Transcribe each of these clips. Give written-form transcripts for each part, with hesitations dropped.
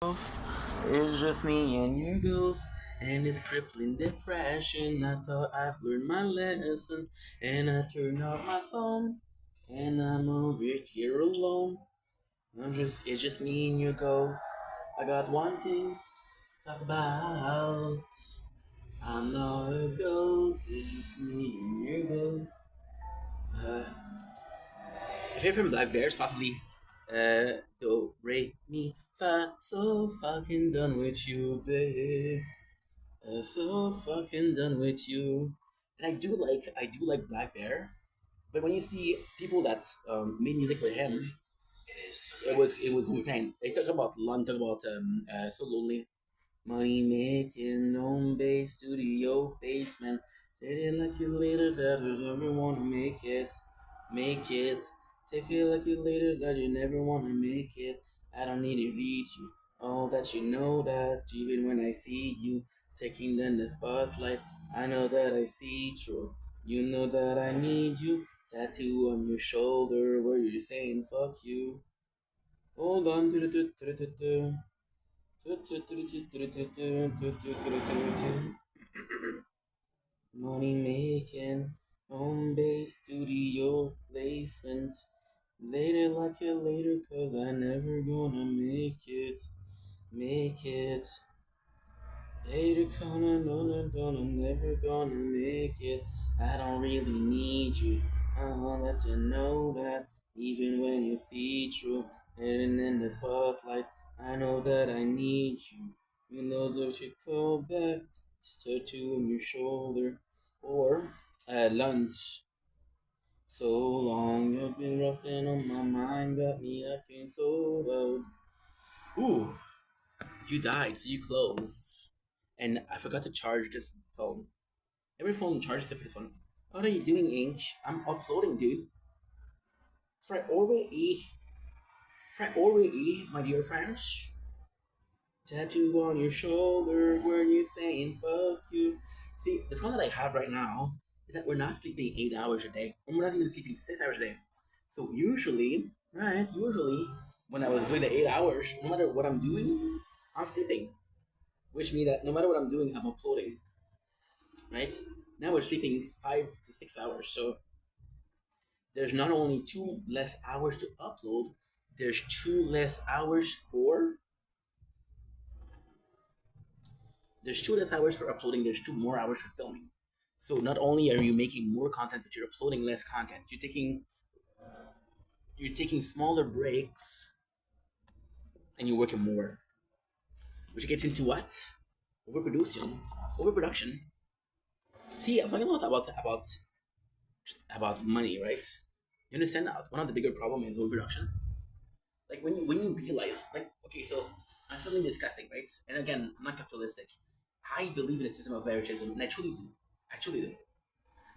It's just me and your ghost and this crippling depression. I thought I've learned my lesson and I turned off my phone and I'm over here alone. It's just me and your ghost. I got one thing to talk about. I'm not a ghost, it's just me and your ghost. Uh, if you're from Black Bears, possibly. Don't break me, so fucking done with you, babe. So fucking done with you. And I do like Black Bear, but when you see people that's made music for him, it was insane. They talk about London, talk about So Lonely, money making, home base, studio basement. They didn't like you later, that you never wanna make it. Take it like you later, that you never wanna make it. I don't need to read you. All that you know that even when I see you taking down the spotlight, I know that I see through. You know that I need you. Tattoo on your shoulder where you're saying fuck you. Hold on to the money making, home base, studio placement. Later like it later, cause I never gonna make it. Later gonna, never gonna make it. I don't really need you. Let you know that even when you see through, hidden in the spotlight, I know that I need you. You know that you call back, tattoo on your shoulder, or lunch. So long you've been roughing on my mind, got me acting so loud. Ooh, you died, so you closed. And I forgot to charge this phone. Every phone charges except for this one. What are you doing, Ink? I'm uploading, dude. Priority. Priority, my dear friends. Tattoo on your shoulder where you saying fuck you. See, the problem that I have right now is that we're not sleeping 8 hours a day. And we're not even sleeping 6 hours a day. So usually, when I was doing the 8 hours, no matter what I'm doing, I'm sleeping. Which means that no matter what I'm doing, I'm uploading. Right? Now we're sleeping 5 to 6 hours. So there's not only two less hours to upload, there's two less hours for there's two less hours for uploading, there's two more hours for filming. So not only are you making more content, but you're uploading less content. You're taking smaller breaks and you're working more. Which gets into what? Overproduction. See, I was talking about money, right? You understand that one of the bigger problem is overproduction. Like when you realize, like, okay, so I'm something disgusting, right? And again, I'm not capitalistic. I believe in a system of favoritism, and I truly do. I truly do.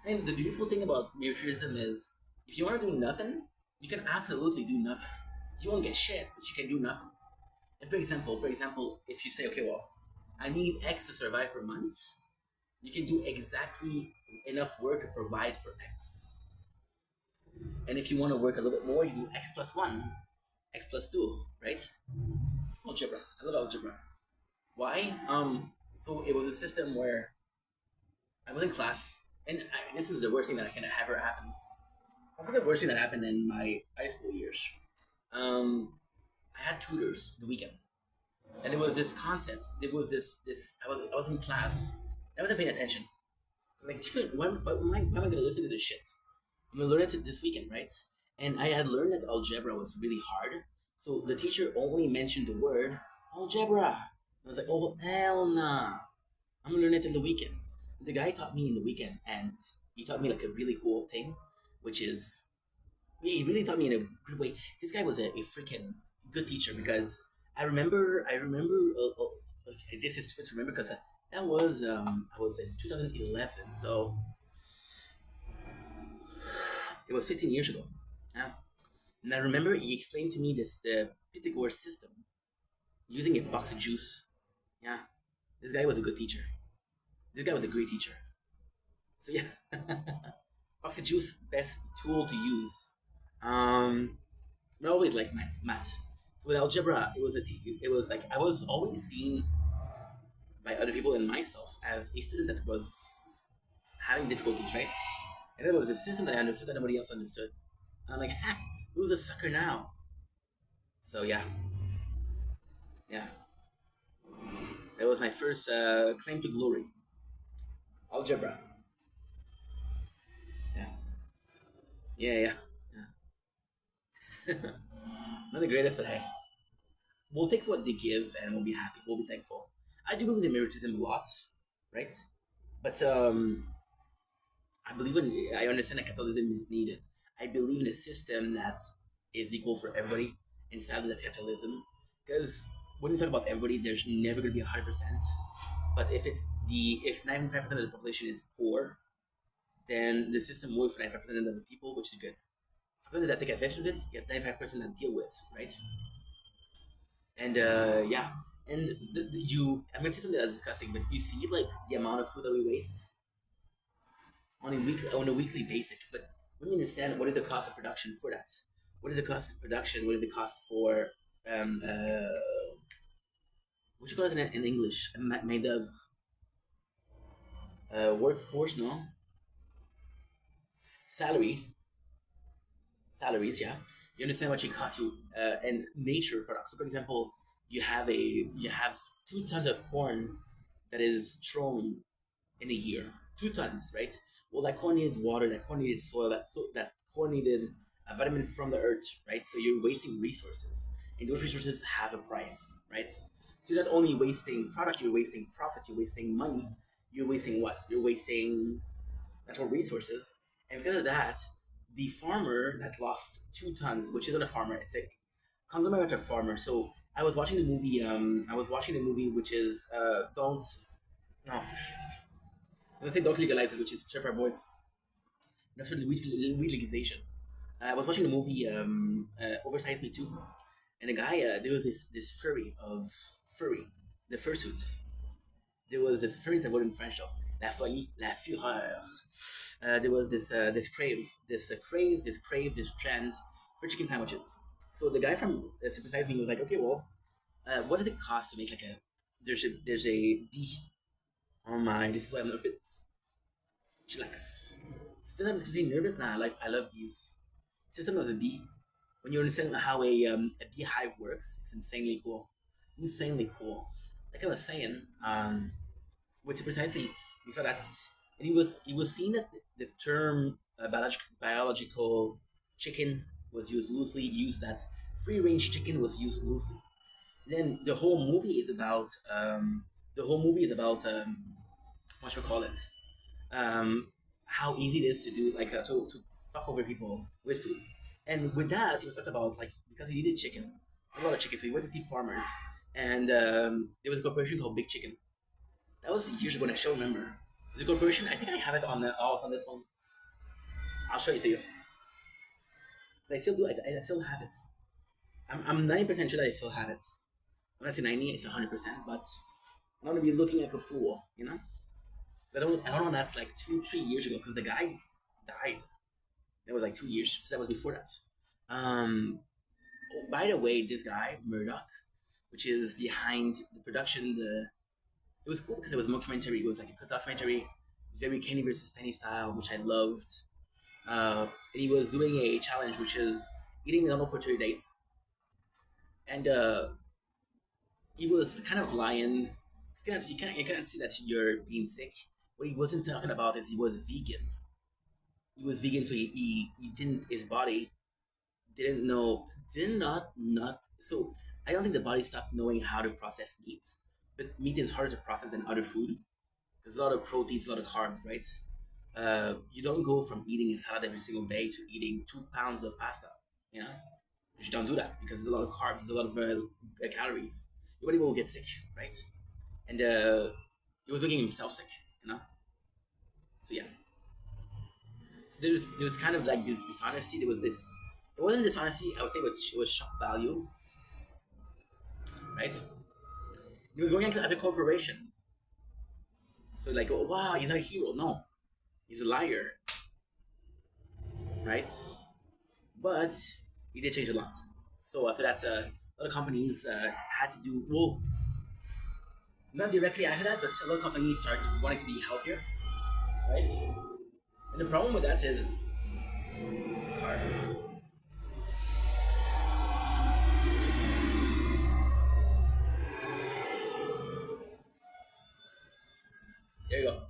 And the beautiful thing about favoritism is, if you want to do nothing, you can absolutely do nothing. You won't get shit, but you can do nothing. And for example, if you say, okay, well, I need X to survive per month, you can do exactly enough work to provide for X. And if you want to work a little bit more, you do X plus one, X plus two, right? Algebra. I love algebra. Why? So it was a system where I was in class, and this is the worst thing that can ever happen. I think the worst thing that happened in my high school years. Um, I had tutors the weekend, and there was this concept. There was this. I was in class. I wasn't paying attention. Like, dude, when am I gonna listen to this shit? I'm gonna learn it this weekend, right? And I had learned that algebra was really hard, so the teacher only mentioned the word algebra. I was like, oh hell nah, I'm gonna learn it in the weekend. The guy taught me in the weekend, and he taught me like a really cool thing, which is he really taught me in a good way. This guy was a freaking good teacher because I remember. This is good to remember because that was I was in 2011, so it was 15 years ago. Yeah. And I remember he explained to me the Pythagoras system using a box of juice. Yeah, this guy was a good teacher. This guy was a great teacher. So yeah, box of juice, best tool to use. I always like math. with algebra, it was like I was always seen by other people and myself as a student that was having difficulties, right? And there was a system that I understood that nobody else understood. And I'm like, ha, who's a sucker now? So yeah, yeah, that was my first claim to glory, algebra. Yeah, yeah, yeah, yeah. Not the greatest, but hey, we'll take what they give and we'll be happy. We'll be thankful. I do believe in meritism a lot, right? But I believe in. I understand that capitalism is needed. I believe in a system that is equal for everybody, and sadly, that's capitalism. Because when you talk about everybody, there's never going to be 100%. But if 95% of the population is poor, then the system works for 95% of the people, which is good. For those that take advantage of it, you have 95% that deal with, right? And yeah, and I'm gonna say something that's disgusting, but you see like the amount of food that we waste on a weekly basis. But when you understand what is the cost of production for that, what is the cost of production, what is the cost for um uh what you call it in English, made of workforce, no salary, salaries, yeah. You understand what it costs you, and nature products. So, for example, you have 2 tons of corn that is thrown in a year. 2 tons, right? Well, that corn needed water, that corn needed soil, that corn needed a vitamin from the earth, right? So you're wasting resources, and those resources have a price, right? So you're not only wasting product, you're wasting profit, you're wasting money, you're wasting what? You're wasting natural resources, and because of that, the farmer that lost 2 tons, which isn't a farmer, it's a conglomerate of farmers. So I was watching the movie. I was watching the movie, which is don't no, let's say don't legalize it, which is Shepherd Boys. That's for the weed legalization. I was watching the movie Oversize Me Too, and the guy there was this furry, the fursuit. There was this phrase I wrote in French though. La folie, la fureur. There was this crave, this trend for chicken sandwiches. So the guy from Supersize Me was like, okay, well, what does it cost to make like a there's a D on my. This is why I'm a bit chillax. Still, I'm getting nervous now. I love bees. System of the bee. When you understand how a beehive works, it's insanely cool. Insanely cool. Like I was saying, which precisely before that, and he was seeing that the term biological chicken was used loosely, used that free range chicken was used loosely. Then the whole movie is about what should we call it? Um, how easy it is to do to fuck over people with food. And with that, he was talking about like because he needed chicken, a lot of chicken, so he went to see farmers, and there was a corporation called Big Chicken that was years ago, and I still remember. The corporation, I think I have it on on this phone. I'll show it to you. But I still do. I still have it. I'm 90% sure that I still have it. When I say 90, it's 100%. But I'm gonna be looking like a fool, you know. I don't know that like 2 3 years ago because the guy died. It was like 2 years. So that was before that. Oh, by the way, this guy Murdoch, which is behind the production, it was cool because it was a documentary. It was like a documentary, very Kenny versus Penny style, which I loved. And he was doing a challenge, which is eating McDonald's for 30 days, and he was kind of lying. You can't see that you're being sick. What he wasn't talking about is he was vegan. He was vegan, so he didn't his body didn't know did not so I don't think the body stopped knowing how to process meat. But meat is harder to process than other food. There's a lot of proteins, a lot of carbs, right? You don't go from eating a salad every single day to eating 2 pounds of pasta. You know, you just don't do that because there's a lot of carbs, there's a lot of calories. Your body will get sick, right? And he was making himself sick. You know, so yeah, so there was kind of like this dishonesty. There was this. It wasn't dishonesty. I would say it was shock value, right? He was going into a corporation. So like, oh, wow, he's not a hero. No, he's a liar, right? But he did change a lot. So after that, A lot of companies had to do well, not directly after that, but a lot of companies started wanting to be healthier, right? And the problem with that is car. There you go.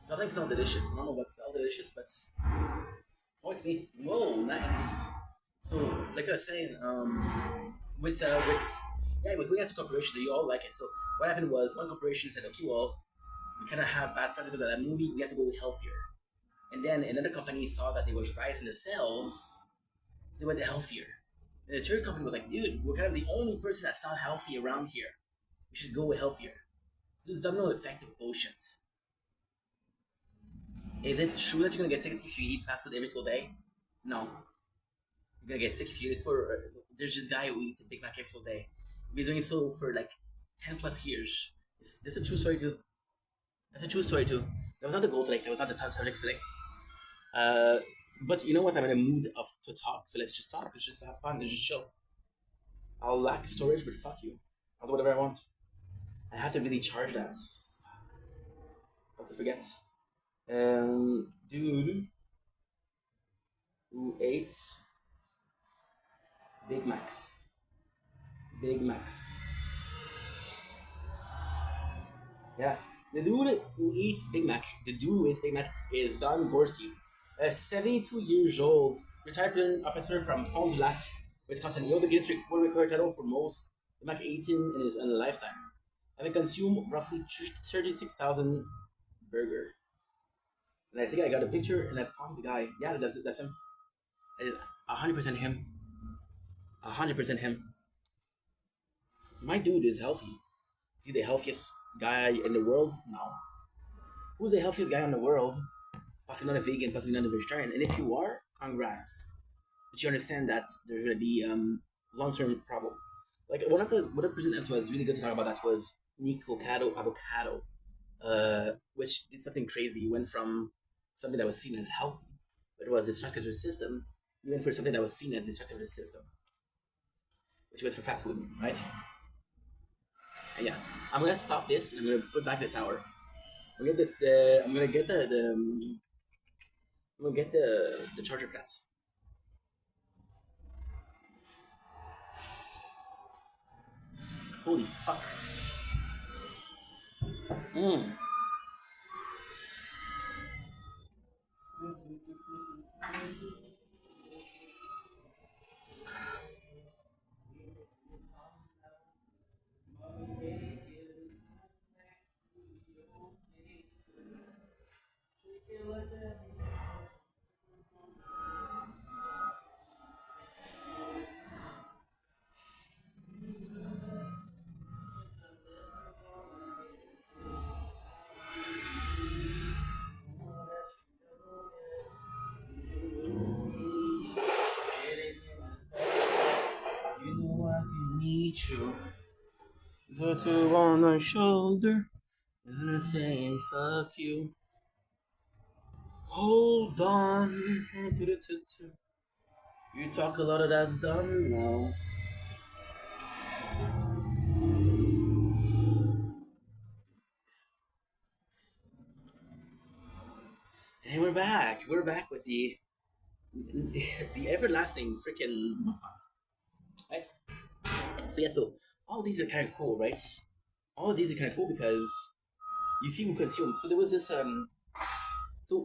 Something smells delicious. I don't know what smells delicious, but oh, it's me. Whoa, nice. So, like I was saying, with yeah, we're going after corporations. You all like it. So, what happened was one corporation said, okay, well, we kind of have bad practices of that movie. We have to go healthier. And then another company saw that they was rising the sales, so they went healthier. And the third company was like, dude, we're kind of the only person that's not healthy around here. We should go healthier. So this domino effect of bullshit. Is it true that you're gonna get sick if you eat fast food every single day? No. You're gonna get sick if you eat for. There's this guy who eats a Big Mac every single day. He's been doing so for like 10 plus years. This is a true story too. That's a true story too. That was not the goal today. That was not the top subject today. Uh, but you know what? I'm in a mood of to talk, so let's just talk. Let's just have fun. Let's just chill. I'll lack storage, but fuck you. I'll do whatever I want. I have to really charge that. How to forget? Dude, who ate Big Macs? Big Macs. Yeah, the dude who eats Big Mac. The dude who eats Big Mac is Don Gorski, a 72 years old retired police officer from Fond du Lac, Wisconsin. He held the Guinness World Record title for most Big Mac eaten in a lifetime, having consumed roughly 36,000 burger. And I think I got a picture and I've talked to the guy. Yeah, that's him. 100% him. 100% him. My dude is healthy. Is he the healthiest guy in the world? No. Who's the healthiest guy in the world? Possibly not a vegan, possibly not a vegetarian. And if you are, congrats. But you understand that there's gonna be long-term problem. Like one of the president was really good to talk about that was Nico Avocado, which did something crazy. He went from something that was seen as healthy, but it was destructive to the system. He went for something that was seen as destructive to the system, which was for fast food, right? And yeah, I'm gonna stop this and I'm gonna put back the tower. I'm gonna get the charger for that. Holy fuck. Mmm. You know what you need you. The two on my shoulder. And I'm saying fuck you. Hold on. You talk a lot of that's done now. And we're back. We're back with the everlasting freaking right? So yeah, so all these are kind of cool, right? All of these are kind of cool because you see who consume. So there was this so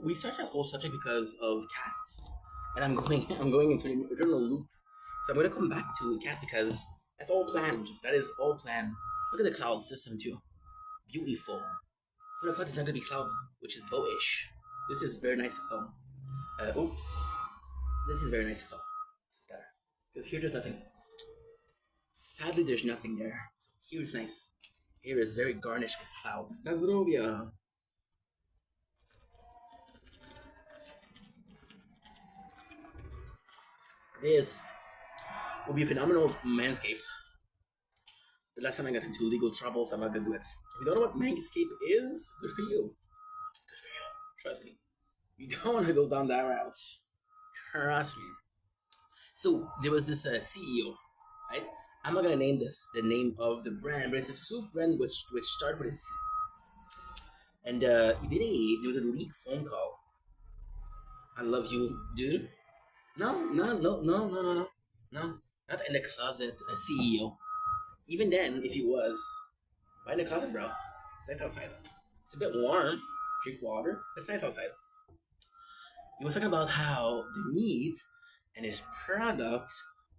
we started a whole subject because of casts, and I'm going into an eternal loop. So I'm gonna come back to cast because that's all planned. That is all planned. Look at the cloud system too, beautiful. But I thought it's not gonna be cloud, which is bowish. This is very nice to film. Oops. This is very nice to film. This is better because here there's nothing. Sadly, there's nothing there. So here is nice. Here is very garnished with clouds. Nazdrovia. This will be a phenomenal manscape. The last time I got into legal trouble, so I'm not gonna do it. If you don't know what manscape is, good for you. Good for you. Trust me. You don't want to go down that route. Trust me. So there was this CEO, right? I'm not gonna name this the name of the brand, but it's a soup brand which started with a C. And there was a leak phone call. I love you, dude. No, no, no, no, no, no, no, no. Not in the closet, a CEO. Even then, if he was, why in the closet, bro? It's nice outside. It's a bit warm. Drink water. It's nice outside. He was talking about how the meat and his product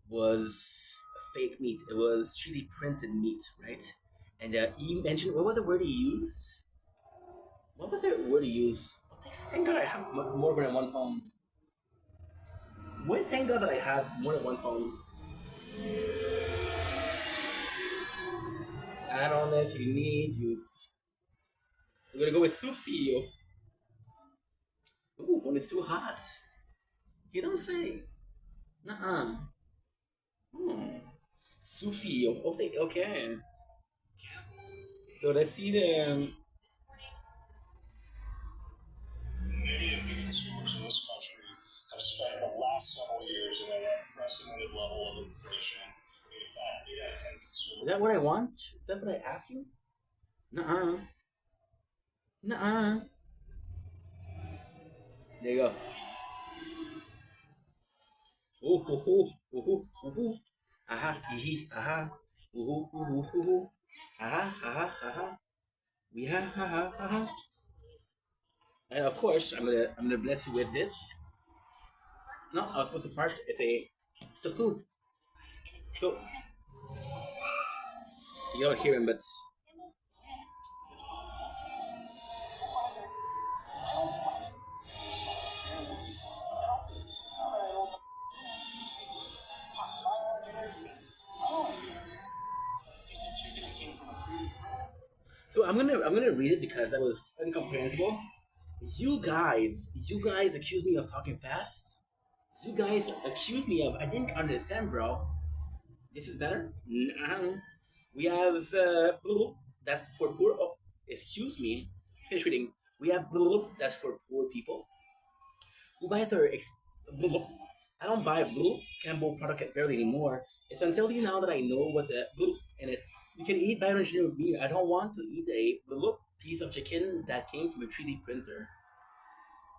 was fake meat. It was 3D printed meat, right? And he mentioned, what was the word he used? What was the word he used? Thank God I have more than one phone. Thank God that I have more than one phone. I don't know if you need you. We're gonna go with Soup CEO. Ooh, phone is too hot. You don't say. Nuh-uh. Hmm. Soup CEO. Okay. So let's see the. Many of the consumers in this country have spent the last several years at an unprecedented level of inflation. In fact, 8 out of 10 consumers. Is that what I want? Is that what I asked you? Nuh-uh. Nuh-uh. There you go. Ooh, hoo, hoo, ooh, hoo, ooh, hoo. Aha, hee, aha. Ooh, hoo, ooh, hoo, ooh, hoo. Aha, aha, aha. We ha, ha, ha, ha, ha. And of course, I'm gonna bless you with this. No, I was supposed to fart. It's a poo. So you don't hear him, but so I'm gonna read it because that was incomprehensible. You guys accuse me of talking fast. You guys accuse me of I didn't understand, bro. This is better. No. We have that's for poor. Oh, excuse me. Finish reading. We have that's for poor people who buys our I don't buy Campbell product barely anymore. It's until you now that I know what the in it. You can eat bioengineered meat. I don't want to eat a piece of chicken that came from a 3D printer.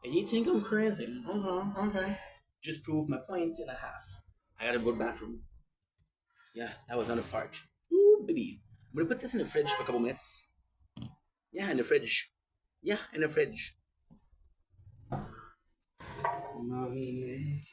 And you think I'm crazy? Okay. Just proved my point and a half. I gotta go to the bathroom. Yeah, that was not a fart. Ooh, baby. I'm gonna put this in the fridge for a couple minutes. Yeah, in the fridge. Yeah, in the fridge. Mommy.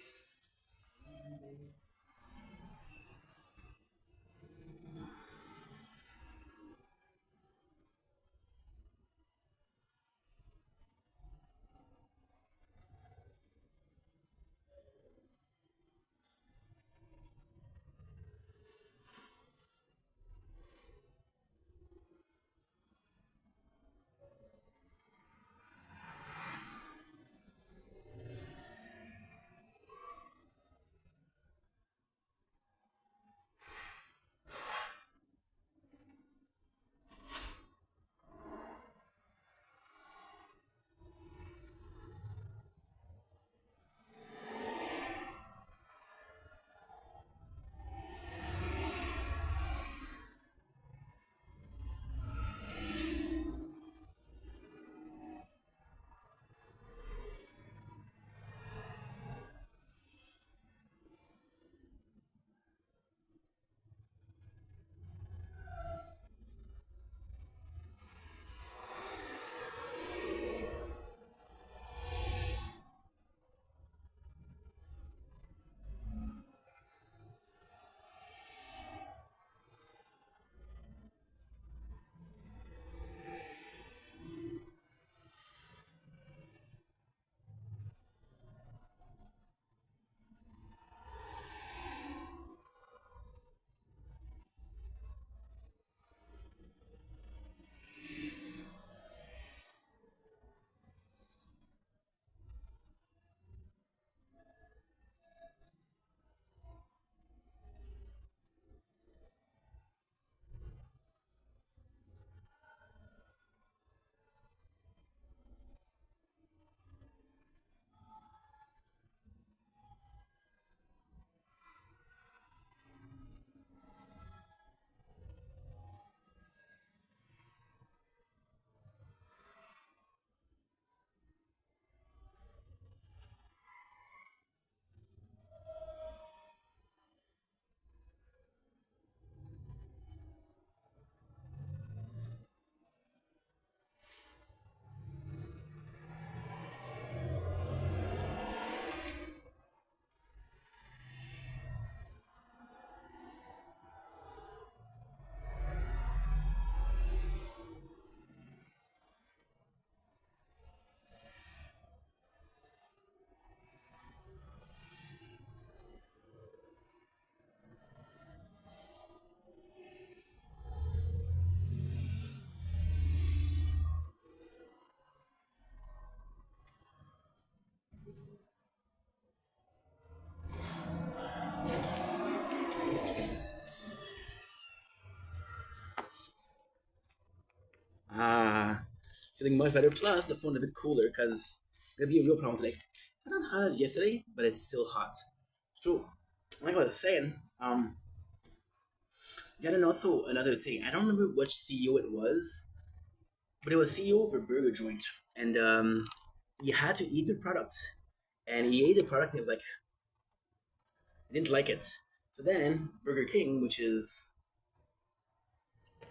Ah, feeling much better. Plus, the phone's a bit cooler because it's gonna be a real problem today. It's not hot as yesterday, but it's still hot. So, like I was saying, yeah, and also another thing. I don't remember which CEO it was, but it was CEO of a burger joint, and he had to eat the product, and he ate the product, and he was like, he didn't like it. So then Burger King, which is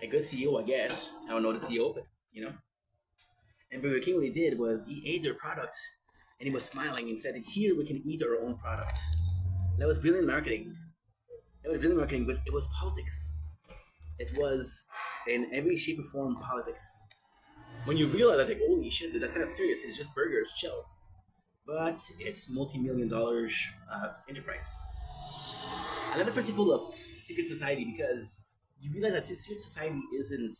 a good CEO, I guess. I don't know the CEO, but you know. And Burger King, what he did was he ate their product, and he was smiling and said, "Here we can eat our own product." That was brilliant marketing. It was brilliant marketing, but it was politics. It was in every shape or form politics. When you realize, I think, holy shit, dude, that's kind of serious. It's just burgers, chill. But it's multi-million dollars enterprise. I love the principle of secret society because you realize that secret society isn't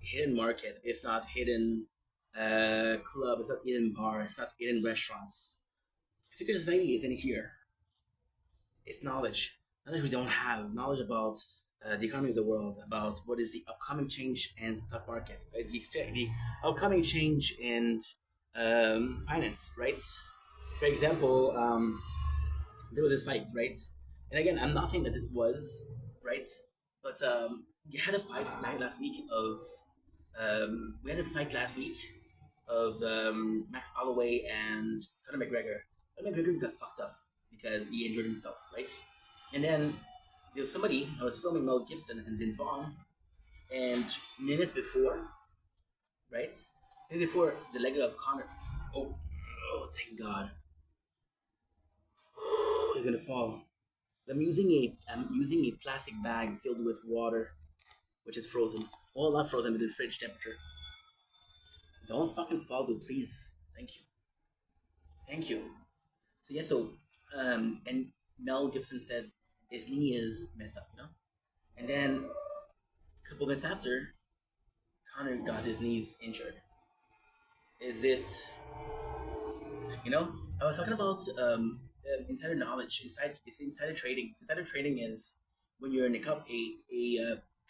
hidden market. It's not hidden club. It's not hidden bar. It's not hidden restaurants. Secret society is in here. It's knowledge. Knowledge we don't have. Knowledge about the economy of the world, about what is the upcoming change in stock market, right? The upcoming change in finance, right? For example, there was this fight, right? And again, I'm not saying that it was right, but you had a fight last week of we had a fight last week of Max Holloway and Conor McGregor. Conor McGregor got fucked up because he injured himself, right? And then there was somebody I was filming Mel Gibson and Vince Vaughn, and minutes before, right? Minutes before the leg of Conor. Oh, oh, thank God, he's gonna fall. I'm using a plastic bag filled with water, which is frozen. Well, not frozen, but in fridge temperature. Don't fucking fall, dude, please. Thank you. Thank you. So yeah, and Mel Gibson said his knee is messed up, you know. And then a couple minutes after, Connor got his knees injured. Is it, you know? I was talking about insider knowledge. It's insider trading. Insider trading is when you're in a company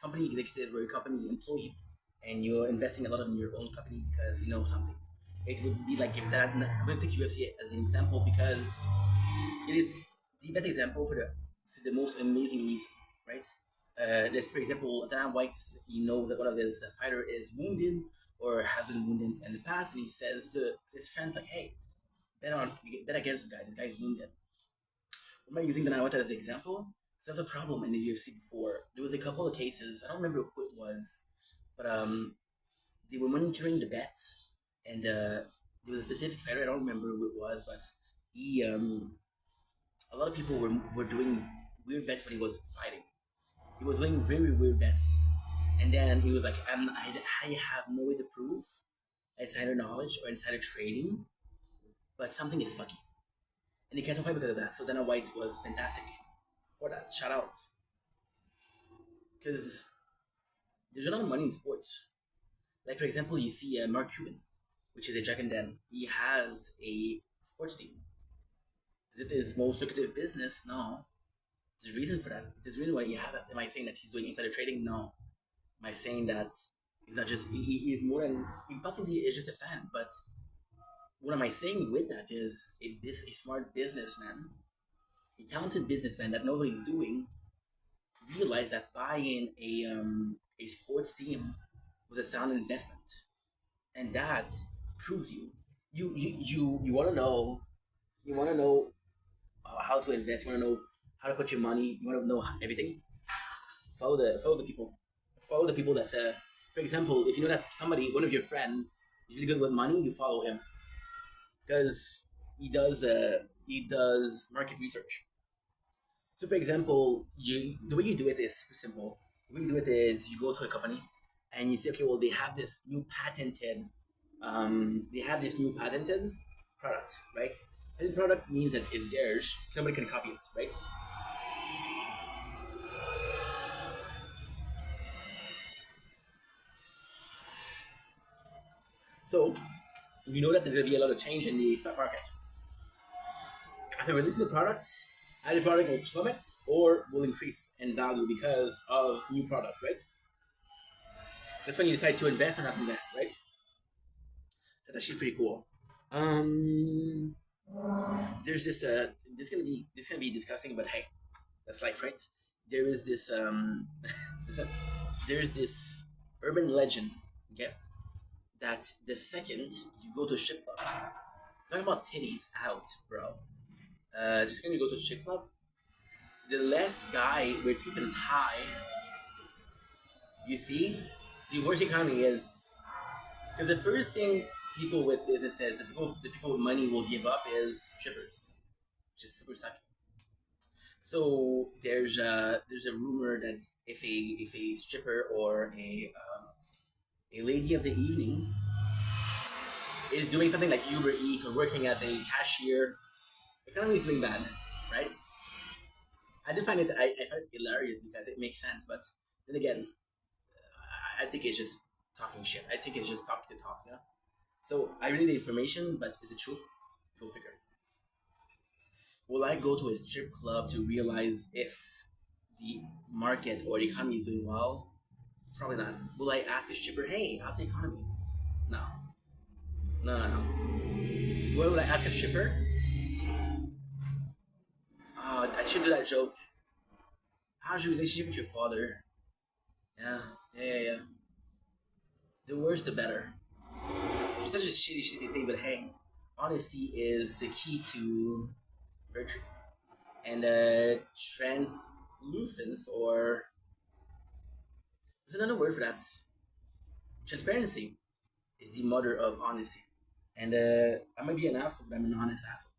executive or a company employee, and you're investing a lot in your own company because you know something. It would be like if that. I'm going to take UFC as an example because it is the best example for the most amazing reason, right? There's, for example, Dana White. You know that one of his fighter is wounded or has been wounded in the past, and he says to his friends like, "Hey, bet against this guy. This guy is wounded." Am I using Dana White as an example? So that's a problem in the UFC before. There was a couple of cases. I don't remember who it was, but they were monitoring the bets, and there was a specific fighter. I don't remember who it was, but he a lot of people were doing weird bets when he was fighting. He was doing very weird bets, and then he was like, I have no way to prove insider knowledge or insider trading, but something is fucky, and he can't fight because of that. So Dana White was fantastic for that. Shout out, because there's a lot of money in sports. Like for example, you see Mark Cuban, which is a Jack and Den. He has a sports team. Is it his most lucrative business? No. There's a reason for that. There's a reason why he has that. Am I saying that he's doing insider trading? No. Am I saying that he's not just he's more than he possibly is just a fan? But what am I saying with that is a smart businessman, a talented businessman that knows what he's doing, realized that buying a sports team was a sound investment, and that proves you want to know how to invest. You want to know how to put your money. You want to know everything. Follow the people. Follow the people that, for example, if you know that somebody, one of your friend, is really good with money, you follow him because he does market research. So, for example, the way you do it is super simple. The way you do it is you go to a company and you say, okay, well, they have this new patented product, right? And the product means that it's theirs. Nobody can copy it, right? So you know that there's gonna be a lot of change in the stock market. After releasing the products, either product will plummet or will increase in value because of new product, right? That's when you decide to invest or not invest, right? That's actually pretty cool. There's this gonna be disgusting, but hey, that's life, right? There is this there's this urban legend, okay, that the second you go to a strip club, talking about titties out, bro. Just when you go to a strip club, the less guy with suit and tie you see, the worse economy is. Because the first thing people with business says the people with money will give up is strippers, which is super sucky. So there's a rumor that if a stripper or a lady of the evening is doing something like Uber Eats or working as a cashier, the economy is doing bad, right? I do find I find it hilarious because it makes sense, but then again, I think it's just talking shit. I think it's just talk to talk, yeah. So I really need information, but is it true? Go figure. Will I go to a strip club to realize if the market or the economy is doing well? Probably not. Will I ask a stripper, hey, how's the economy? No. No, no, no. What would I ask a stripper? I should do that joke. How's your relationship with your father? Yeah, yeah. The worse, the better. It's such a shitty thing, but hey, honesty is the key to virtue. And translucence, or there's another word for that. Transparency is the mother of honesty. And I might be an asshole, but I'm an honest asshole.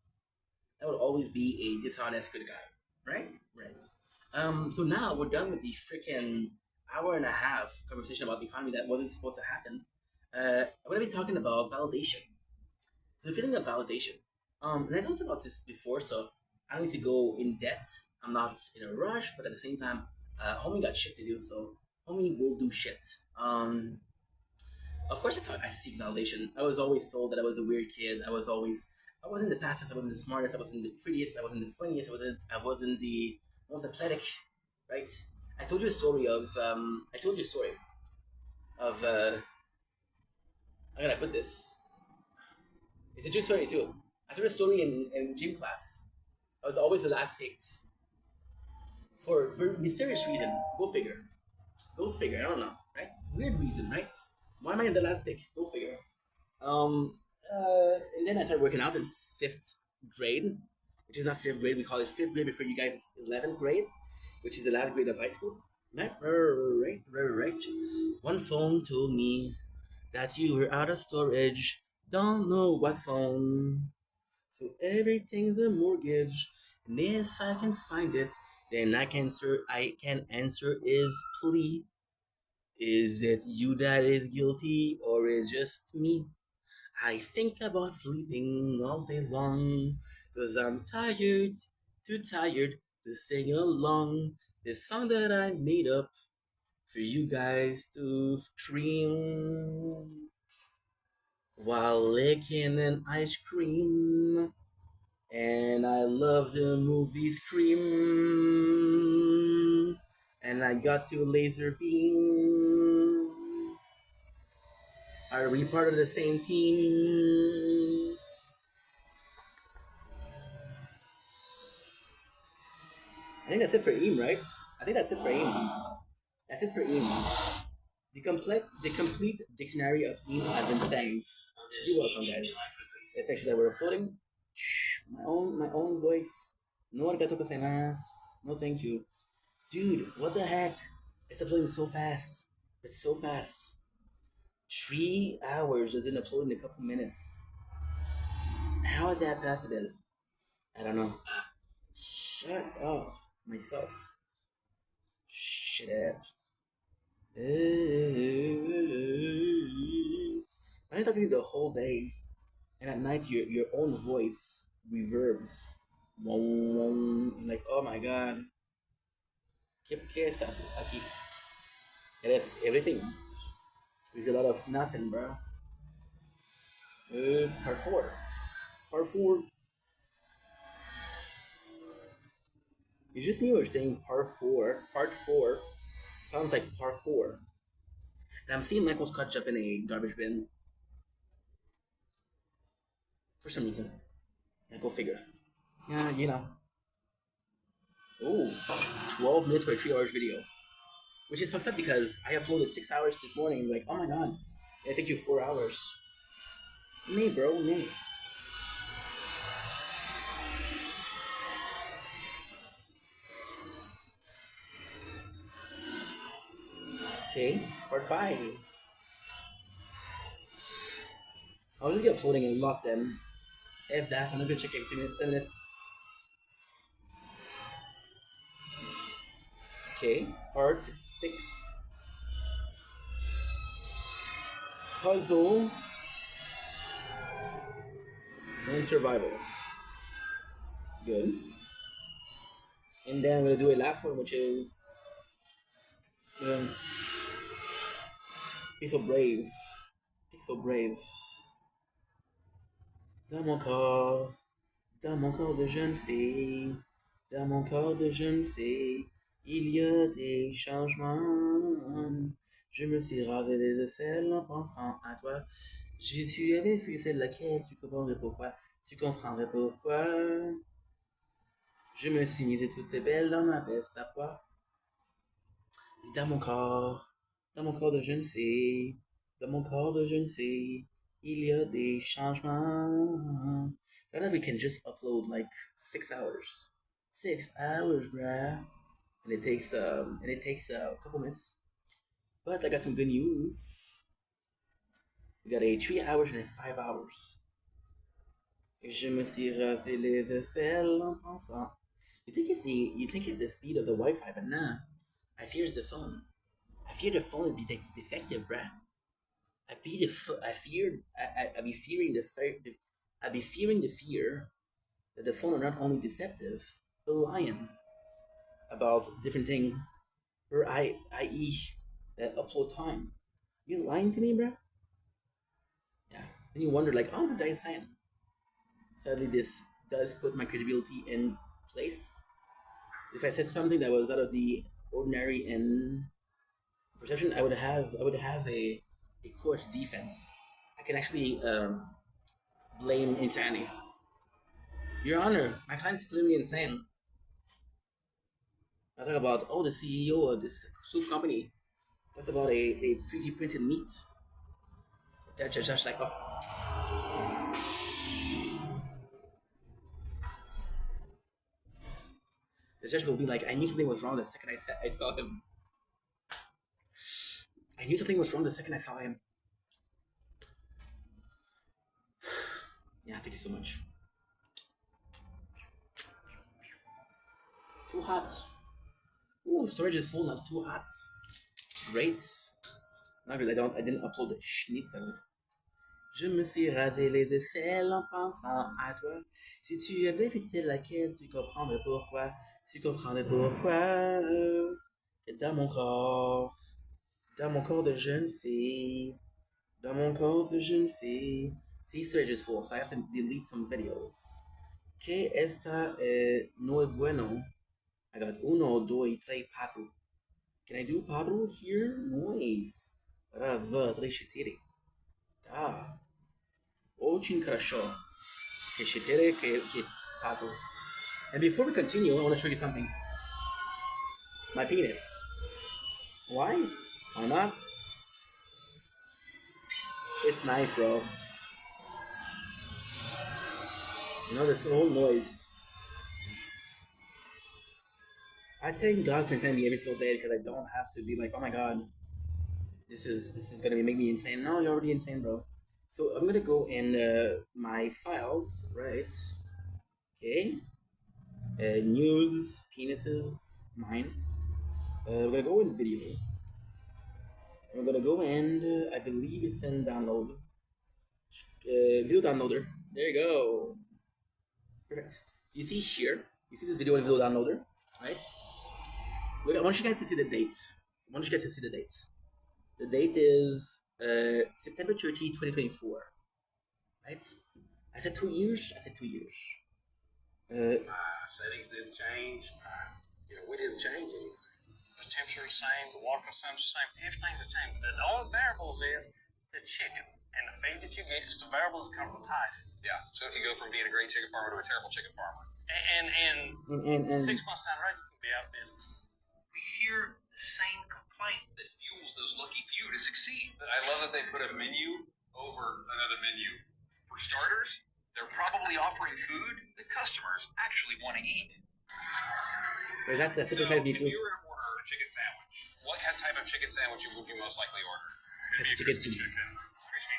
I will always be a dishonest good guy, right? Right. So now we're done with the freaking hour and a half conversation about the economy that wasn't supposed to happen. I'm gonna be talking about validation. So the feeling of validation. And I talked about this before, so I don't need to go in depth. I'm not in a rush, but at the same time, homie got shit to do, so homie will do shit. Of course, that's how I seek validation. I was always told that I was a weird kid. I wasn't the fastest. I wasn't the smartest. I wasn't the prettiest. I wasn't the funniest. I wasn't the most athletic, right? I told you a story of. I told you a story of. How can I put this? It's a true story too. I told a story in gym class. I was always the last picked for mysterious reason. Go figure. Go figure. I don't know, right? Weird reason, right? Why am I the last pick? Go figure. And then I started working out in fifth grade, which is not fifth grade. We call it fifth grade before you guys. It's 11th grade, which is the last grade of high school. Right. One phone told me that you were out of storage. Don't know what phone. So everything's a mortgage, and if I can find it, then I can answer his plea. Is it you that is guilty, or is just me? I think about sleeping all day long, 'cause I'm tired, too tired to sing along this song that I made up for you guys to scream while licking an ice cream. And I love the movie Scream. And I got to laser beam. Are we part of the same team? I think that's it for Eam, right? I think that's it for Eam. That's it for Eam. The complete dictionary of Eam I've been saying. You're welcome, guys. The section that we're uploading. My own voice. No arigato gozaimasu. No thank you. Dude, what the heck? It's uploading so fast. It's so fast. 3 hours within uploading a couple minutes. How is that possible? I don't know. Shut off myself. Shut up. I'm talking the whole day, and at night your own voice reverbs. And like, oh my god. ¿Qué es aquí? Eres everything. There's a lot of nothing, bro. Part 4. Part 4. You just me or saying part 4. Part 4 sounds like parkour. And I'm seeing Michael's cut up in a garbage bin. For some reason. Yeah, go figure. Yeah, you know. Oh, 12 minutes for a 3 hours video. Which is fucked up because I uploaded 6 hours this morning and like, oh my god, it takes you 4 hours. Me, bro, me. Okay, part 5. I'll just be uploading a lot then. If that's, I'm gonna check every 2 minutes, 10 minutes. Okay, part 6. Puzzle and survival. Good. And then I'm gonna do a last one, which is be so brave. Be so brave. Dans mon corps de jeune fille, dans mon corps de jeune fille, il y a des changements. Je me suis rasé les aisselles en pensant à toi. Si tu avais vu celle laquelle, tu comprendrais pourquoi. Tu comprendrais pourquoi. Je me suis mise toutes les belles dans ma veste à poids. Dans mon corps de jeune fille, dans mon corps de jeune fille, il y a des changements. I thought we can just upload like 6 hours. 6 hours, bruh. And it takes a couple minutes. But I got some good news. We got a 3 hours and a 5 hours. Je me suis rasé les aisselles en pensant. You think it's the speed of the Wi-Fi, but nah. I fear it's the phone. I fear the phone would be defective, bruh. I be fearing the fear that the phone are not only deceptive, but lying about different things, or i.e. that upload time. You lying to me, bruh? Yeah. And you wonder like, oh, this guy is saying. Sadly, this does put my credibility in place. If I said something that was out of the ordinary in perception, I would have a court defense. I can actually blame insanity. Your Honor, my client is clearly insane. I talk about, oh, the CEO of this soup company talked about a 3D printed meat. That judge like, oh. The judge will be like, I knew something was wrong the second I saw him. I knew something was wrong the second I saw him. Yeah, thank you so much. Too hot. Ooh, storage is full, not too hot. Great. Not good, I didn't upload the schnitzel. Je me suis rasé les aisselles en pensant à toi. Si tu avais vu celle laquelle, tu comprendrais pourquoi. Tu comprendrais pourquoi. Dans mon corps de jeune fille. Dans mon corps de jeune fille. See, storage is full, so I have to delete some videos. Que esta no es bueno. I got 1, 2, 3, 4. Can I do 4 here? Nice. Раз, два, три, четыре. Да. Очень хорошо. Que четыре, que 4. And before we continue, I want to show you something. My penis. Why? Why not? It's nice, bro. You know, this whole noise. I thank God for insanity every single day because I don't have to be like, oh my god, this is gonna make me insane. No, you're already insane, bro. So I'm gonna go in my files, right? Okay. News, penises, mine. We're gonna go in video. We're gonna go and I believe it's in download. Video downloader. There you go. Perfect. You see here, you see this video in video downloader, right? Look, I want you guys to see the dates. The date is September 30, 2024. Right? I said 2 years. Settings didn't change. We didn't change anything. the temperature's the same, the water consumption's the same, everything's the same. The only variables is the chicken. And the feed that you get is the variables that come from Tyson. Yeah. So if you go from being a great chicken farmer to a terrible chicken farmer. And 6 months down the road, you can be out of business. We hear the same complaint That fuels those lucky few to succeed. But I love that they put a menu over another menu. For starters, they're probably offering food that customers actually want to eat. But that's So the size me if too. you were to order a chicken sandwich, what type of chicken sandwich would you most likely order? It's It'd be a chicken crispy too. chicken. Crispy.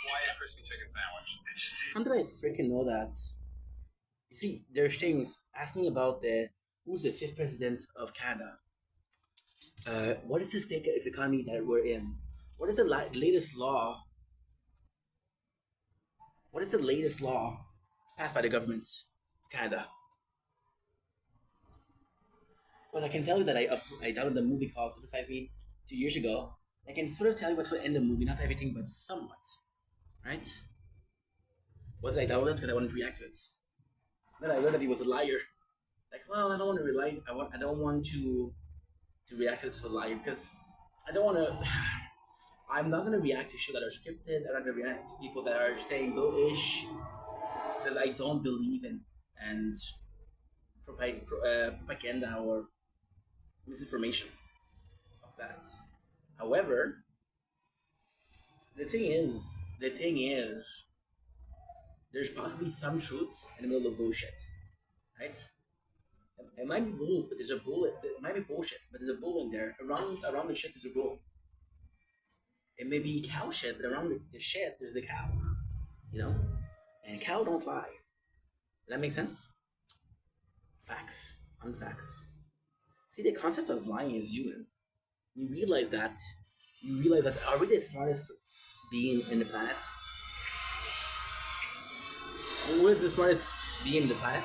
Why a crispy chicken sandwich? It just How did I freaking know that? You see, there's things asking about who's the fifth president of Canada. What is the state of economy that we're in? What is the latest law? What is the latest law passed by the government of Canada? Well, I can tell you that I downloaded a movie called Supersize Me 2 years ago. I can sort of tell you what's in the movie, not everything, but somewhat. Right? What did I download? Because I wanted to react to it. Then I learned that he was a liar. Like, well, I don't want to rely. I don't want to react to it as a liar because I don't want to. I'm not gonna react to shit that are scripted. I'm not gonna react to people that are saying bullish because I don't believe in and propaganda or misinformation. Fuck that. However, the thing is, there's possibly some truth in the middle of bullshit, right? It might be bull, but there's a bull. It might be bullshit, but there's a bull in there. Around the shit, there's a bull. It may be cow shit, but around the shit, there's a cow. You know, and cow don't lie. Does that make sense? Facts, unfacts. See, the concept of lying is human. You realize that. Are we the smartest being in the planet? Who is the smartest being in the planet?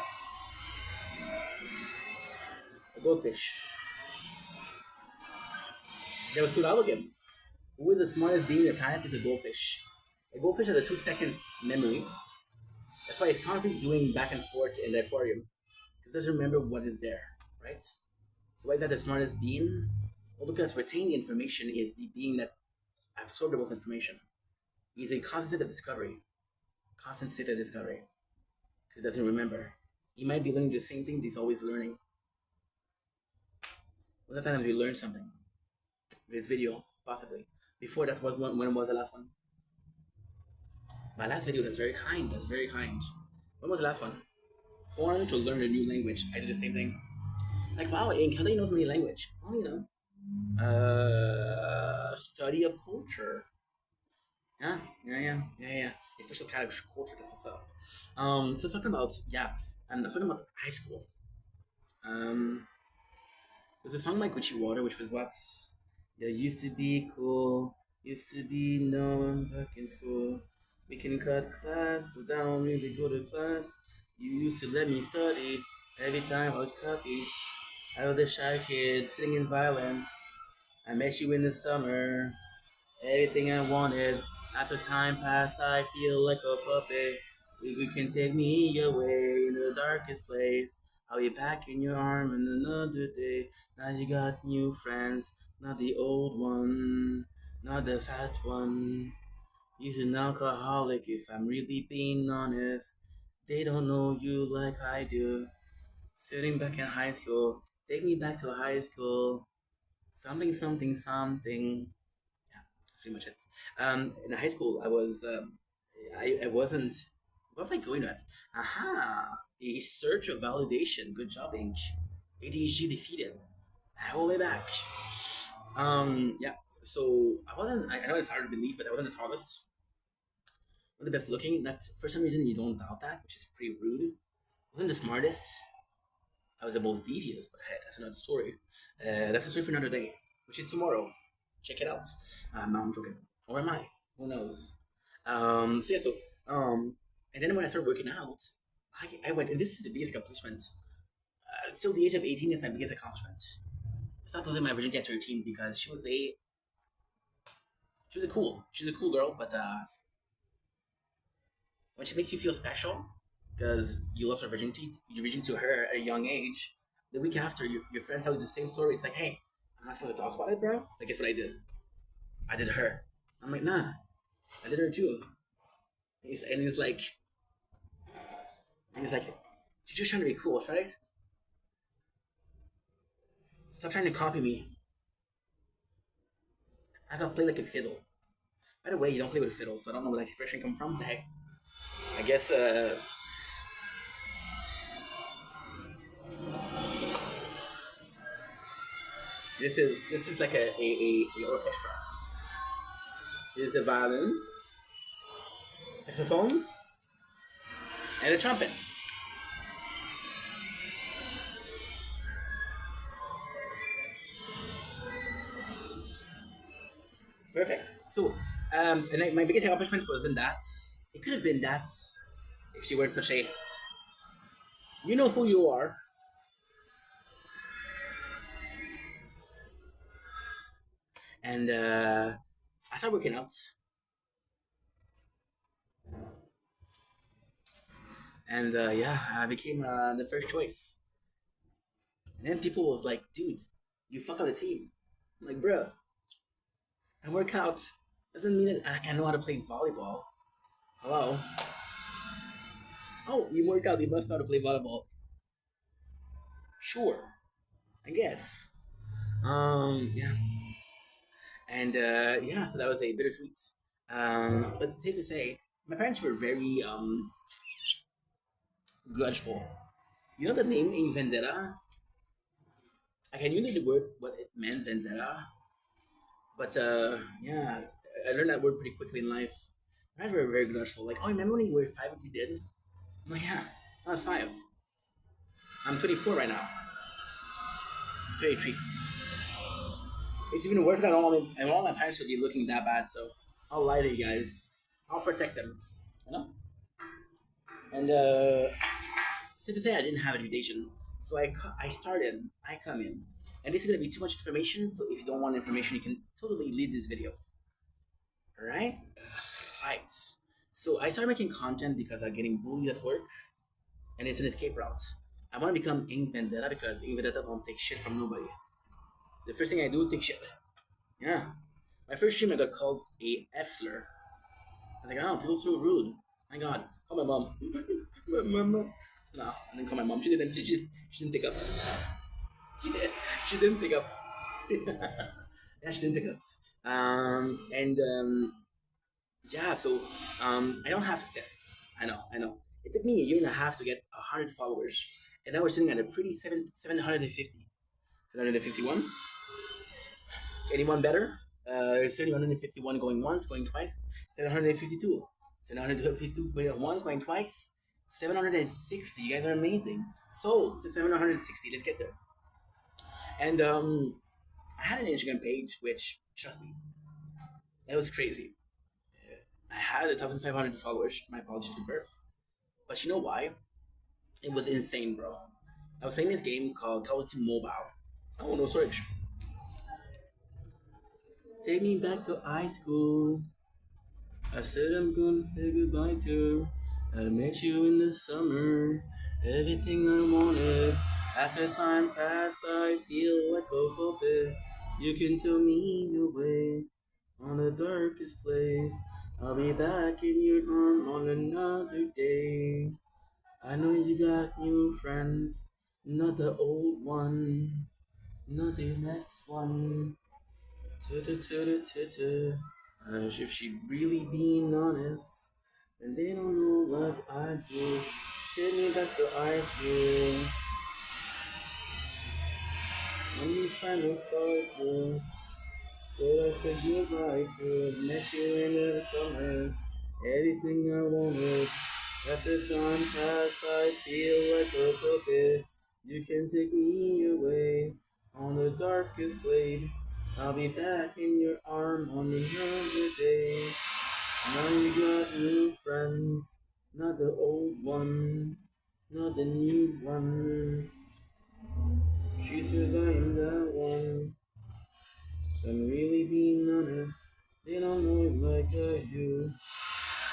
A goldfish. There was two again. Who is the smartest being in the planet is a goldfish. A goldfish has a 2 seconds memory. That's why it's constantly doing back and forth in the aquarium. Because it doesn't remember what is there, right? So why is that the smartest being? Well, look at retain the information is the being that absorbs the most information. He's in constant state of discovery. Constant state of discovery. Because he doesn't remember. He might be learning the same thing, but he's always learning. What's the time we learned something? With video, possibly. Before that was when was the last one? My last video, that's very kind. When was the last one? Porn to learn a new language. I did the same thing. Like, wow, and Kelly knows many language. Well, you know. Study of culture. Yeah. A special kind of culture, that's what's up. So talking about, I'm talking about high school. There's a song like Gucci Water, which was what? There used to be cool, used to be no one back in school. We can cut class, but I don't really go to class. You used to let me study every time I was copied. I was a shy kid sitting in violence. I met you in the summer. Everything I wanted. After time passed, I feel like a puppet. You can take me away in the darkest place. I'll be back in your arm in another day. Now you got new friends, not the old one, not the fat one. He's an alcoholic, if I'm really being honest. They don't know you like I do. Sitting back in high school, take me back to high school. Something. Yeah, that's pretty much it. In high school, I was, I wasn't. What was I going at? Aha! A search of validation. Good job, Inc. ADHD defeated. All the way back. Yeah. So I wasn't. I know it's hard to believe, but I wasn't the tallest. Not the best looking. That for some reason you don't doubt that, which is pretty rude. Wasn't the smartest. I was the most devious, but hey, that's another story. That's a story for another day, which is tomorrow. Check it out. No, I'm joking. Or am I? Who knows? And then when I started working out, I went, and this is the biggest accomplishment. Till the age of 18 is my biggest accomplishment. It's not losing my virginity at 13 because she's a cool girl, but when she makes you feel special, because you lost your virginity to her at a young age, the week after, your friends tell you the same story. It's like, hey, I'm not supposed to talk about it, bro. Like, guess what I did? I did her. I'm like, nah, I did her too. And he's like, you're just trying to be cool, right? Stop trying to copy me. I gotta play like a fiddle. By the way, you don't play with a fiddle, so I don't know where that expression come from. But hey, I guess this is like a orchestra. This is the violin, saxophones, and the trumpets. Perfect. So, and my biggest accomplishment wasn't that. It could have been that if you weren't such a. You know who you are. And I started working out. And yeah, I became the first choice. And then people was like, dude, you fuck up the team. I'm like, bro, I work out. Doesn't mean that I know how to play volleyball. Hello? Oh, you work out, you must know how to play volleyball. Sure. I guess. Yeah. And yeah, so that was a bittersweet. But it's safe to say, my parents were very grudgeful. You know the name in Vendetta? Like, I knew the word, what it meant, Vendetta. But yeah, I learned that word pretty quickly in life. My parents were very grudgeful. Like, oh, remember when you were 5 and you did? I'm like, yeah, I was 5. I'm 24 right now. 23. It's even worse than all and all my parents would be looking that bad, so I'll lie to you guys. I'll protect them. You know? And since to say I didn't have a invitation, so I come in. And this is gonna be too much information, so if you don't want information, you can totally leave this video. Alright? Right. So I started making content because I'm getting bullied at work, and it's an escape route. I want to become Ink Vendetta because Ink Vendetta don't take shit from nobody. The first thing I do, take shit. Yeah. My first stream, I got called a F-slur. I was like, oh, people so rude. My God. Call my mom. my mom. No, I didn't call my mom. She didn't pick up. She did. She didn't pick up. Yeah, she didn't pick up. Yeah, so I don't have success. I know. It took me a year and a half to get 100 followers, and now we're sitting at a pretty 750, 751. Anyone better? 751 going once, going twice. 752, 752 going once, going twice. 760. You guys are amazing. So it's 760. Let's get there. And I had an Instagram page, which trust me, it was crazy. I had 1,500 followers. My apologies for the burp. But you know why? It was insane, bro. I was playing this game called Call of Duty Mobile. Oh, no storage. Take me back to high school. I said I'm gonna say goodbye to. I met you in the summer. Everything I wanted. After time passed, I feel like a puppet. You can tell me your way on the darkest place. I'll be back in your arm on another day. I know you got new friends, not the old one, not the next one. If she really being honest, then they don't know what I do. Take me back to high school. When you finally saw you, said I said goodbye to. Met you in the summer. Everything I wanted. After time passed, I feel like a puppet. You can take me away on the darkest slate. I'll be back in your arm on another day. Now you got new friends, not the old one, not the new one. She says I am that one. I'm really being honest. They don't know it like I do.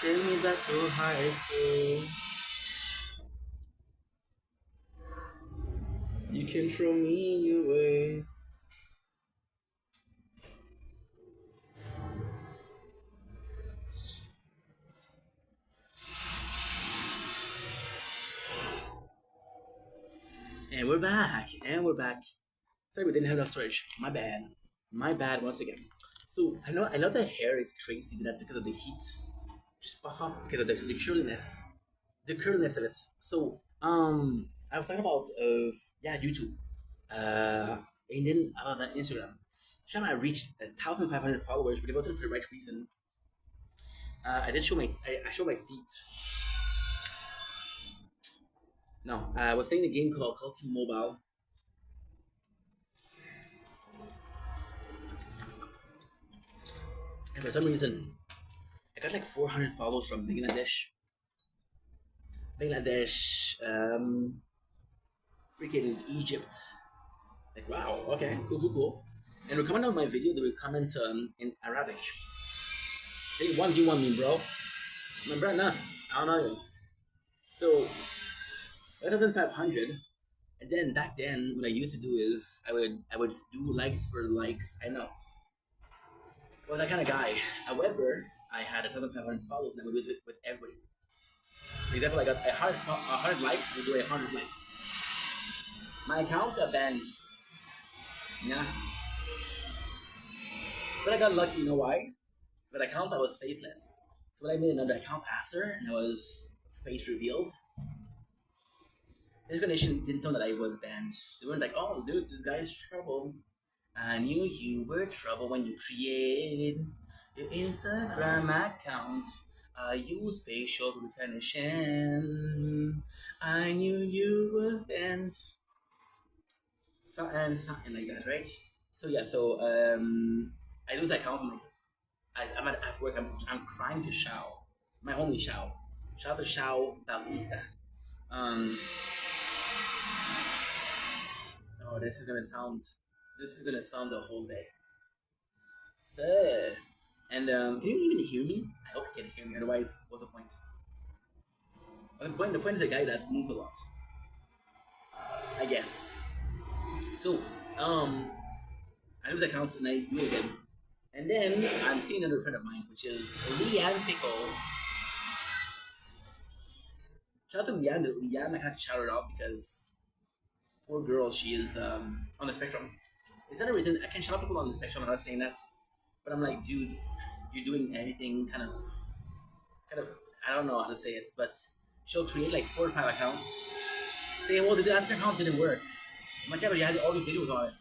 Take me back to high school. You can throw me away And we're back. Sorry, we didn't have enough storage. My bad. My bad once again. So I know the hair is crazy, but that's because of the heat. Just puff up because of the curliness. The curliness of it. So I was talking about YouTube. And then I was on Instagram. This time I reached 1,500 followers, but it wasn't for the right reason. I showed my feet. No, I was playing a game called Team Mobile. And for some reason, I got like 400 followers from Bangladesh, freaking Egypt. Like, wow, okay, cool. And we're comment on my video, they will comment in Arabic. Say 1v1 me, bro. My bro, nah, I don't know you. So, 1,500. And then back then, what I used to do is I would do likes for likes. I know. I was that kind of guy. However, I had 1,500 followers and I would do it with everybody. For example, I got 100 likes, I would do 100 likes. My account got banned. Yeah. But I got lucky, you know why? That account I was faceless. So when I made another account after and I was face revealed, the organization didn't know that I was banned. They weren't like, oh dude, this guy's trouble. I knew you were trouble when you created your Instagram account. I use facial recognition. I knew you was banned. Something like that, right? So yeah, I lose that account. I'm at work. I'm crying to Shao, my homie Shao. Shout out to Shao Bautista. Oh, this is gonna sound the whole day. And can you even hear me? I hope you can hear me. Otherwise, what's the point? The point is a guy that moves a lot. I guess. So I lose account and I do it again. And then I'm seeing another friend of mine, which is Leanne Pickle. Shout out to Leanne. Leanne, I can't shout her out because poor girl, she is on the spectrum. It's not a reason I can shout out people on the spectrum. I'm not saying that, but I'm like, dude, you're doing everything kind of. I don't know how to say it, but she'll create like 4 or 5 accounts. Say, well, the last account didn't work. I'm like, yeah, but you had all these videos on it.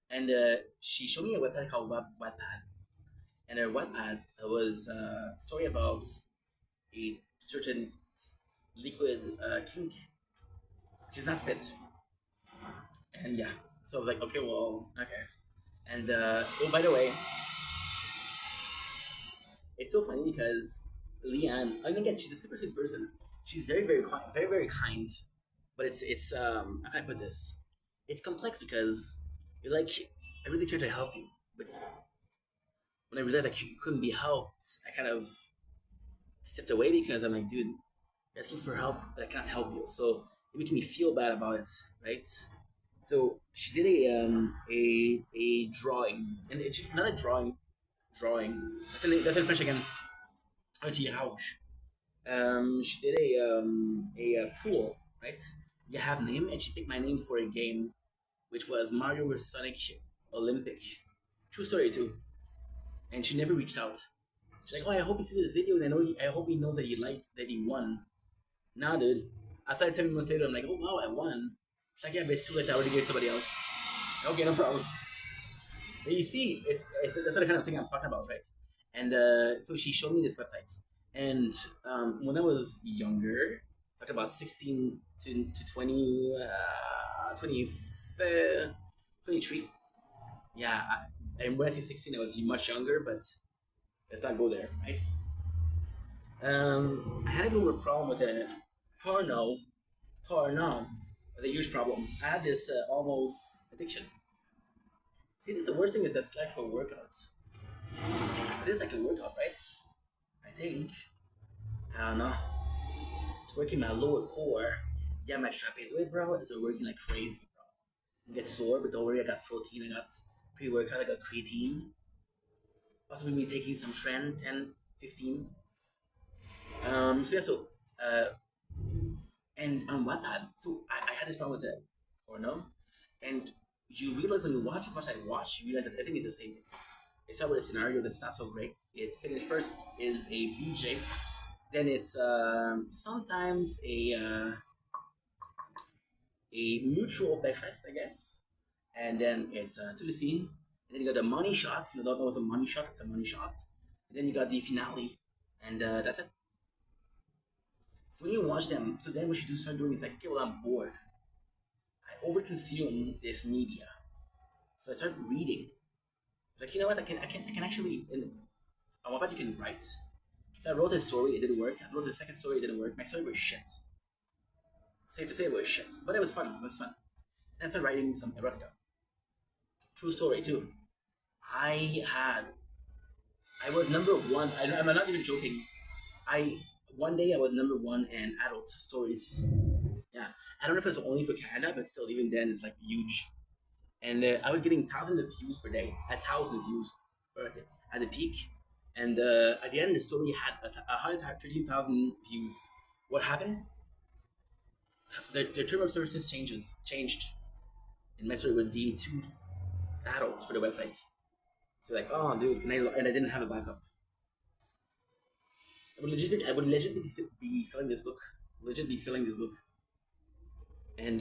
And she showed me a website called Wattpad. And her Wattpad was a story about a certain liquid kink, which is not spit. And yeah, so I was like, okay, well, okay. And oh, by the way, it's so funny because Leanne, I mean, again, she's a super sweet person. She's very quiet, very kind. But it's how can I put this? It's complex because you're like, I really tried to help you, but when I realized that you couldn't be helped, I kind of stepped away because I'm like, dude, you're asking for help, but I can't help you. So it making me feel bad about it, right? So she did a drawing, and it's not a drawing. That's in French again. Un tirage. She did a pool, right? You have name, and she picked my name for a game, which was Mario vs Sonic Olympic. True story too. And she never reached out. She's like, oh, I hope you see this video, and I hope he knows that you liked that he won. Nah, dude. After like 7 months later, I'm like, oh wow, I won. She's like, yeah, but it's too late. I already gave it to somebody else. Okay, no problem. But you see, that's the kind of thing I'm talking about, right? And so she showed me this website. And when I was younger, talking about 16 to 20, 23. Yeah, and when I say 16, I was much younger, but let's not go there, right? I had a little problem with a porno, with a huge problem. I had this almost addiction. See, this the worst thing is that's like a workout. It is like a workout, right? I think. I don't know. It's working my lower core. Yeah, my trapezoid, bro, is working like crazy, bro. I get sore, but don't worry, I got protein, I got pre-workout, I got creatine. Possibly me taking some Tren 10, 15. So yeah, And on Wattpad, so I had this problem with the porno, and you realize when you watch as much as I watch, you realize that everything is the same thing. It's not with a scenario that's not so great. It's finished first is a BJ, then it's sometimes a mutual breakfast, I guess, and then it's to the scene, and then you got the money shot. If you don't know what's a money shot, it's a money shot. And then you got the finale, and that's it. So when you watch them, so then what you do start doing is like, okay, well, I'm bored. I overconsume this media, so I start reading. Like, you know what? I can actually. I want you can write. So I wrote a story, it didn't work. I wrote the second story, it didn't work. My story was shit. Safe to say it was shit, but it was fun. It was fun. And I started writing some erotica. True story too. I had. I was number one. I'm not even joking. One day I was number one in adult stories. Yeah, I don't know if it's only for Canada, but still, even then, it's like huge. And I was getting thousands of views per day, 1,000 views at the peak. And at the end, the story had 113,000 views. What happened? The term of services changed, and my story was deemed too adult for the website. So like, oh, dude, and I didn't have a backup. I would legitimately be selling this book. And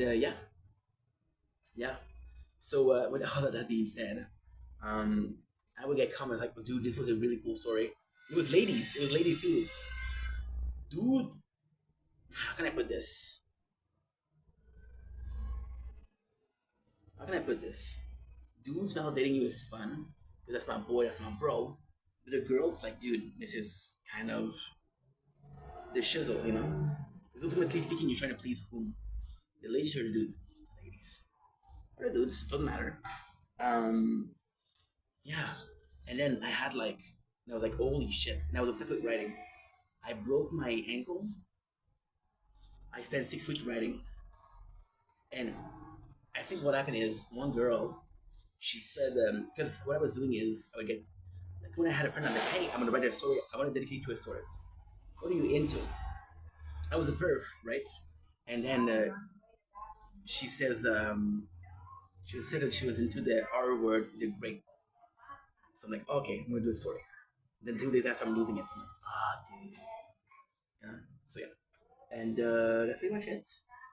yeah. So with all of that being said, I would get comments like, "Dude, this was a really cool story." It was ladies. It was lady twos. Dude, how can I put this? Dudes validating you is fun because that's my boy, that's my bro. But the girls like, dude, this is kind of the shizzle, you know? Because ultimately speaking, you're trying to please whom? The ladies or the dude? The ladies. Or the dudes, doesn't matter. Um, yeah. And then I was like, holy shit. And I was obsessed with writing. I broke my ankle. I spent 6 weeks writing. And I think what happened is one girl, she said, because what I was doing is, I would get, like when I had a friend, I'm like, hey, I'm going to write a story. I want to dedicate to a story. What are you into? I was a perf, right? And then she says, she said that she was into the R word, the great. So I'm like, okay, I'm gonna do a story. Then 2 days after, I'm losing it. I'm like, dude. Yeah. So yeah, and that's pretty much it.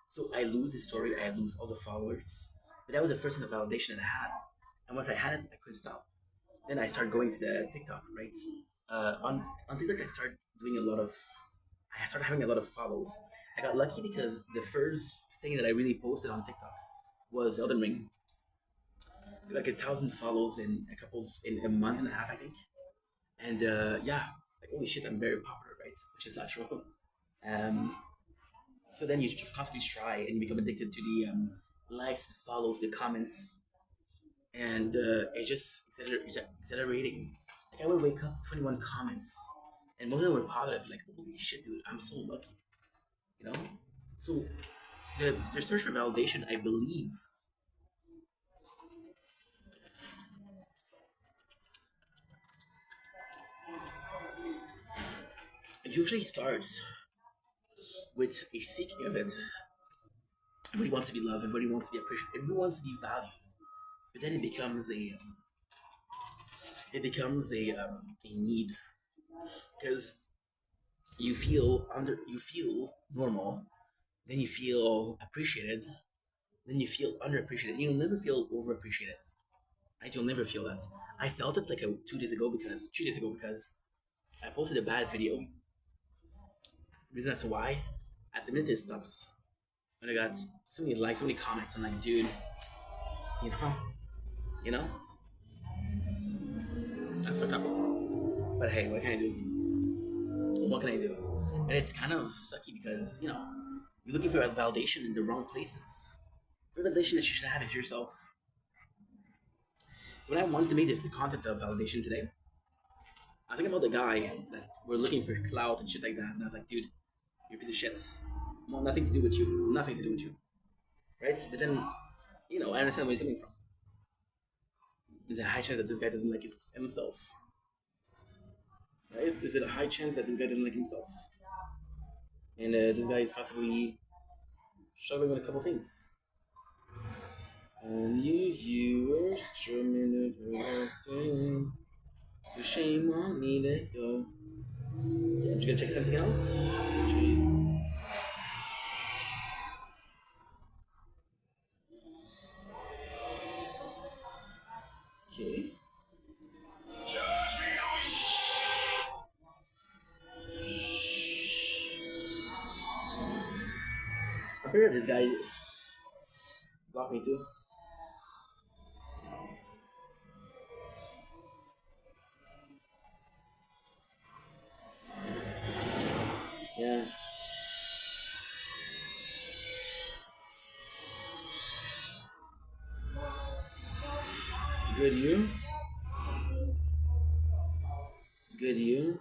So I lose the story. I lose all the followers. But that was the first kind of validation that I had. And once I had it, I couldn't stop. Then I started going to the TikTok, right? On TikTok, I started doing a lot of. I started having a lot of follows. I got lucky because the first thing that I really posted on TikTok was Elden Ring. Like 1,000 follows in a month and a half, I think. And yeah, like holy shit, I'm very popular, right? Which is not true. Um, so then you constantly try and you become addicted to the likes, the follows, the comments, and it's just exaggerating. Like I would wake up to 21 comments, and most of them were positive. Like holy shit, dude, I'm so lucky, you know. So the search for validation, I believe, it usually starts with a seeking of it. Everybody wants to be loved. Everybody wants to be appreciated. Everybody wants to be valued. But then it becomes a need because you feel normal, then you feel appreciated, then you feel underappreciated. You'll never feel overappreciated, right? You'll never feel that. I felt it like 2 days ago because 3 days ago because I posted a bad video. Reason as to why, at the minute it stops. And I got so many likes, so many comments. I'm like, dude, you know, you know, that's fucked up. But hey, what can I do? What can I do? And it's kind of sucky because you're looking for a validation in the wrong places. For validation that you should have it yourself. When I wanted to make the content of validation today, I was thinking about the guy that we're looking for clout and shit like that, and I was like, dude, you're a piece of shit. Well, nothing to do with you. Nothing to do with you. Right? But then, I understand where he's coming from. There's a high chance that this guy doesn't like himself. Right? There's a high chance that this guy doesn't like himself. And this guy is possibly struggling with a couple things. And you were struggling with so shame on me, let's go. Yeah, I'm just gonna check something else. Okay. I'm pretty sure this guy blocked me too. Yeah. Good you. Good you.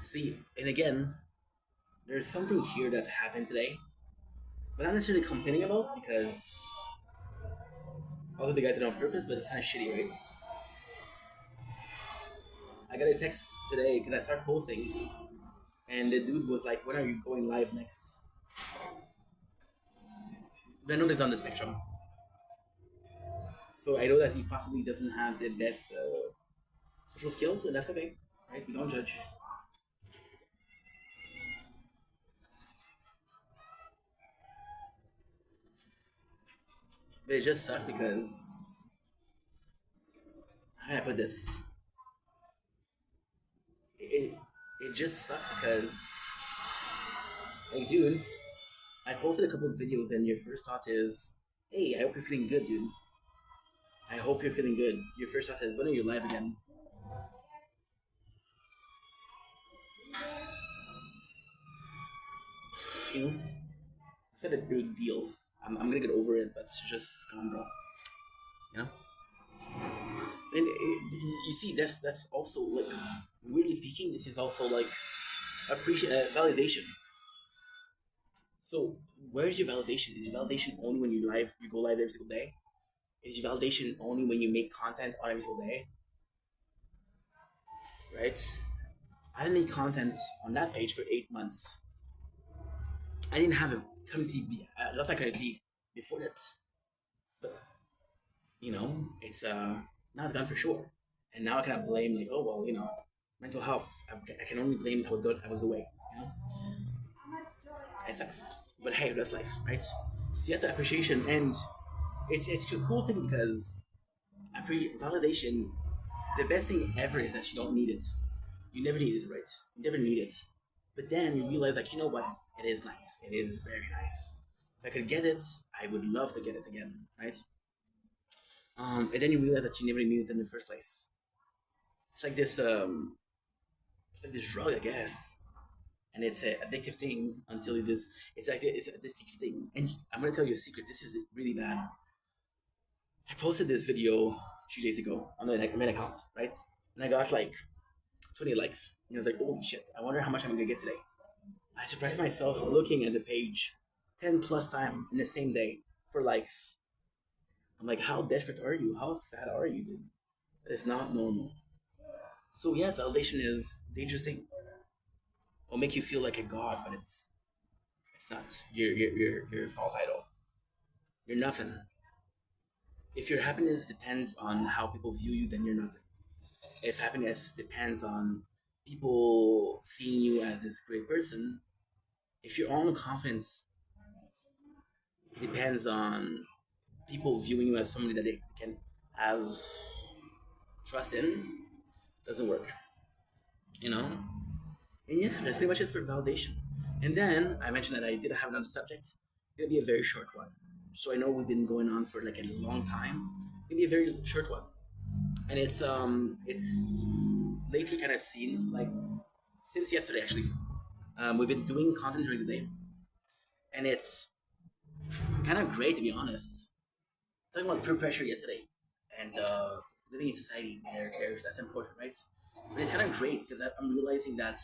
See, and again, there's something here that happened today, but I'm not necessarily complaining about because although the guy did it on purpose, but it's kind of shitty, right? I got a text today because I started posting, and the dude was like, "When are you going live next?" But I know he's on the spectrum, so I know that he possibly doesn't have the best social skills, and that's okay, right? We don't judge. But it just sucks because how do I put this? It just sucks because, like, dude, I posted a couple of videos, and your first thought is, "Hey, I hope you're feeling good, dude. I hope you're feeling good." Your first thought is, "When are you live again?" You know, it's not a big deal. I'm gonna get over it, but it's just come on, bro. You know. And you see, that's also like, weirdly speaking, this is also like validation. So where's your validation? Is your validation only when you live? You go live every single day? Is your validation only when you make content on every single day? Right? I made content on that page for 8 months. I didn't have a community. That's not community before that, but you know, it's now it's gone for sure. And now I cannot blame like, oh well, you know, mental health. I can only blame I was good. I was away. You know, it sucks. But hey, that's life, right? So you have the appreciation, and it's a cool thing because validation. The best thing ever is that you don't need it. You never need it, right? You never need it. But then you realize, like, you know what? It is nice. It is very nice. If I could get it, I would love to get it again, right? And then you realize that you never needed it in the first place. It's like this, it's like this drug, I guess, and it's an addictive thing until it is. It's like it's an addictive thing, and I'm gonna tell you a secret. This is really bad. I posted this video 2 days ago on my main account, right? And I got like 20 likes. And I was like, holy shit! I wonder how much I'm gonna get today. I surprised myself looking at the page 10 plus time in the same day for likes. I'm like, how desperate are you? How sad are you, dude? That is not normal. So yeah, validation is a dangerous thing. It'll make you feel like a god, but it's not. You're a false idol. You're nothing. If your happiness depends on how people view you, then you're nothing. If happiness depends on people seeing you as this great person, if your own confidence depends on people viewing you as somebody that they can have trust in, doesn't work. You know? And yeah, that's pretty much it for validation. And then I mentioned that I did have another subject. It's gonna be a very short one. So I know we've been going on for like a long time. It's gonna be a very short one. And it's lately kind of seen like since yesterday actually. We've been doing content during the day. And it's kind of great to be honest. Talking about peer pressure yesterday and living in society, that's important, right? But it's kind of great because I'm realizing that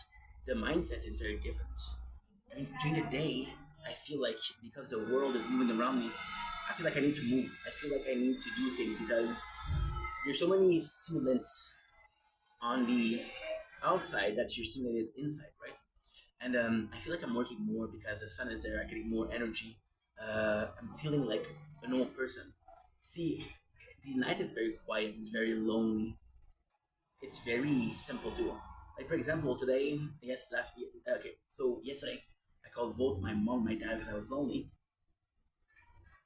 the mindset is very different. During the day, I feel like because the world is moving around me, I feel like I need to move. I feel like I need to do things because there's so many stimulants on the outside that you're stimulated inside, right? And I feel like I'm working more because the sun is there. I'm getting more energy. I'm feeling like a normal person. See, the night is very quiet. It's very lonely. It's very simple too. Like for example, today, yes, last year, okay. So yesterday, I called both my mom and my dad because I was lonely,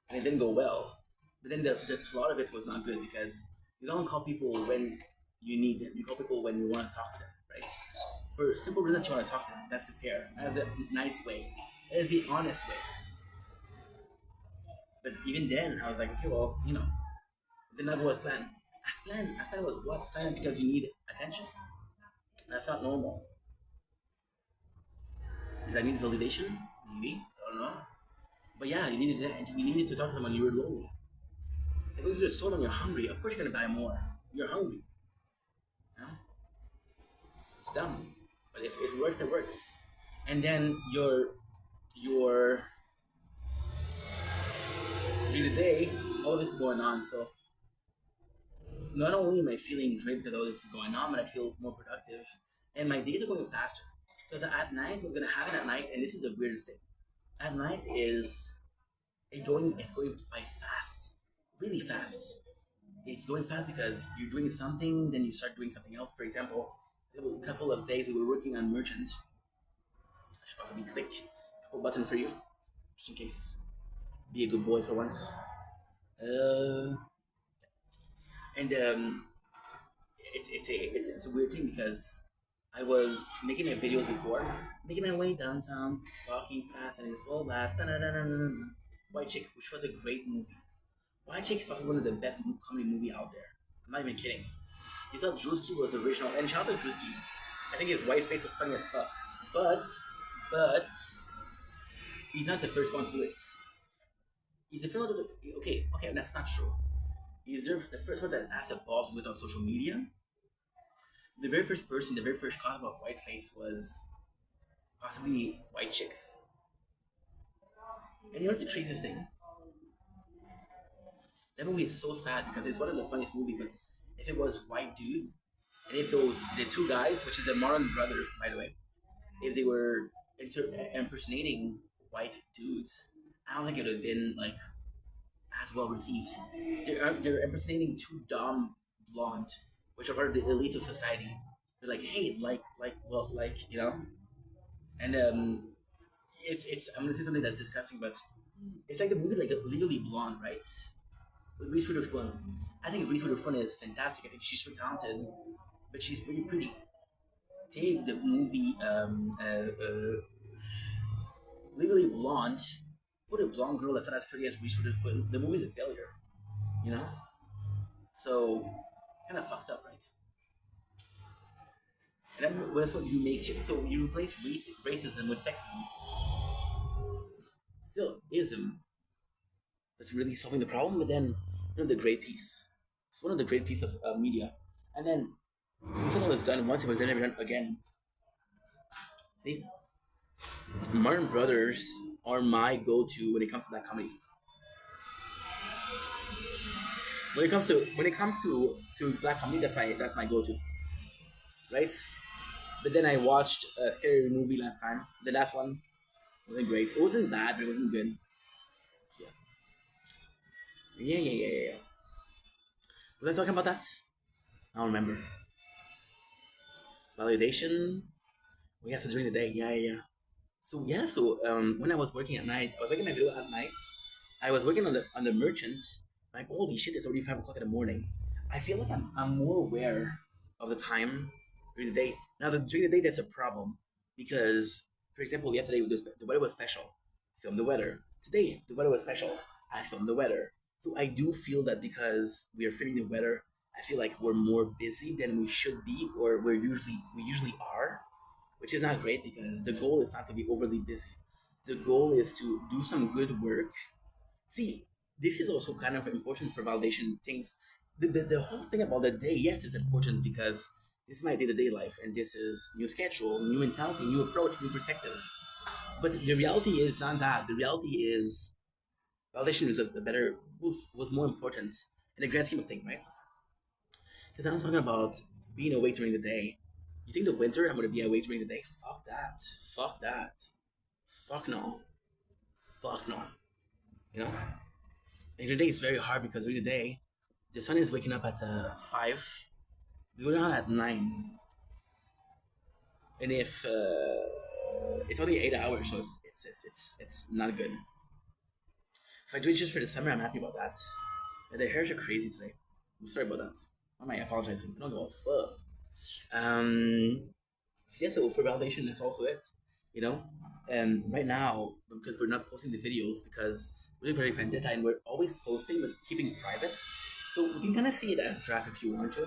and it didn't go well. But then the plot of it was not good because you don't call people when you need them. You call people when you want to talk to them, right? For a simple reason that you want to talk to them, that's the fair. That's a nice way. That is the honest way. But even then, I was like, okay, well, it did not go as planned. As planned was what? As planned because you need attention. That's not normal. Did I need validation? Maybe. I don't know. But yeah, you needed to talk to them when you were lonely. If you go to the store when you're hungry, of course you're gonna buy more. You're hungry. You know? It's dumb. But if it works, it works. And then your during the day, all this is going on. So not only am I feeling great because all this is going on, but I feel more productive. And my days are going faster. Because at night, what's gonna happen at night, and this is the weirdest thing. At night is it's going by fast. Really fast. It's going fast because you're doing something, then you start doing something else. For example, a couple of days we were working on merchants. I should possibly click a couple button for you, just in case. Be a good boy for once. Uh, and it's a weird thing because I was making my videos before, making my way downtown, talking fast, and it's all last. White Chick, which was a great movie. White Chick is probably one of the best comedy movie out there. I'm not even kidding. You thought Drewski was original, and shout out to Drewski. I think his white face was funny as fuck. But he's not the first one to do it. He's the first one to do it. Okay, that's not true. He's the first one that has the balls to do it on social media. The very first person, the very first concept of whiteface was possibly white chicks. And you know what's the craziest thing? That movie is so sad because it's one of the funniest movies, but if it was white dude, and if the two guys, which is the Marlon brother, by the way, if they were impersonating white dudes, I don't think it would have been like as well received. They're impersonating two dumb blonde, which are part of the elite of society. They're like, hey, and it's I'm gonna say something that's disgusting, but it's like the movie like Legally Blonde, right? With Reese Witherspoon. I think Reese Witherspoon is fantastic. I think she's so talented, but she's pretty pretty. Take the movie Legally Blonde. Put a blonde girl that's not as pretty as Reese Witherspoon. The movie's a failure, you know. So kind of fucked up, right? And then that's what you make. So you replace racism with sexism. Still ism. That's really solving the problem. But then one of the great piece. It's one of the great piece of media. And then something was done once, it was never done again. See, Martin Brothers are my go-to when it comes to that comedy. When it comes to black comedy, that's my go-to, right? But then I watched a scary movie last time. The last one wasn't great. It wasn't bad, but it wasn't good. Yeah. Was I talking about that? I don't remember. Validation. We have to during the day. Yeah. So when I was working at night, I was making my video at night. I was working on the merchants. Like holy shit, it's already 5 o'clock in the morning. I feel like I'm more aware of the time during the day. Now during the day that's a problem because for example yesterday the weather was special. Film the weather. Today the weather was special. I filmed the weather. So I do feel that because we are filming the weather, I feel like we're more busy than we should be, or we usually are, which is not great because the goal is not to be overly busy. The goal is to do some good work. See, this is also kind of important for validation things. The whole thing about the day, yes, is important because this is my day-to-day life, and this is new schedule, new mentality, new approach, new perspective. But the reality is not that. The reality is validation was more important in the grand scheme of things, right? Because I'm talking about being awake during the day. You think the winter I'm gonna be awake during the day? Fuck that. Fuck that. Fuck no. Fuck no. You know? Like the day is very hard because during the day, the sun is waking up at 5. It's going on at 9. And if it's only 8 hours, so it's not good. If I do it just for the summer, I'm happy about that. The hairs are crazy today. I'm sorry about that. Why am I apologizing? I don't give a fuck. So yeah, so for validation, that's also it. You know, and right now because we're not posting the videos because we're doing Project Vendetta and we're always posting but keeping private, so we can kind of see it as draft if you want to.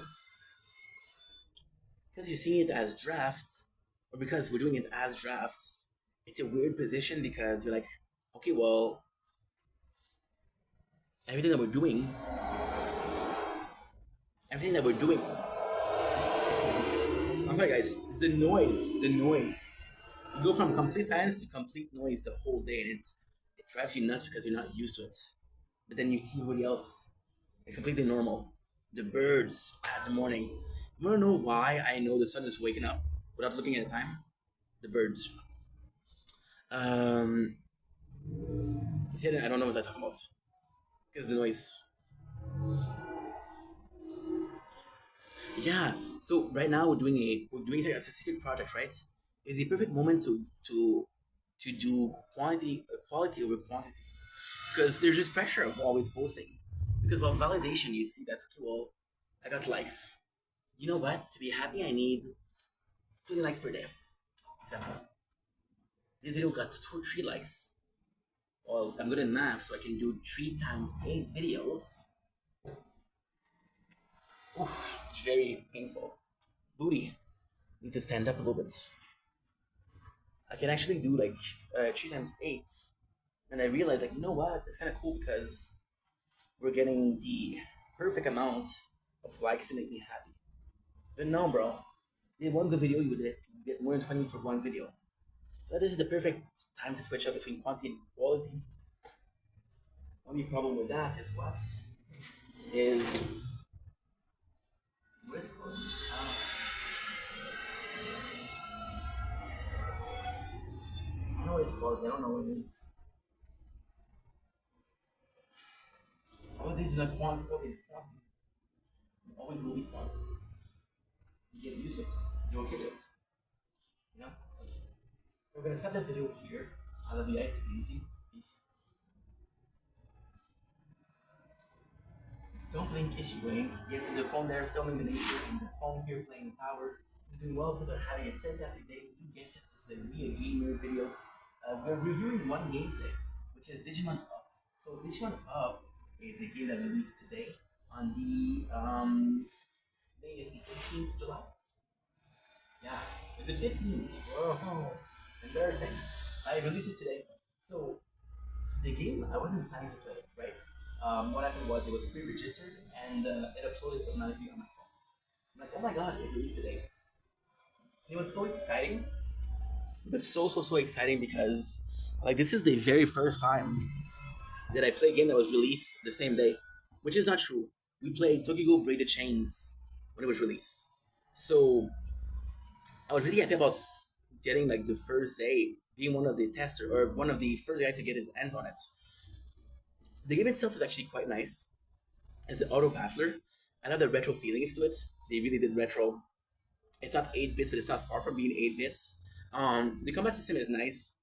Because you see it as drafts, or because we're doing it as drafts, it's a weird position because you're like, okay, well, everything that we're doing, everything that we're doing. I'm sorry, guys. It's the noise. The noise. You go from complete silence to complete noise the whole day, and it drives you nuts because you're not used to it. But then you see everybody else. It's completely normal. The birds at the morning. You wanna know why I know the sun is waking up without looking at the time? The birds. See, I don't know what I talk about because of the noise. Yeah. So right now we're doing a secret project, right? It's the perfect moment to do quality over quantity because there's this pressure of always posting. Because while validation, you see that okay, well, I got likes. You know what? To be happy, I need 20 likes per day. Example. This video got 3 likes. Well, I'm good in math, so I can do 3 times 8 videos. Oof, it's very painful. Booty. Need to stand up a little bit. I can actually do like 3 times 8. And I realized, like, you know what? It's kind of cool because we're getting the perfect amount of likes to make me happy. But no, bro. You did one good video, you get more than 20 for one video. But this is the perfect time to switch up between quantity and quality. Only problem with that is what? Is. What is it called? I don't know what it's called. I don't know what it is. Quality is not quantity. Quality is quantity. Always will be quantity. You get used to it. You're okay with it. You know? So we're gonna start the video here. I love you guys. Take it easy. Peace. Don't blink, is she blink? Yes, there's a phone there filming the nature and the phone here playing the tower. We're doing well because we're having a fantastic day. You guessed it, this is a We a Gamer video. We're reviewing one game today, which is Digimon Up. So Digimon Up is a game that released today on the today is the 15th of July. Yeah, it's the 15th. Whoa, embarrassing. I released it today. So the game, I wasn't planning to play it, right? What happened was it was pre-registered and it uploaded automatically on my phone. I'm like, oh my god, it released today. It was so exciting, but so exciting because like this is the very first time that I play a game that was released the same day, which is not true. We played Tokyo Break the Chains when it was released, so I was really happy about getting like the first day being one of the tester or one of the first guy to get his hands on it. The game itself is actually quite nice. It's an auto battler. I love the retro feelings to it. They really did retro. It's not 8 bits, but it's not far from being 8 bits. The combat system is nice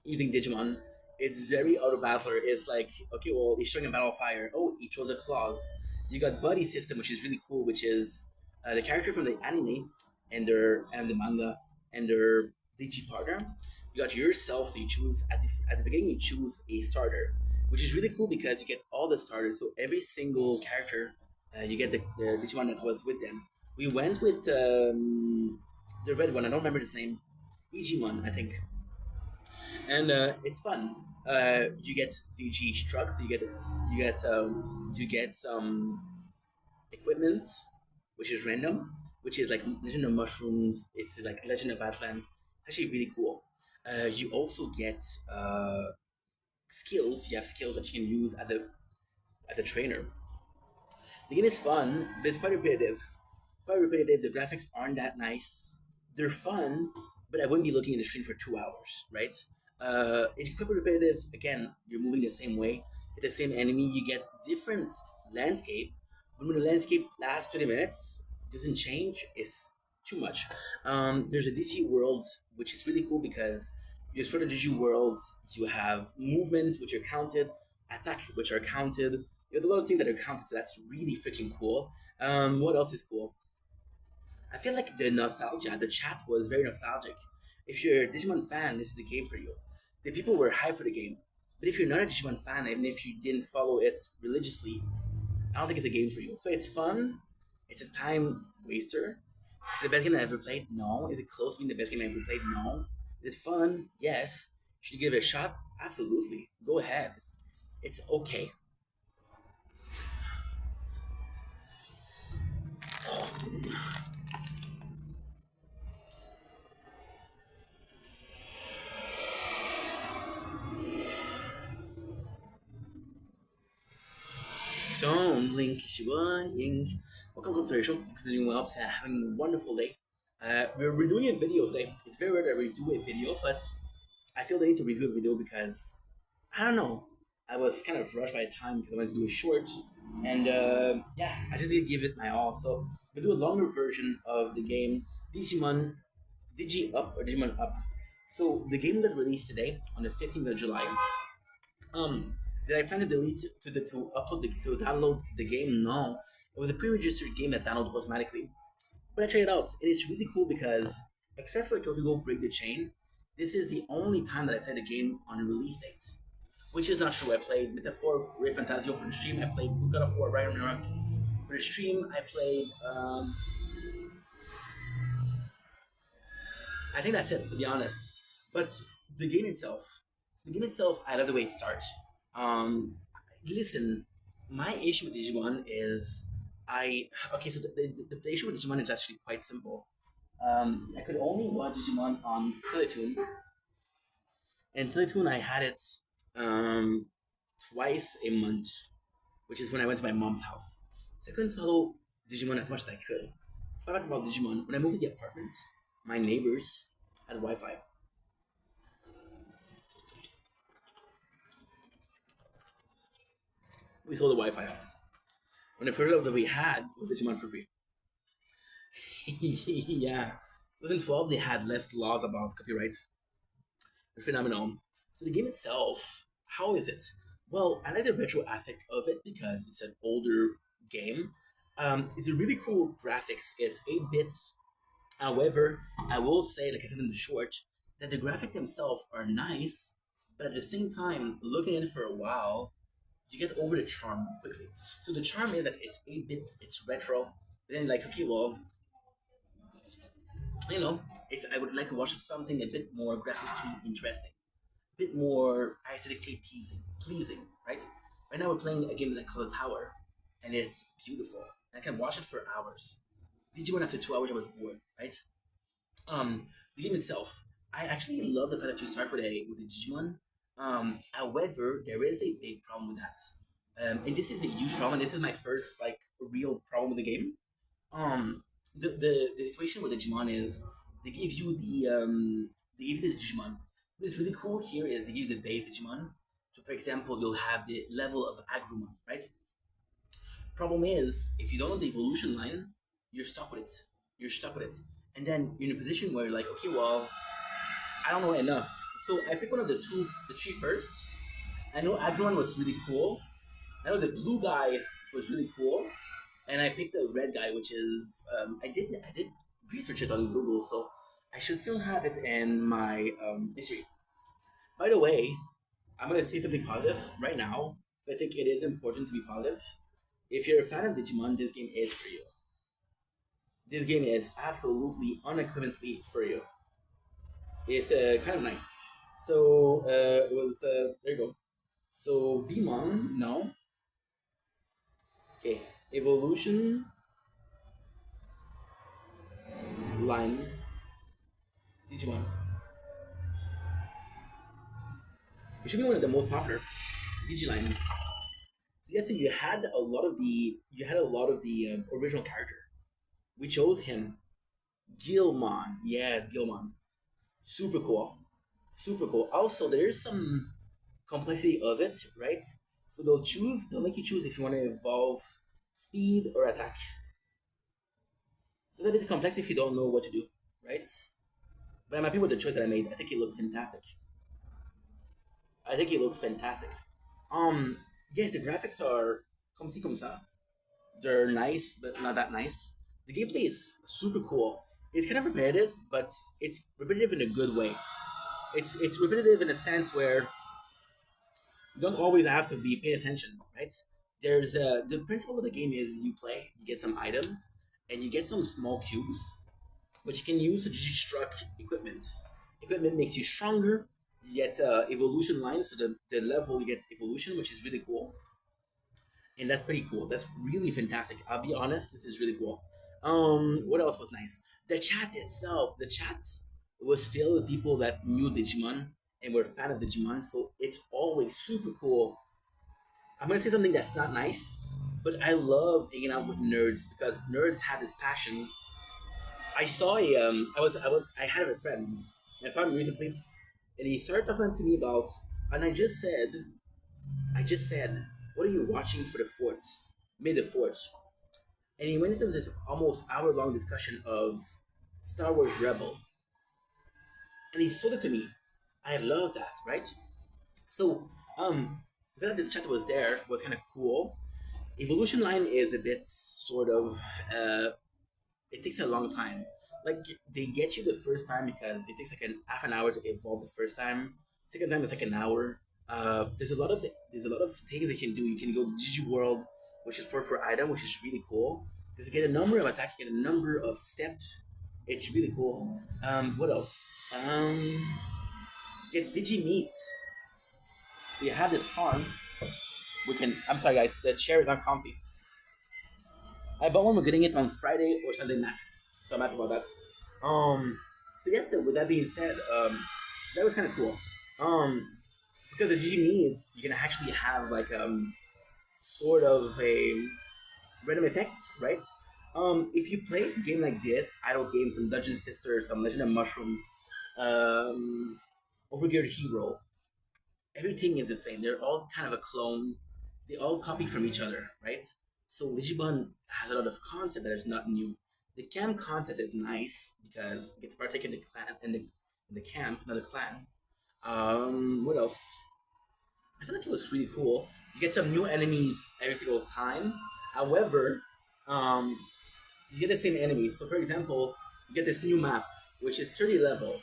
using Digimon. It's very auto battler. It's like, okay, well, he's showing a battle fire. Oh, he throws a claws. You got buddy system, which is really cool, which is the character from the anime and the manga and their Digi partner. You got yourself, so you choose at the beginning you choose a starter, which is really cool because you get all the starters. So every single character, you get the Digimon that was with them. We went with the red one. I don't remember his name. Igimon, I think. And it's fun. You get DG trucks. You get some equipment, which is random, which is like Legend of Mushrooms. It's like Legend of Atlan. It's actually really cool. You also get skills. You have skills that you can use as a trainer. The game is fun, but it's quite repetitive. quite repetitive. The graphics aren't that nice. They're fun, but I wouldn't be looking at the screen for 2 hours, right? It's quite repetitive. Again, you're moving the same way. It's the same enemy. You get different landscape, but when the landscape lasts 20 minutes, doesn't change, it's too much. There's a DG world, which is really cool because you explore the DG world, you have movement, which are counted, attack, which are counted. You have a lot of things that are counted, so that's really freaking cool. What else is cool? I feel like the nostalgia, the chat was very nostalgic. If you're a Digimon fan, this is a game for you. The people were hyped for the game. But if you're not a Digimon fan, even if you didn't follow it religiously, I don't think it's a game for you. So it's fun. It's a time waster. Is it the best game I ever played? No. Is it close to being the best game I ever played? No. Is it fun? Yes. Should you give it a shot? Absolutely. Go ahead. It's okay. Don't blink, Shiwaying. Welcome to the show. Continuing well, having a wonderful day. We're doing a video today. It's very rare that we do a video, but I feel the need to review a video because I don't know. I was kind of rushed by time because I wanted to do a short, and yeah, I just didn't give it my all. So we'll do a longer version of the game Digimon Digi Up or Digimon Up. So the game got released today on the 15th of July. Did I plan to delete to upload to download the game? No, it was a pre-registered game that downloaded automatically. But I tried it out. It is really cool because except for Tokyo Break the Chain, this is the only time that I played a game on a release date. Which is not true. I played Metaphor, Ray Fantasio for the stream. I played God of War, Ragnarok for the stream. I played. I think that's it, to be honest. But the game itself, I love the way it starts. Listen, my issue with Digimon is so the issue with Digimon is actually quite simple. I could only watch Digimon on Teletoon, and Teletoon I had it twice a month, which is when I went to my mom's house. So I couldn't follow Digimon as much as I could. Fun fact about Digimon: when I moved to the apartment, my neighbors had Wi-Fi. We sold the Wi-Fi out. When the first job that we had was Digimon for free. Yeah. 2012, they had less laws about copyright. They're phenomenal. So the game itself, how is it? Well, I like the retro aspect of it because it's an older game. It's a really cool graphics. It's 8 bits. However, I will say, like I said in the short, that the graphics themselves are nice, but at the same time, looking at it for a while, you get over the charm quickly. So the charm is that it's 8 bits, it's retro. Then like, okay, well, you know, I would like to watch something a bit more graphically interesting, a bit more aesthetically pleasing, right? Right now we're playing a game that I call Tower, and it's beautiful. I can watch it for hours. Digimon after 2 hours I was bored, right? The game itself, I actually love the fact that you start with a Digimon. However, there is a big problem with that. And this is a huge problem. This is my first like real problem with the game. The situation with the Digimon is they give you the Digimon. What is really cool here is they give you the base Digimon. So for example, you'll have the level of Agrumon, right? Problem is, if you don't know the evolution line, you're stuck with it. You're stuck with it. And then you're in a position where you're like, okay, well, I don't know enough. So I picked one of the three first. I know Agrumon was really cool. I know the blue guy was really cool. And I picked the red guy, which is I did research it on Google, so I should still have it in my history. By the way, I'm gonna say something positive right now. I think it is important to be positive. If you're a fan of Digimon, this game is for you. This game is absolutely unequivocally for you. It's kind of nice. So it was there you go. So Vmon, no. Okay, evolution line Digimon. It should be one of the most popular Digiline. So yes, so you had a lot of the original character. We chose him. Gilmon. Yes, Gilmon. Super cool. Super cool. Also, there's some complexity of it, right? So they'll make you choose if you want to evolve speed or attack. There's a bit of complex if you don't know what to do, right? But I'm happy with the choice that I made. I think it looks fantastic. I think it looks fantastic. Um, yes, the graphics are comme ci comme ça. They're nice, but not that nice. The gameplay is super cool. It's kind of repetitive, but it's repetitive in a good way. It's repetitive in a sense where you don't always have to be paying attention, right? There's the principle of the game is you play, you get some item, and you get some small cubes, which you can use to destruct equipment. Equipment makes you stronger. You get evolution lines, so the level you get evolution, which is really cool, and that's pretty cool. That's really fantastic. I'll be honest, this is really cool. What else was nice? The chat itself. The chat was filled with people that knew Digimon and were a fan of Digimon, so it's always super cool. I'm gonna say something that's not nice, but I love hanging out with nerds because nerds have this passion. I saw a I had a friend. I saw him recently, and he started talking to me about, and I just said, what are you watching for the forts? Made the forts, and he went into this almost hour-long discussion of Star Wars Rebel, and he sold it to me. I love that, right? So, the fact that the chat was there was kind of cool. Evolution line is a bit sort of it takes a long time. Like they get you the first time because it takes like an half an hour to evolve the first time. Second time it's like an hour. There's a lot of things you can do. You can go to Digi World, which is for item, which is really cool. Because you get a number of attacks, you get a number of steps. It's really cool. What else? Get Digi Meat. So you have this farm. We can. I'm sorry, guys. The chair is not comfy. I bought one. We're getting it on Friday or Sunday next, so I'm happy about that. So yes. So with that being said, that was kind of cool. Because the GG needs, you can actually have like sort of a random effects, right? If you play a game like this, idle games, some Dungeon Sister, some Legend of Mushrooms, Overgeared Hero, everything is the same. They're all kind of a clone. They all copy from each other, right? So Digimon has a lot of concept that is not new. The camp concept is nice because you get to partake in the clan in the camp, another clan. What else? I feel like it was really cool. You get some new enemies every single time. However, you get the same enemies. So, for example, you get this new map, which is 30 level.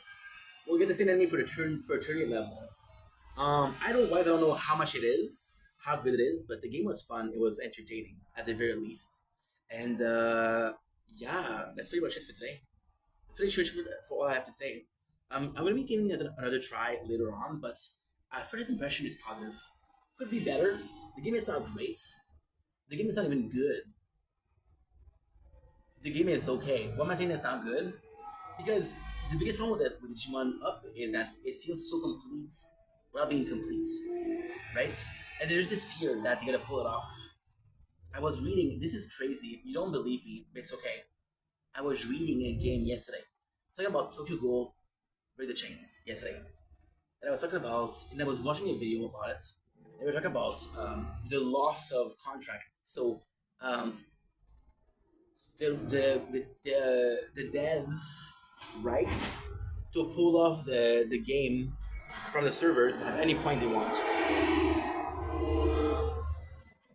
We'll get the same enemy for the 30 level. I don't know how much it is, how good it is, but the game was fun. It was entertaining at the very least. And yeah, that's pretty much it for today. That's pretty much for all I have to say. I'm gonna be giving it another try later on, but first impression is positive. Could be better. The game is not great. The game is not even good. The game is okay. Why am I saying it's not good? Because the biggest problem with Digimon Up is that it feels so complete without being complete, right? And there's this fear that you're gonna pull it off. I was reading. This is crazy. You don't believe me, but it's okay. I was reading a game yesterday. Talking about Tokyo Ghoul Break the Chains yesterday. And I was talking about, and I was watching a video about it. They were talking about the loss of contract. So the dev rights to pull off the game from the servers at any point they want.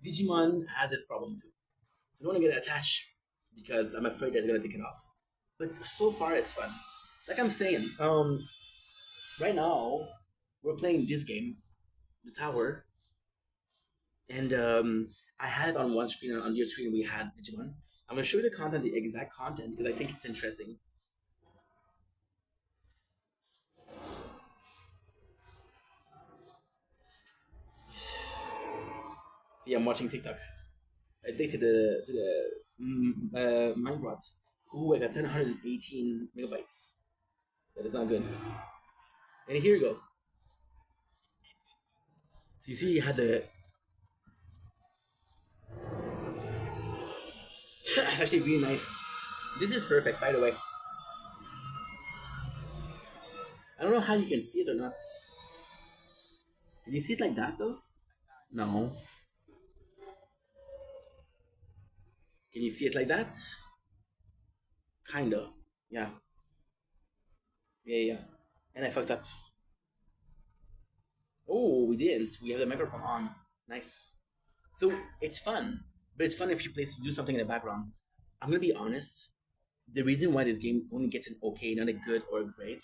Digimon has this problem too. So I don't want to get attached because I'm afraid they're gonna take it off. But so far it's fun. Like I'm saying, right now we're playing this game, the tower, and I had it on one screen, and on the other screen we had Digimon. I'm gonna show you the content, the exact content, because I think it's interesting. See, I'm watching TikTok. Addicted to the Minecraft. Ooh, I got 718 megabytes. That is not good. And here you go. So you see, you had the. It's actually really nice. This is perfect, by the way. I don't know how you can see it or not. Can you see it like that though? No. Can you see it like that? Kinda. Yeah. Yeah. And I fucked up. Oh, we didn't. We have the microphone on. Nice. So it's fun, but it's fun if you do something in the background. I'm gonna be honest. The reason why this game only gets an okay, not a good or a great,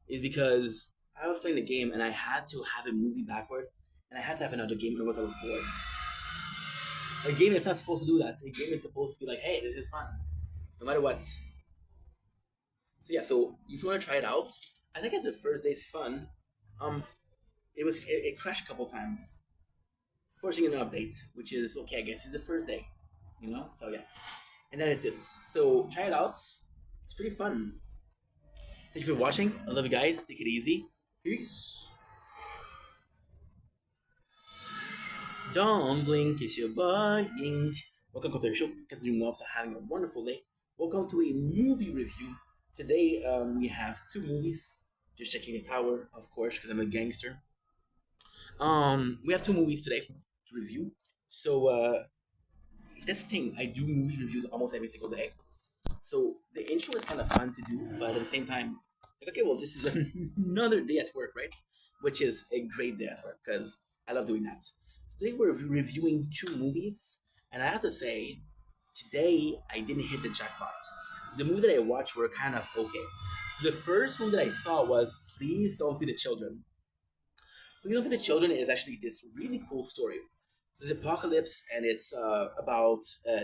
is because I was playing the game and I had to have a movie backward, and I had to have another game, otherwise I was bored. A game is not supposed to do that. A game is supposed to be like, hey, this is fun, no matter what. So yeah, so if you want to try it out, I think as the first day's fun. Um, it crashed a couple times, forcing an update, which is okay, I guess. It's the first day, you know. So yeah, and that is it. So try it out. It's pretty fun. Thank you for watching. I love you guys. Take it easy. Peace. Don't blink, it's your buying. Welcome to the show. Considering mobs are having a wonderful day. Welcome to a movie review. Today we have two movies. Just checking the tower, of course, because I'm a gangster. We have two movies today to review. So that's the thing. I do movie reviews almost every single day. So the intro is kind of fun to do, but at the same time, like, okay, well, this is another day at work, right? Which is a great day at work because I love doing that. Today we're reviewing two movies, and I have to say, today I didn't hit the jackpot. The movie that I watched were kind of okay. The first one that I saw was Please Don't Feed the Children. Please Don't Feed the Children is actually this really cool story. There's apocalypse, and it's about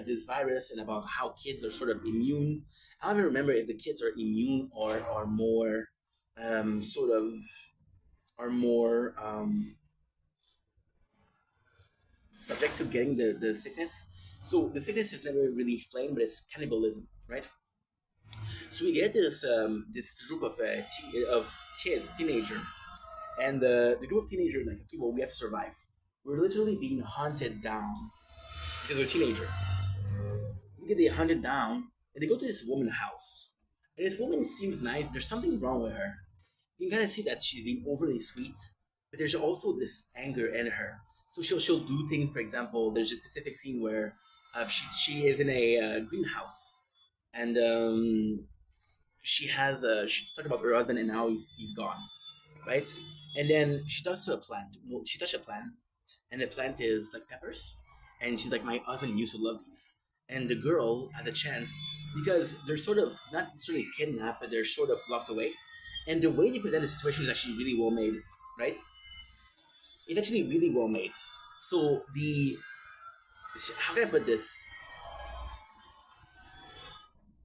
this virus and about how kids are sort of immune. I don't even remember if the kids are immune or are more sort of are more subject to getting the sickness. So the sickness is never really explained, but it's cannibalism, right? So we get this group of kids, teenager, and the group of teenagers like, okay, well, we have to survive. We're literally being hunted down because we're a teenager. They get hunted down, and they go to this woman's house. And this woman seems nice. There's something wrong with her. You can kind of see that she's being overly sweet, but there's also this anger in her. So she'll do things. For example, there's a specific scene where she is in a greenhouse, and she talked about her husband, and now he's gone, right? And then she does to a plant. Well, she touched a plant, and the plant is like peppers, and she's like, my husband used to love these. And the girl has a chance because they're sort of not necessarily kidnapped, but they're sort of locked away. And the way they present the situation is actually really well made, right? It's actually really well made. So how can I put this?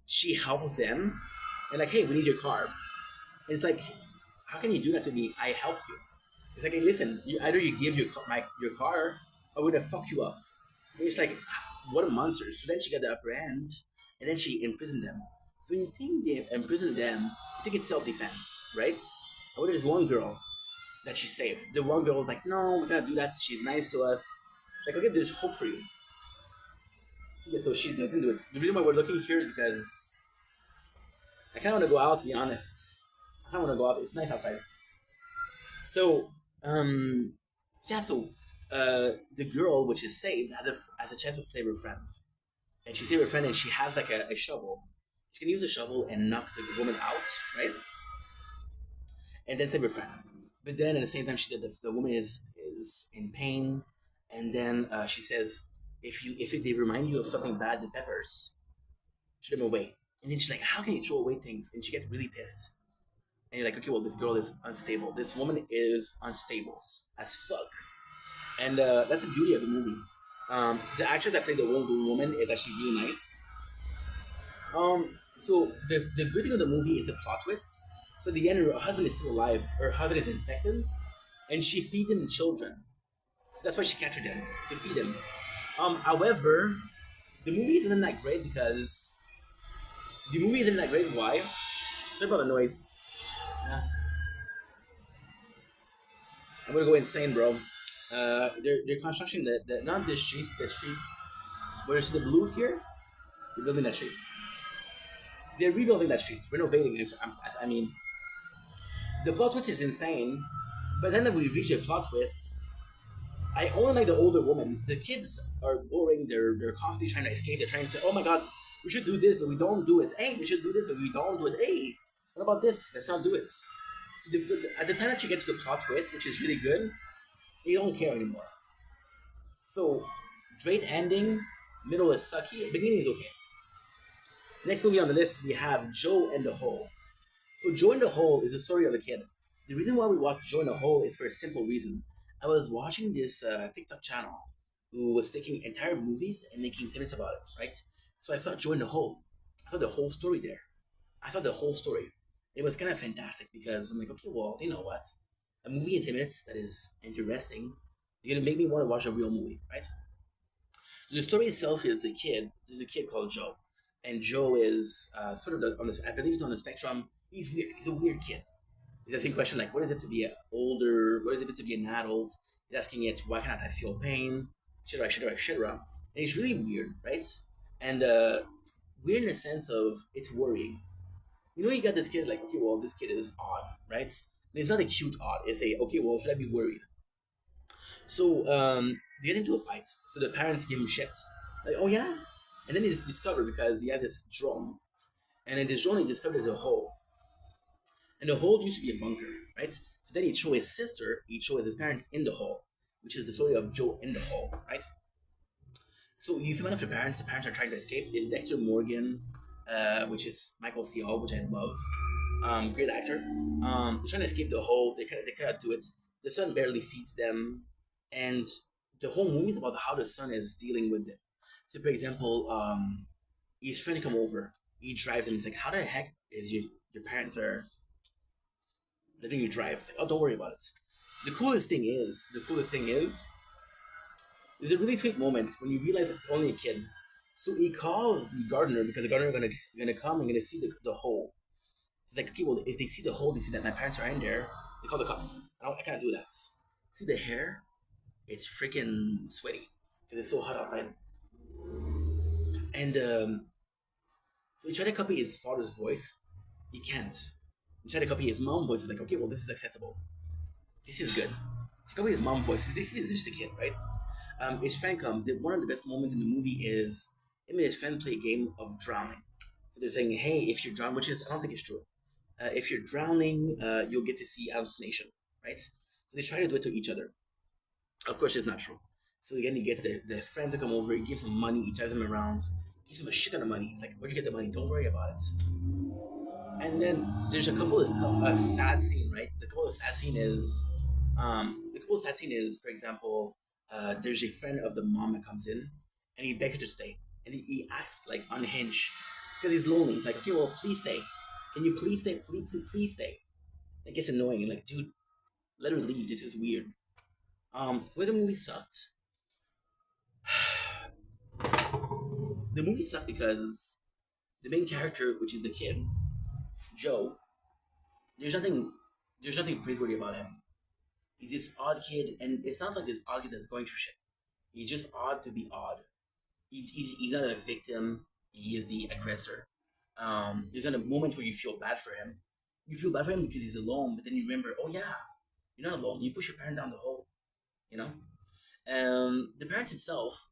She helps them, and like, hey, we need your car. And it's like, how can you do that to me? I help you. It's like, hey, listen, either you give your car, or we're gonna fuck you up. And it's like, what a monster. So then she got the upper hand, and then she imprisoned them. So when you think they imprisoned them, you think it's self-defense, right? But there's one girl that she saved. The one girl was like, no, we cannot do that. She's nice to us. Like, okay, there's hope for you. Yeah, so she doesn't do it. The reason why we're looking here is because I kind of want to go out, to be honest. I kind of want to go out. It's nice outside. So, yeah, so the girl, which is saved, has a chance to save her friend. And she saved her friend, and she has like a shovel. She can use the shovel and knock the woman out, right? And then save her friend. But then at the same time, the woman is in pain, and then she says, if they remind you of something bad, the peppers, throw them away. And then she's like, how can you throw away things? And she gets really pissed. And you're like, okay, well, this girl is unstable. This woman is unstable as fuck. And that's the beauty of the movie. The actress that played the woman is actually really nice. So the good thing of the movie is the plot twist. So at the end, her husband is still alive. Her husband is infected, and she feeds him children. So that's why she captured him, to feed him. However, the movie isn't that great because why? Sorry about the noise. Yeah. I'm gonna go insane, bro. They're constructing the streets. Where's the blue here? They're building that street. They're rebuilding that street, renovating it. I mean, the plot twist is insane. But then when we reach the plot twist, I only like the older woman. The kids are boring. They're constantly trying to escape. They're trying to. Oh my god, we should do this, but we don't do it. Hey, we should do this, but we don't do it. Hey, what about this? Let's not do it. So at the time that you get to the plot twist, which is really good, you don't care anymore. So great ending. Middle is sucky. Beginning is okay. Next movie on the list, we have Joe and the Hole. So Joe and the Hole is the story of a kid. The reason why we watch Joe and the Hole is for a simple reason. I was watching this TikTok channel who was taking entire movies and making tidbits about it, right? So I saw Joe and the Hole. I saw the whole story there. I thought the whole story. It was kind of fantastic because I'm like, okay, well, you know what? A movie in 10 minutes that is interesting, you're gonna make me want to watch a real movie, right? So the story itself is there's a kid called Joe. And Joe is sort of I believe it's on the spectrum. He's weird. He's a weird kid. He's asking question like, what is it to be an older? What is it to be an adult? He's asking it, why can't I feel pain? Shitera. And he's really weird, right? And weird in the sense of it's worrying. You know, you got this kid like, okay, well, this kid is odd, right? And it's not a cute odd. It's a, okay, well, should I be worried? So they get into a fight. So the parents give him shit. Like, oh yeah? And then he's discovered because he has this drone. And in this drone, he discovered there's a hole. And the hole used to be a bunker, right? So then he threw his sister, he threw his parents in the hole, which is the story of Joe in the hole, right? So you find out the parents are trying to escape. It's Dexter Morgan, which is Michael C. Hall, which I love. Great actor. They're trying to escape the hole. They cannot do it. The son barely feeds them. And the whole movie is about how the son is dealing with it. So, for example, he's trying to come over. He drives and it's like, how the heck is your parents are letting you drive? It's like, oh, don't worry about it. The coolest thing is, there's a really sweet moment when you realize it's only a kid. So he calls the gardener because the gardener gonna come and gonna see the hole. He's like, okay, well, if they see the hole, they see that my parents are in there. They call the cops. I can't do that. See the hair? It's freaking sweaty because it's so hot outside. And so he tried to copy his father's voice. He can't. He tried to copy his mom's voice. He's like, okay, well, this is acceptable. This is good. So copy his mom's voice. This is just a kid, right? His friend comes. One of the best moments in the movie is him and his friend play a game of drowning. So they're saying, hey, if you're drowning, which is, I don't think it's true. If you're drowning, you'll get to see hallucination, right? So they try to do it to each other. Of course, it's not true. So again, he gets the friend to come over. He gives him money. He drives him around. Gives him a shit ton of money. He's like, where'd you get the money? Don't worry about it. And then there's a couple of sad scene, right? The couple of sad scene is, for example, there's a friend of the mom that comes in, and he begs her to stay, and he acts like unhinged because he's lonely. He's like, okay, well, please stay. Can you please stay? Please stay. It gets annoying. And like, dude, let her leave. This is weird. Where the movie sucked. The movie sucked because the main character, which is the kid, Joe, there's nothing praiseworthy about him. He's this odd kid, and it's not like this odd kid that's going through shit. He's just odd to be odd. He's not a victim. He is the aggressor. There's not a moment where you feel bad for him. You feel bad for him because he's alone, but then you remember, oh yeah, you're not alone. You push your parent down the hole, you know? The parents itself,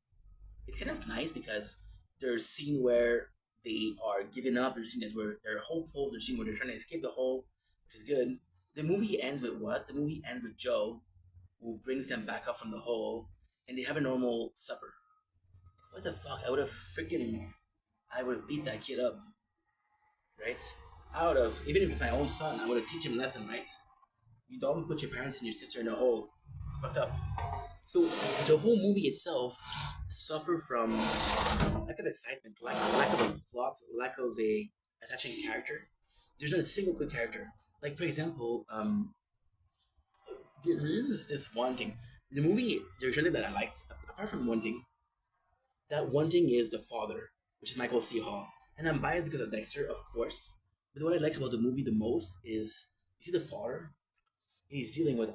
it's kind of nice because there's a scene where they are giving up. There's scenes where they're hopeful. There's a scene where they're trying to escape the hole, which is good. The movie ends with what? The movie ends with Joe, who brings them back up from the hole, and they have a normal supper. What the fuck? I would have beat that kid up, right? Even if it's my own son, I would have teach him a lesson, right? You don't put your parents and your sister in a hole. It's fucked up. So the whole movie itself suffer from lack of excitement, lack of a plot, lack of a attaching character. There's not a single good character. Like for example, there is this one thing. The movie, there's something that I liked. Apart from one thing, that one thing is the father, which is Michael C. Hall. And I'm biased because of Dexter, of course. But what I like about the movie the most is you see the father. He's dealing with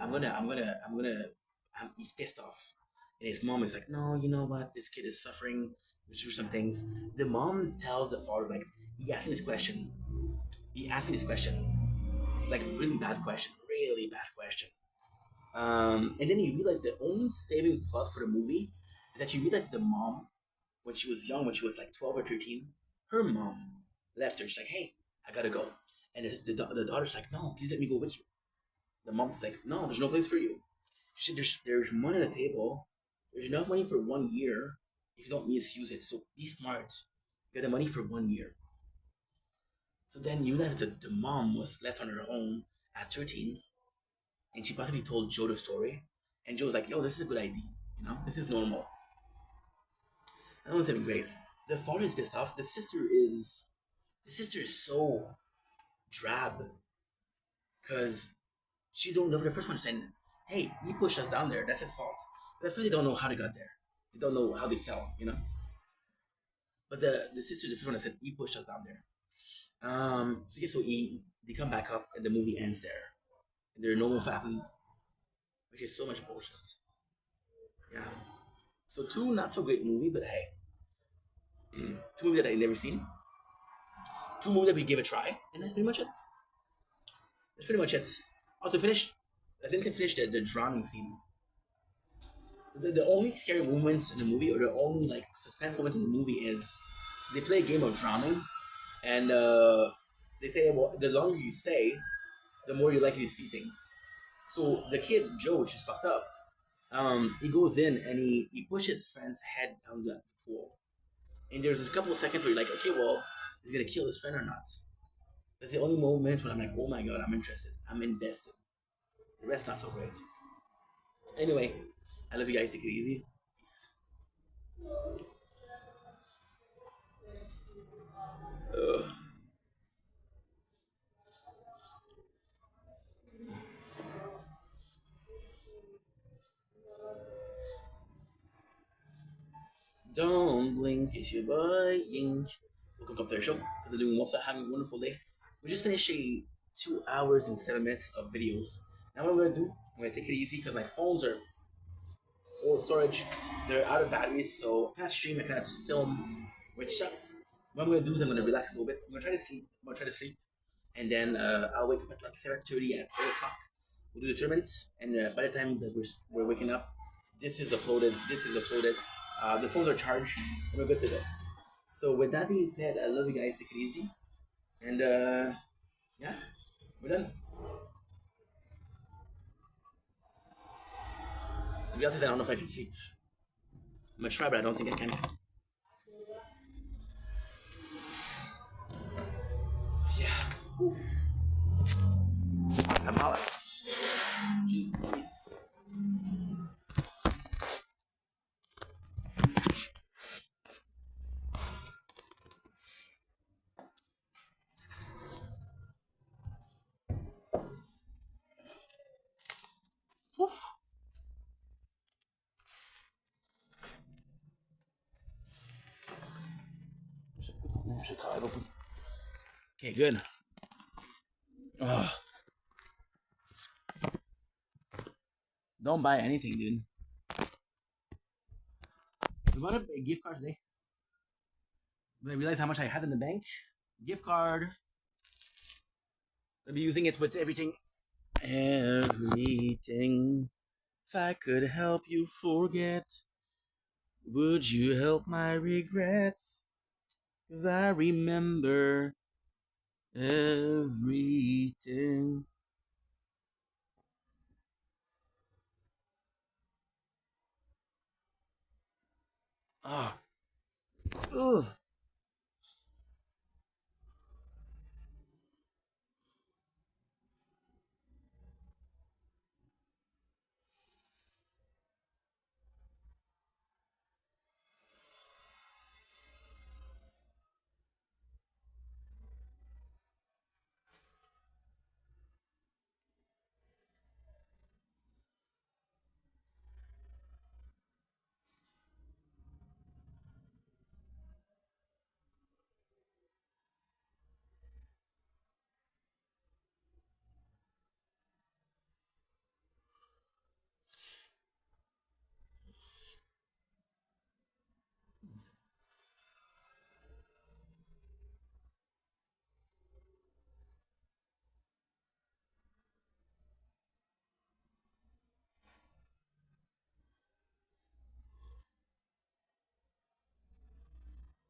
he's pissed off. And his mom is like, no, you know what? This kid is suffering through some things. The mom tells the father, like, he asked me this question. He asked me this question, like really bad question, really bad question. And then you realize the only saving plot for the movie is that you realize the mom, when she was young, when she was like 12 or 13, her mom left her. She's like, hey, I gotta go. And the daughter's like, no, please let me go with you. The mom's like, no, there's no place for you. She said, there's money on the table. There's enough money for 1 year if you don't misuse it. So be smart. Get the money for 1 year. So then you realize that the mom was left on her own at 13, and she possibly told Joe the story. And Joe was like, yo, this is a good idea. This is normal. I don't saving grace. The father is pissed off. The sister is so drab because she's only the first one saying, hey, he pushed us down there. That's his fault. But at first they don't know how they got there. They don't know how they fell. But the sister, the first one that said, he pushed us down there. So they come back up and the movie ends there. And they're a normal family, which is so much bullshit. Yeah. So two not so great movie, but hey. Two movies that I never seen. Two movies that we gave a try, and that's pretty much it. That's pretty much it. Oh, to finish, I didn't finish the drowning scene. The only scary moments in the movie, or the only like suspense moment in the movie, is they play a game of drowning, and they say, well, the longer you say, the more you're likely to see things. So the kid Joe, which is fucked up, he goes in and he pushes his friend's head down the pool, and there's this couple of seconds where you're like, okay, well, is he gonna kill his friend or not? That's the only moment when I'm like, oh my god, I'm interested, I'm invested. The rest not so great. Anyway, I love you guys. Take it easy. Peace. Ugh. Don't blink, it's your boy Ying. Welcome to the show. Because I'm doing well, so having a wonderful day. We just finished a 2 hours and 7 minutes of videos. Now what I'm gonna do, I'm gonna take it easy because my phones are full of storage. They're out of batteries, so I cannot stream, I cannot film, which sucks. What I'm gonna do is I'm gonna relax a little bit. I'm gonna try to sleep, and then I'll wake up at like 7:30 at 8 o'clock. We'll do the tournaments, and by the time that we're waking up, this is uploaded. This is uploaded. The phones are charged, and we're good to go. So with that being said, I love you guys. Take it easy, and yeah, we're done. To be honest, I don't know if I can sleep. I'm gonna try, but I don't think I can. Yeah. Tamales. Jesus. Je travaille beaucoup. Okay, good. Ugh. Don't buy anything, dude. We bought a gift card today. But I realized how much I had in the bank. Gift card. I'll be using it with everything. Everything. If I could help you forget, would you help my regrets? 'Cause I remember everything. Ah. Ugh.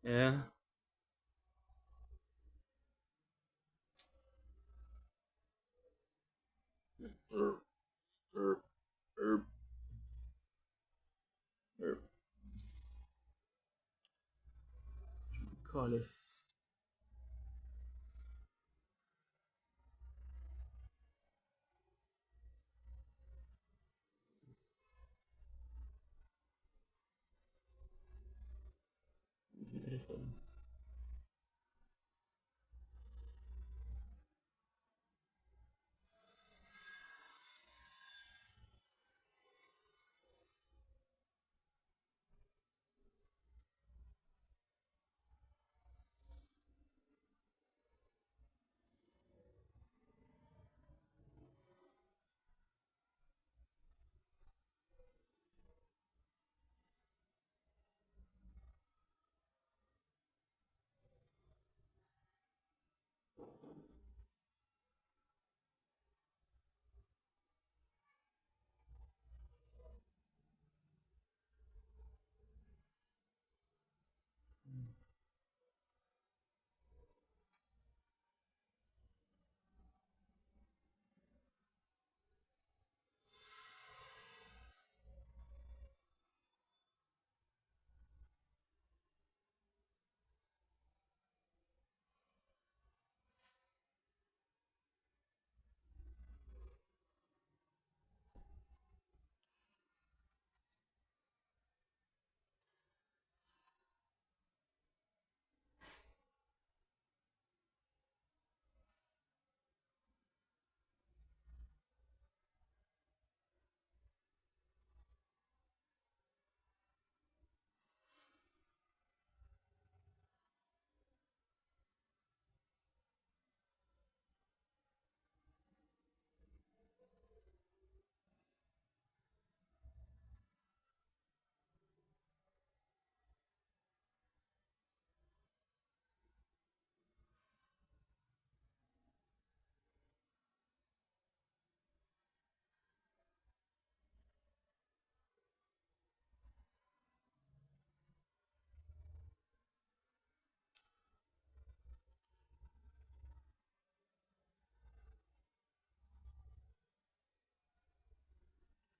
Yeah. Erp, erp, erp, erp. Call this.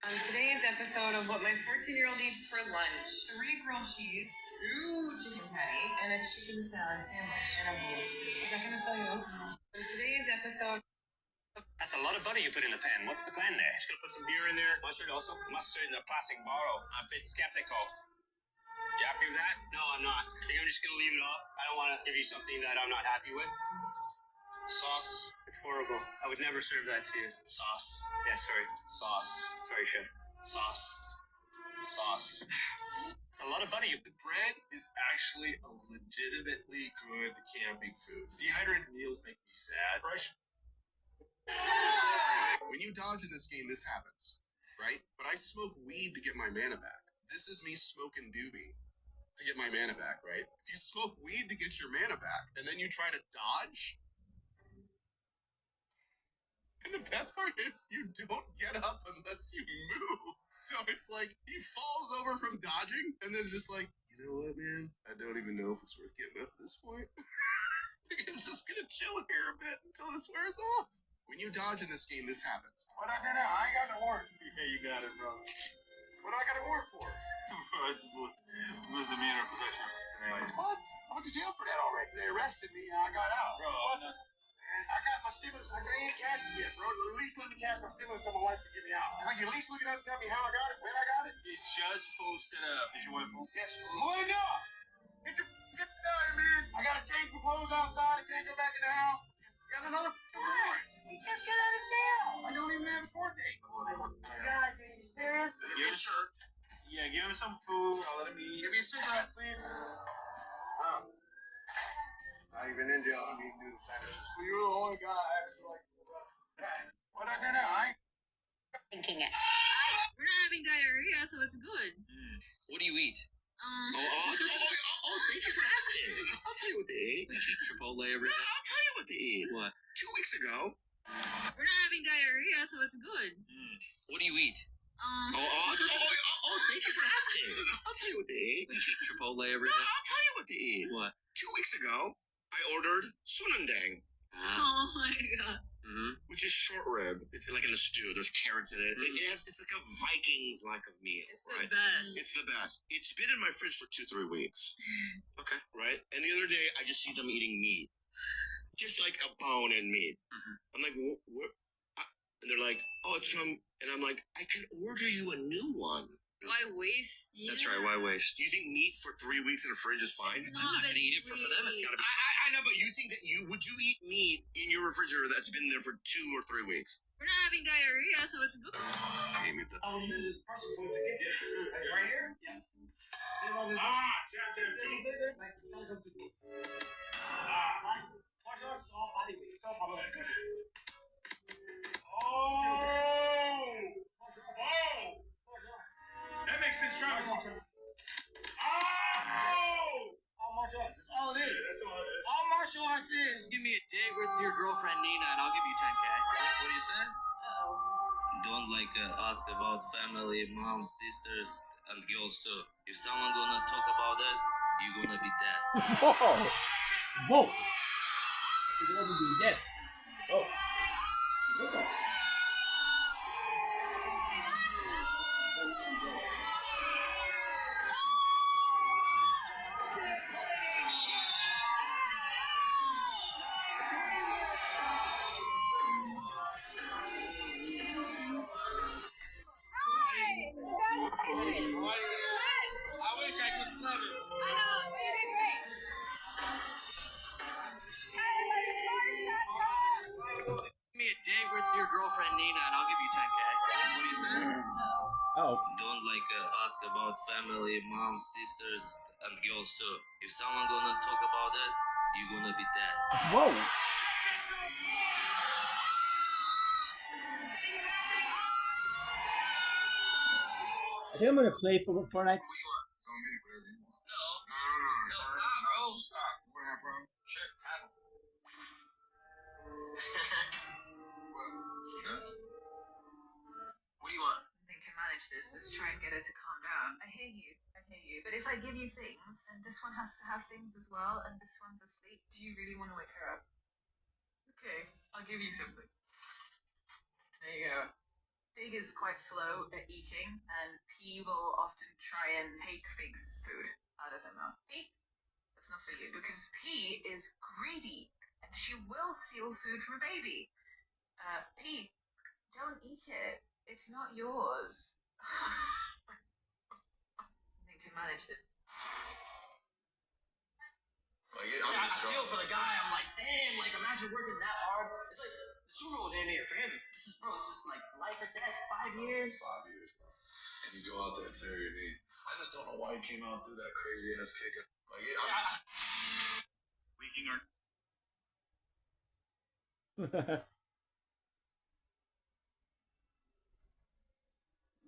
On today's episode of what my 14-year-old eats for lunch: 3 grilled cheese, 2 chicken patty, and a chicken salad sandwich, and a bowl of soup. Is that gonna fill you up? On today's episode, That's a lot of butter you put in the pan. What's the plan there? Just gonna put some beer in there. Mustard also. Mustard in a plastic bottle. I'm a bit skeptical. You happy with that? No, I'm not. I think I'm just gonna leave it off. I don't want to give you something that I'm not happy with. Sauce. It's horrible. I would never serve that to you. Sauce. Yeah, sorry. Sauce. Sorry, chef. Sauce. Sauce. It's a lot of butter. The bread is actually a legitimately good camping food. Dehydrated meals make me sad. Fresh. When you dodge in this game, this happens, right? But I smoke weed to get my mana back. This is me smoking doobie to get my mana back, right? If you smoke weed to get your mana back, and then you try to dodge, and the best part is you don't get up unless you move. So it's like he falls over from dodging, and then it's just like, you know what, man? I don't even know if it's worth getting up at this point. I'm just gonna chill here a bit until this wears off. When you dodge in this game, this happens. What I do now? I ain't got no work. Yeah, you got it, bro. What I got to work for? It's misdemeanor possession of an alien. What? I went to jail for that already. They arrested me and I got out. Bro, What the? Man, I got my stimulus. I ain't cashed it yet, bro. At least let me cash my stimulus so my wife can get me out. Will you at least look it up and tell me how I got it, when I got it? It just posted up. Is your wife home? Yes, Melinda! Get your get out of here, man. I gotta change my clothes outside. I can't go back in the house. Got another warrant. Just get out of jail. I don't even have a court date. God, are you serious? Give him a shirt. Yeah, give him some food. I'll let him eat. Give me a cigarette, please. Not even in jail. I mean, new sentences. Well, you're the only guy actually like the rest. What I do now? I ain't thinking it. We're not having diarrhea, so it's good. What do you eat? Thank you for asking. I'll tell you what they ate. You eat Chipotle every day? I'll tell you what they ate. What? 2 weeks ago. We're not having diarrhea, so it's good. What do you eat? Thank you for asking. I'll tell you what they ate. You eat Chipotle every No, day? I'll tell you what what to eat. What? 2 weeks ago, I ordered sunundang, Oh my god. which is short rib. It's like in a stew. There's carrots in it. It's like a Vikings like of meal. It's the right? best. It's the best. It's been in my fridge for 2-3 weeks. Okay. Right? And the other day, I just see them eating meat. Just like a bone and meat. I'm like, what? And they're like, oh, it's from... And I'm like, I can order you a new one. Why waste? That's right. Why waste? Do you think meat for 3 weeks in a fridge is fine? I'm not gonna eat it for them. It's gotta be. I know, but you think that would you eat meat in your refrigerator that's been there for 2 or 3 weeks? We're not having diarrhea, so it's good. I'll use this person point to get this. Like right here? Yeah. Martial arts is all body weight. It's all body weight. That makes sense, Travis. All martial arts. That's all it is. That's all it is. All martial arts is. Give me a date with your girlfriend Nina, and I'll give you 10K. What do you say? Uh-oh. Don't ask about family, moms, sisters, and girls too. If someone gonna talk about that, you're gonna be dead. Whoa! Whoa! It wasn't being dead. Oh. I wish I could slap it. Give me a date with your girlfriend Nina, and I'll give you 10K. What do you say? Oh. Don't ask about family, moms, sisters, and girls too. If someone gonna talk about that, you're gonna be dead. Whoa! I think I'm gonna play for Fortnite. It's on me, whatever you want. No. No, bro. Stop. What happened, bro? Sure, have it. What do you want? To manage this, let's try and get her to calm down. I hear you. But if I give you things, and this one has to have things as well, and this one's asleep, do you really want to wake her up? Okay, I'll give you something. There you go. Fig is quite slow at eating, and P will often try and take Fig's food out of her mouth. P, that's not for you, because P is greedy, and she will steal food from a baby. P, don't eat it. It's not yours. I need to manage it. I feel for the guy. I'm like, damn, like imagine working that hard. It's like the Super Bowl damn near for him. This is like life or death, 5 years. 5 years, bro. And you go out there and tear your knee. I just don't know why he came out and threw that crazy ass kick. Leaking our.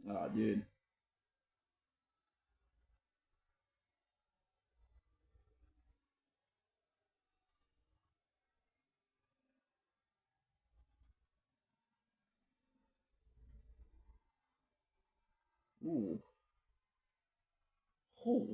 Oh, dude. Ooh. Oh.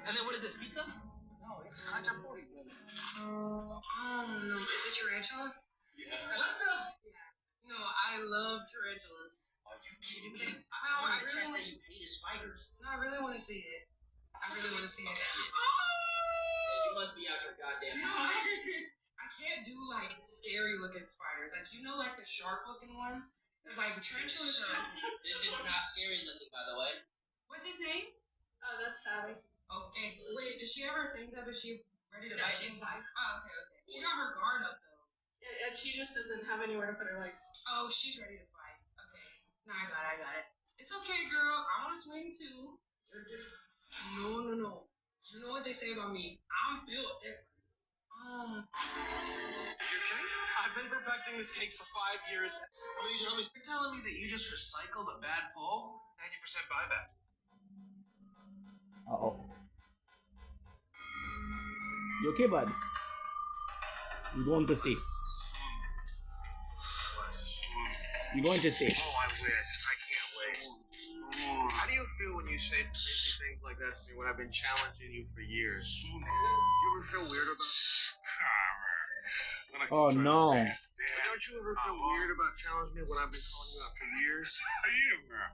And then what is this, pizza? No, it's hachapuri. Oh, no. Is it tarantula? Yeah. What the? Yeah. No, I love tarantulas. Are you kidding me? I really say you hated spiders. No, I really want to see it. I really want to see it. Yeah, you must be out your goddamn No, mind. I can't do like scary looking spiders. Like you know, like the sharp looking ones. It's like tarantulas are. This is not scary looking, by the way. What's his name? Oh, that's Sally. Okay. Wait, does she have her things up? Is she ready to No, bite? she's fine. Oh, okay. She got her guard up though. Yeah, she just doesn't have anywhere to put her legs. Oh, she's ready to fight. Okay. No, I got it. It's okay, girl. I want to swing too. You're different. No. You know what they say about me? I'm built different. I've been perfecting this cake for 5 years. Alicia, you're telling me that you just recycled a bad pull? 90% buyback. Uh-oh. You okay, bud? You're going to see. You're going to see. Oh, I wish. I can't wait. How do you feel when you say crazy things like that to me when I've been challenging you for years? Do you ever feel weird about that? Oh no. But don't you ever feel weird about challenging me when I've been calling you out for years? Years now.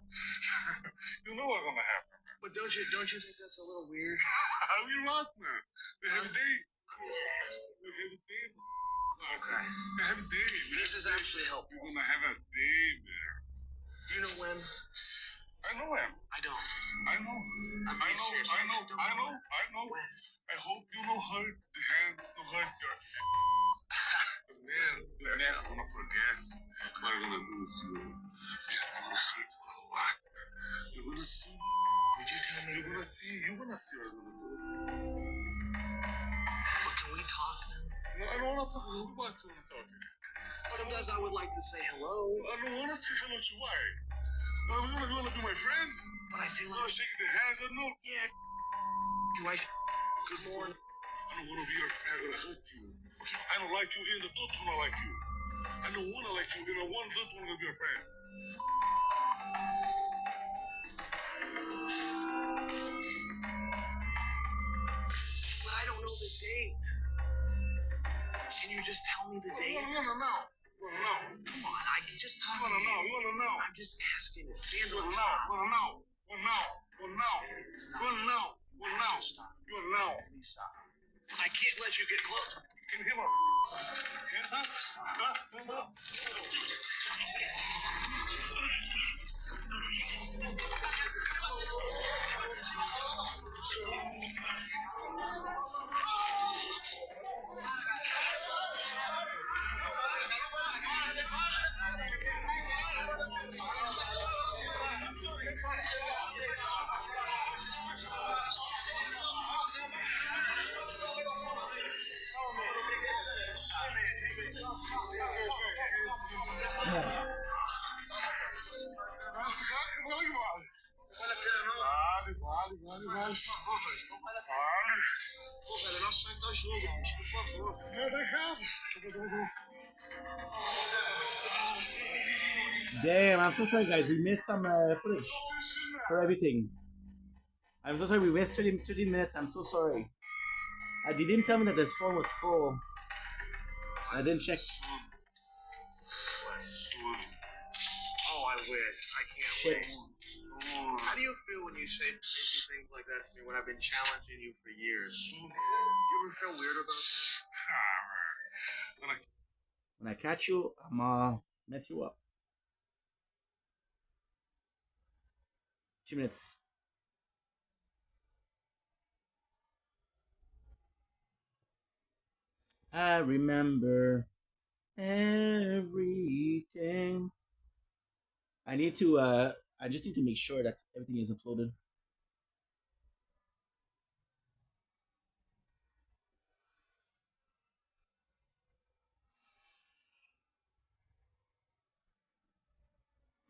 You know what's gonna happen. But don't you think that's a little weird? How you rock now? We have a date. I'm just asking. We have a date. Okay. We have a date, man. This is actually helpful. We're gonna have a date, man. Do you know when? I know him. I don't. I know. I'm being serious. I know. When? I hope you don't hurt the hands, don't hurt your Because, man, you're never gonna forget what I'm gonna do with you. Man, I'm gonna hurt you a lot. You're gonna see. Would you tell me? You're gonna see. You're gonna see what I'm gonna do. But can we talk then? No, I don't wanna talk. Who about to wanna talk? Sometimes I would like to say hello. I don't wanna say hello to you. Why? You wanna be my friends? But I feel You wanna like... shake the hands? I know. Yeah. Do I... Good morning. I don't wanna be your friend. I'm gonna help you. Okay. I don't like you, and the don't wanna like you. I don't wanna like you, and the one don't wanna be your friend. But I don't know the date. Can you just tell me the date? No. Come on, I can just talk to you. You wanna know. I'm just asking it. Wanna know. Just stop. You wanna know. Please stop. I can't let you get close. Can you hear me? Vale. Pô, velho, nosso sonho tá jogo, bicho, por favor. Vai casa. Damn, I'm so sorry, guys. We missed some footage for everything. I'm so sorry. We missed 30 minutes. I'm so sorry. They didn't tell me that this phone was full. I didn't check. Oh, I wish. I can't Shit. wait. How do you feel when you say crazy things like that to me when I've been challenging you for years? Do you ever feel weird about that? When I catch you, I'm mess you up. 2 minutes. I remember everything. I need to I just need to make sure that everything is uploaded.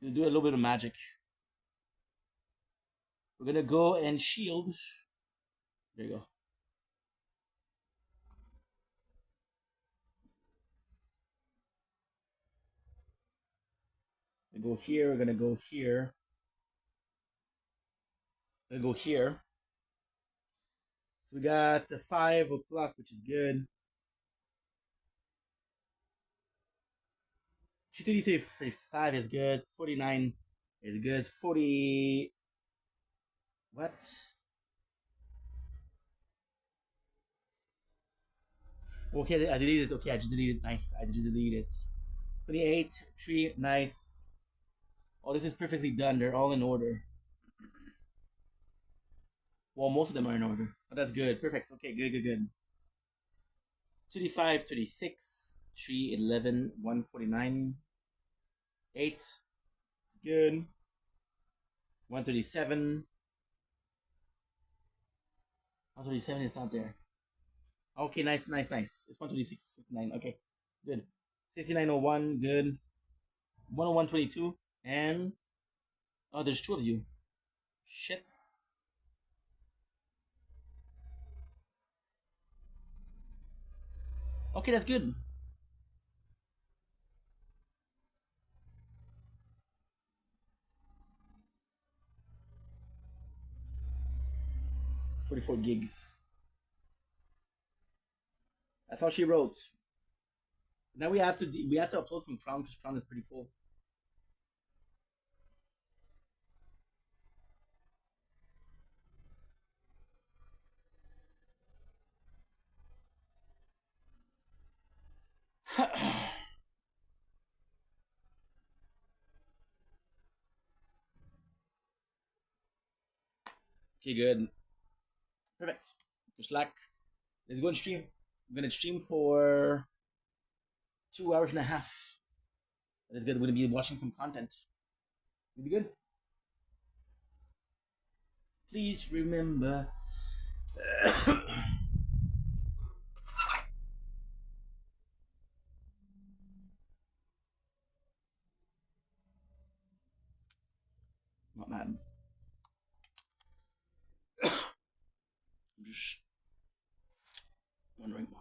To do a little bit of magic. We're gonna go and shield. There you go. We go here. We're gonna go here. We're gonna go here. So we got the 5 o'clock, which is good. 2:55 is good. 49 is good. 40. What? Okay, I deleted it. Okay, I just deleted it. Nice. I just deleted it. 28, 3, nice. Oh, this is perfectly done. They're all in order. Well, most of them are in order. But that's good. Perfect. Okay, good. 35, 36, 3, 11, 149, 8. It's good. 137. 127 is not there. Okay, nice. It's 126.59. Okay, good. 6901, good. 101.22, and oh, there's two of you. Shit. Okay, that's good. $44 gigs. That's all she wrote. Now we have to upload from Tron because Tron is pretty full. Okay, good. Perfect. Just like, let's go and stream. I'm gonna stream for 2 hours and a half. That is good. We're gonna be watching some content. It'll be good. Please remember. Not mad. I'm just wondering why.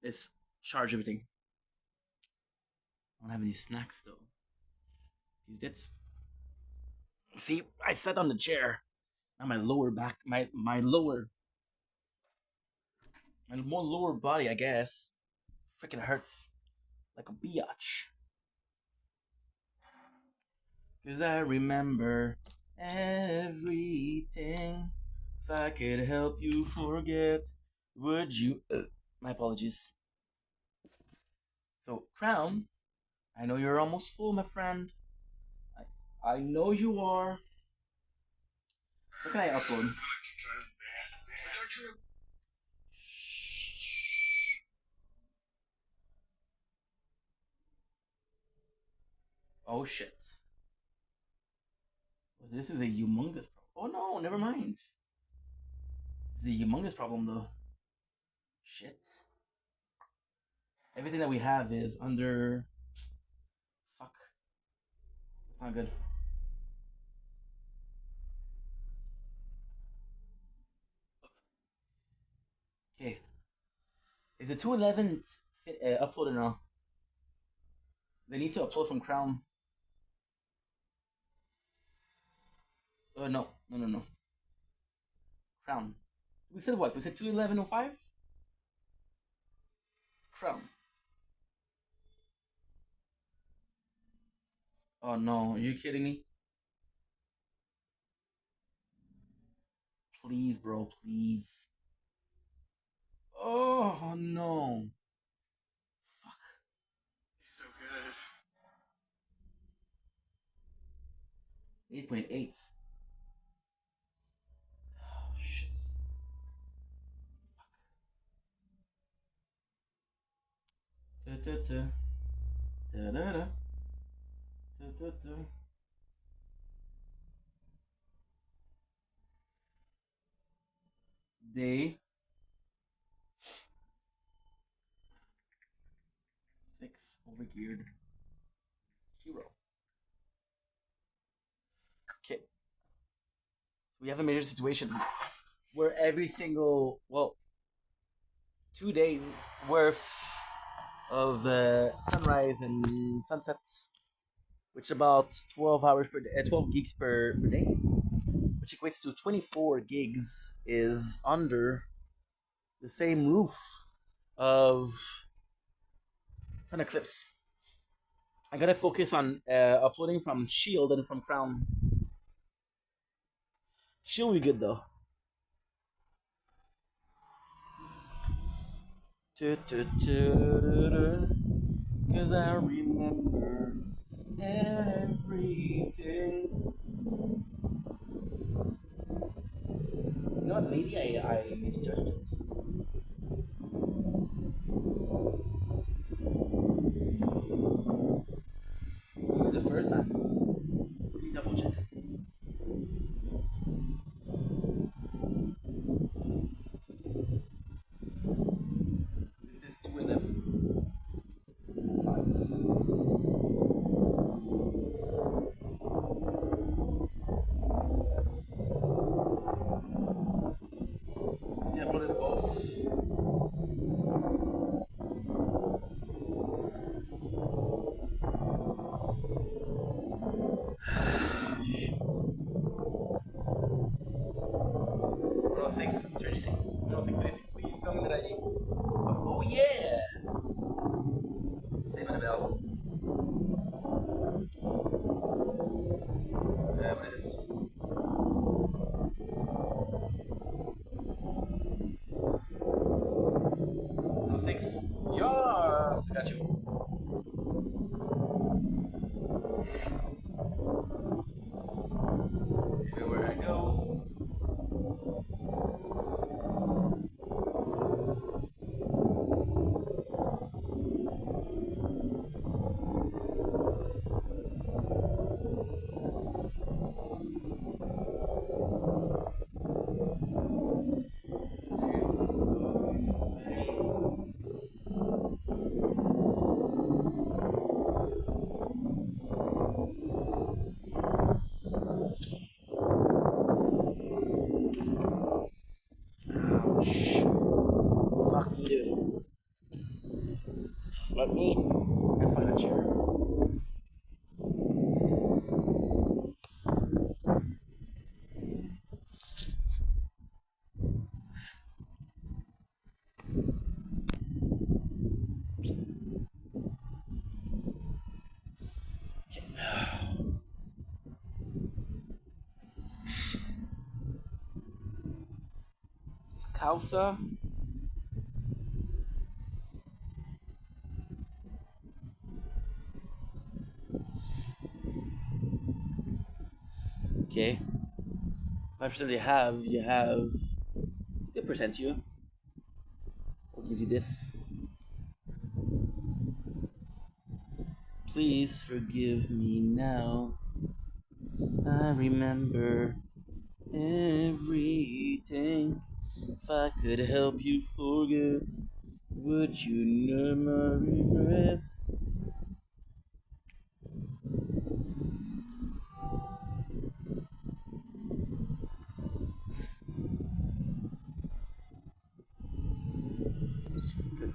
Let's charge everything. I don't have any snacks though. These dits. See, I sat on the chair. Now my lower back, my more lower body, I guess, freaking hurts like a biatch. Cause I remember everything. If I could help you forget, would you? My apologies. So, Crown, I know you're almost full, my friend. I know you are. What can I upload? Oh shit. This is a humongous problem. Oh no, never mind. This is a humongous problem though. Shit. Everything that we have is under. Fuck. That's not good. Okay. Is the 211 uploaded now? They need to upload from Crown. No. Crown. We said what? We said 211.05? Crown. Oh no, are you kidding me? Please, bro, please. Oh no. Fuck. He's so good. 8.8. Oh shit. Fuck. Da da da. Da da da. Da da da. Day 6 overgeared hero. Okay. We have a major situation where every single 2 days worth of sunrise and sunsets, which is about 12 hours per day, 12 gigs per day, which equates to 24 gigs, is under the same roof of an eclipse. I gotta focus on uploading from Shield and from Crown. Shield will be good though. Cause I remember everything. You know what? Maybe I misjudged it. Maybe the first time. Let me double check. 106, 36. 106, 36. Please tell me that I. Oh, yes! Save Annabelle. What is it? No 6. Yes! Got you. Everywhere I go. Ouch. Fuck me, dude. Fuck me. And fuck that chair. Causa. Okay. 5% you have good percent you. We'll give you this. Please forgive me now. I remember everything. If I could help you forget, would you know my regrets? Good.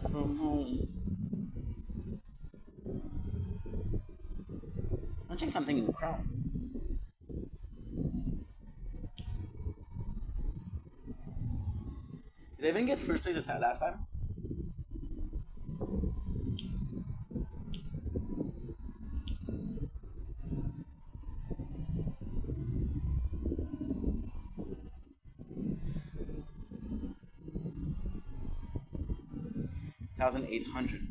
From home. I'll check something in the crown. Did I even get first place last time? $1,800.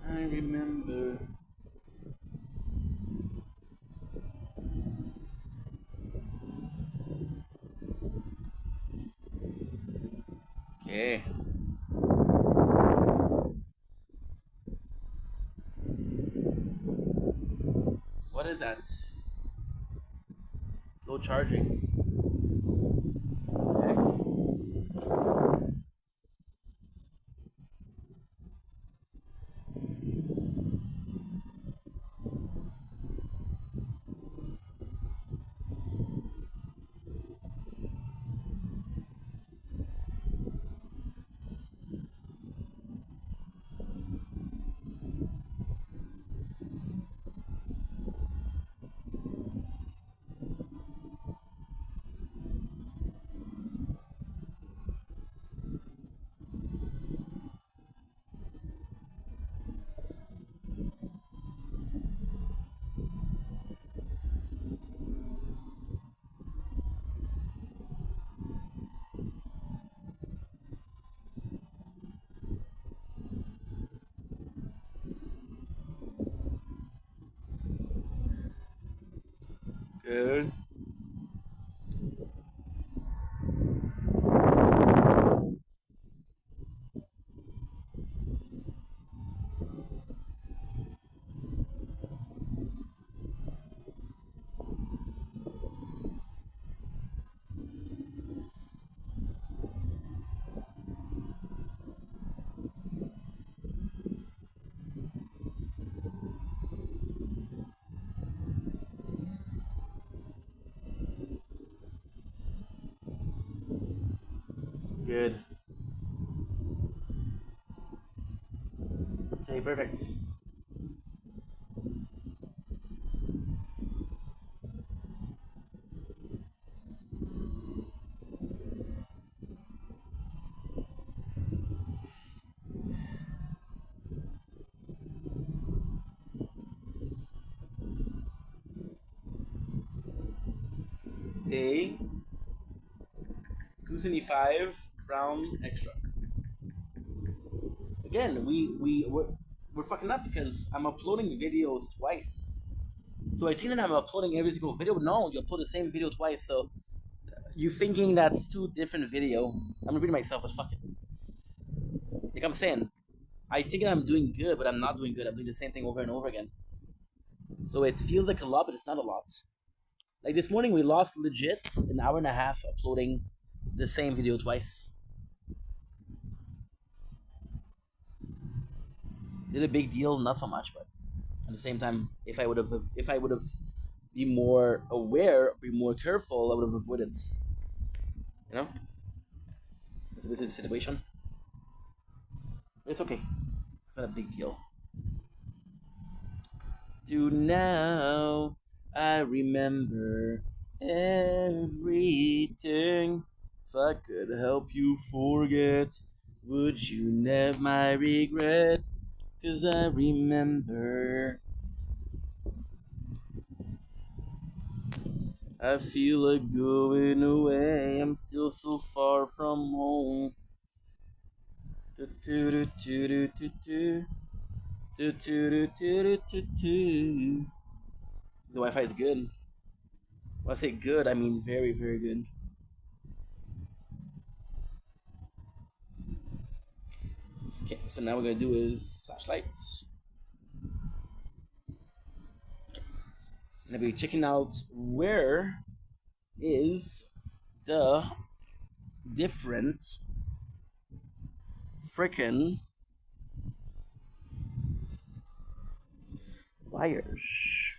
I remember. Okay. What is that? Low charging. Heck. Good. Good. Okay, perfect. Day 275 crown extra. Again, we're fucking up because I'm uploading videos twice. So I think that I'm uploading every single video. No, you upload the same video twice. So you thinking that's two different video. I'm repeating myself, but fuck it. Like I'm saying, I think I'm doing good, but I'm not doing good. I'm doing the same thing over and over again. So it feels like a lot, but it's not a lot. Like this morning, we lost legit an hour and a half uploading the same video twice. Did a big deal, not so much, but at the same time, if I would have been more aware, be more careful, I would have avoided. You know, this is the situation. It's okay. It's not a big deal. Do now I remember everything. If I could help you forget, would you never my regrets? 'Cause I remember. I feel like going away. I'm still so far from home. The Wi-Fi is good. When I say good, I mean very, very good. Okay, so now we're gonna do is flashlights. And we're checking out where is the different frickin' wires.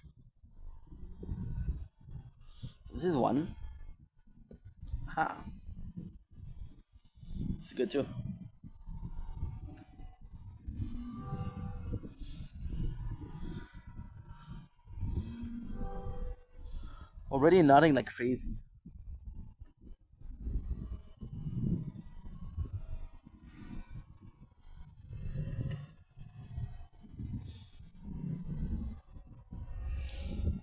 This is one. Ha. It's good too. Already nodding like crazy.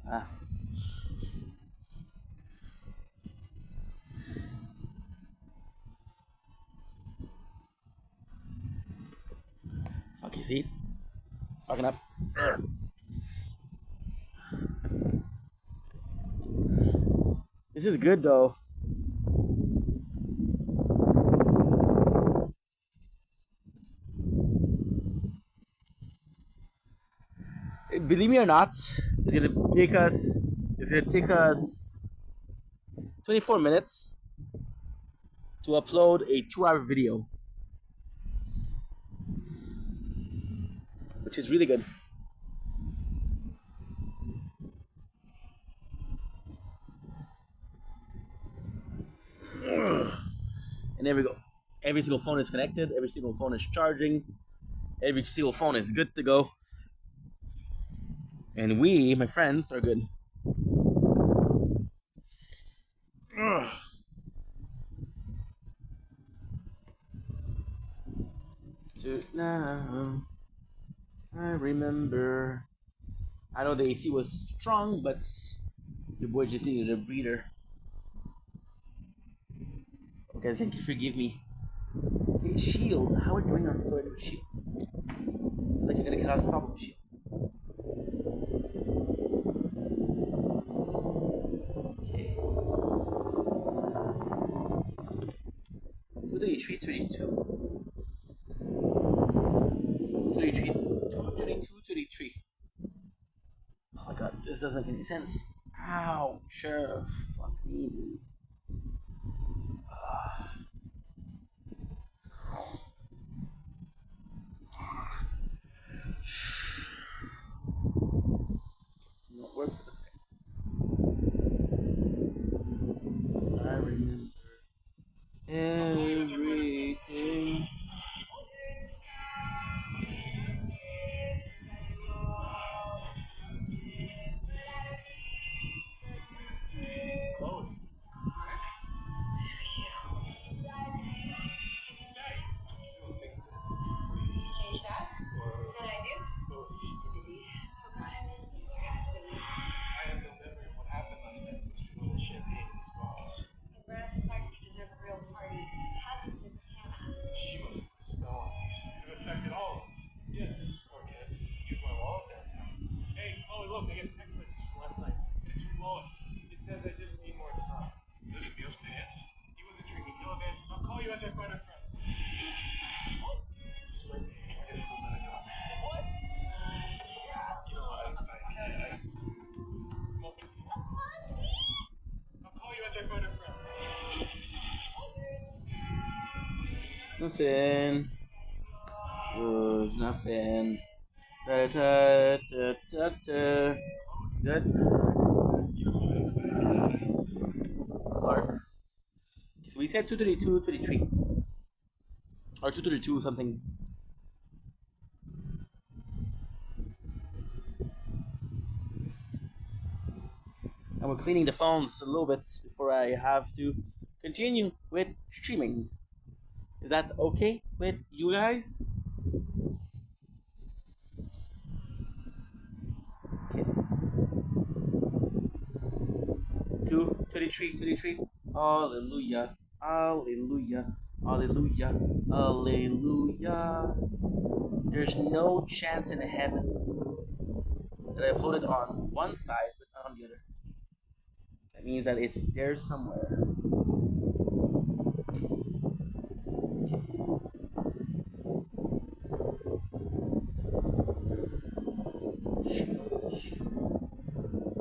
Ah. Fuck, you see? Fucking up. This is good though. Believe me or not, it's gonna take us 24 minutes to upload a 2-hour video, which is really good. And there we go. Every single phone is connected. Every single phone is charging. Every single phone is good to go. And we, my friends, are good. To now, I remember. I know the AC was strong, but the boy just needed a breather. Okay, thank you, forgive me. Okay, shield. How are you doing on storage with shield? Like you're gonna cause problem, shield. Okay. 233, 232. 233, 232, 233. Oh my god, this doesn't make any sense. Ow, sure, fuck me, dude. What works for this guy? I remember everything. Yes, this is Clark Kent. You have my wallet downtown. Hey, Chloe, look, I got a text message from last night. It's from Lois. It says I just need more time. Does it Neil's pants? He wasn't drinking. No advantage. I'll call you after I find our friends. Just wait. Get a couple minutes on. What? You know, I'll call you after I find our friends. Nothing. Nothing. Da-da-da-da-da-da. Good. Clark. So we said 232, 23. Or 232 something. And we're cleaning the phones a little bit before I have to continue with streaming. Is that okay with you guys? Okay. 33. Hallelujah. Hallelujah. Hallelujah. Hallelujah. There's no chance in heaven that I upload it on one side but not on the other. That means that it's there somewhere.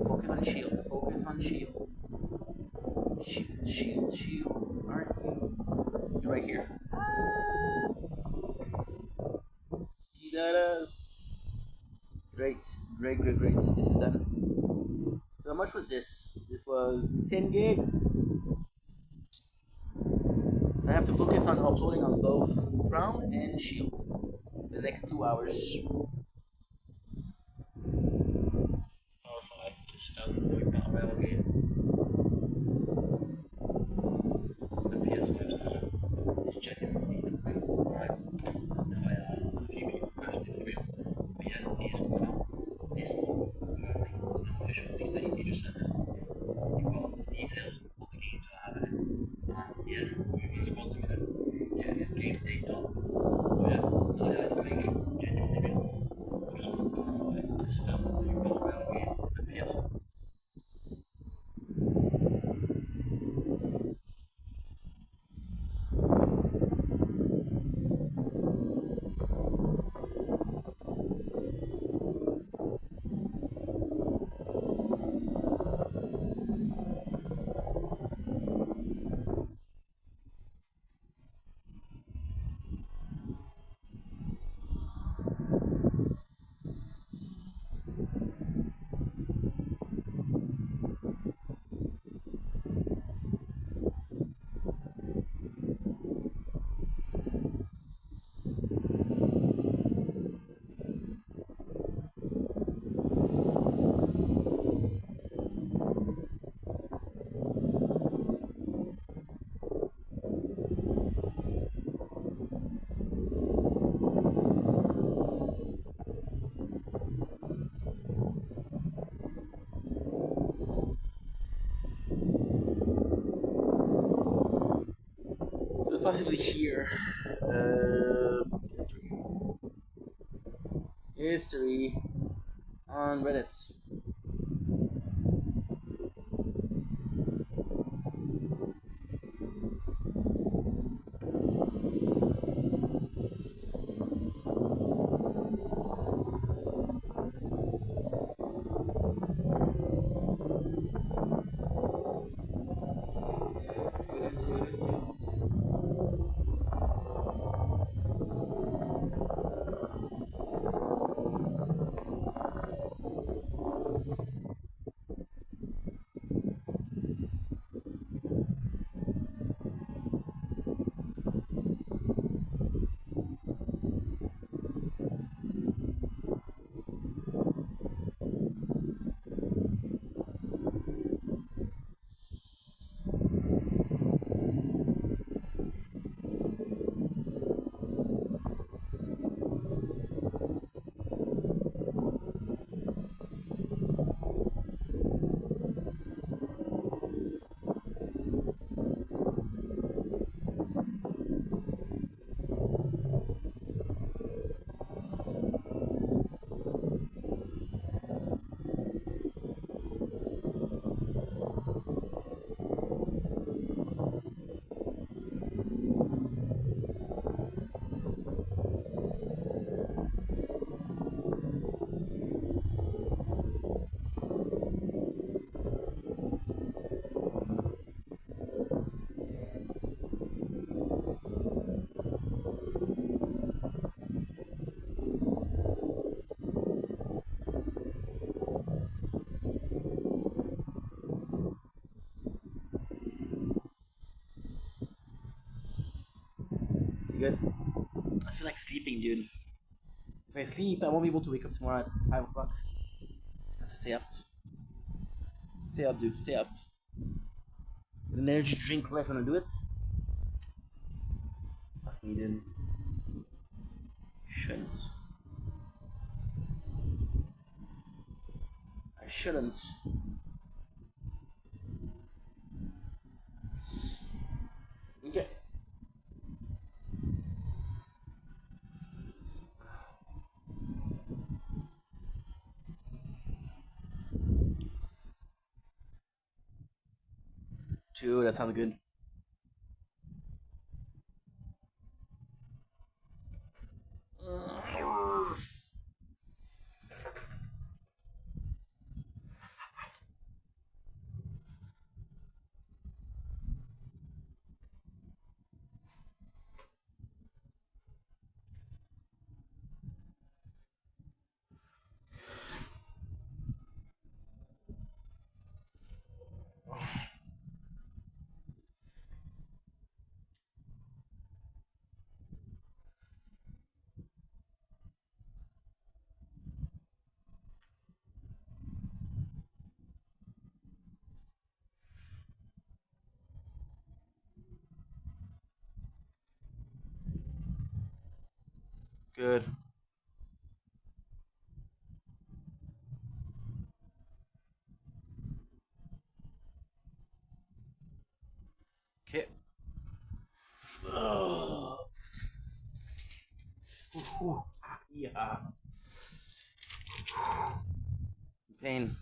Focus on shield. Focus on shield. Shield. Aren't you? You're right here. Great. This is done. So how much was this? This was 10 gigs. I have to focus on uploading on both Crown and Shield for the next 2 hours. Horrified. Just found the new battle royale game. The PS5 style is genuinely unreal, right? There's no AI. A few people crashed it was real. But yeah, it is confirmed. This month, apparently, it's not official release date, it just says this month. You've got details of what the games are having. And yeah, it's quantum in it. Yeah, this game date done. Oh yeah, no AI, I think genuinely real. I just want to clarify, this film, the new battle royale game, the PS5. So possibly here. History on Reddit. I feel like sleeping, dude. If I sleep, I won't be able to wake up tomorrow at 5 o'clock. I have to stay up. Stay up, dude. Stay up. With an energy drink left, wanna do it? Fuck me, dude. Shouldn't. I shouldn't. Okay. Dude, that sounds good. Good. Okay. Yeah. Pain.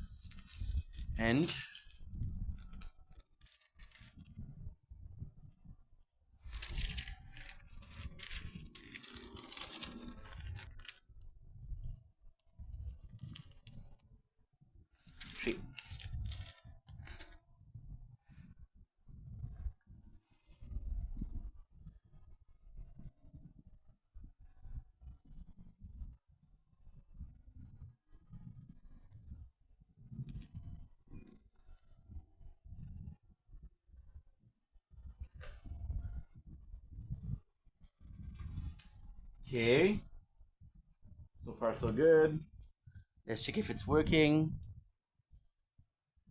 And shit. Okay. So far, so good. Let's check if it's working.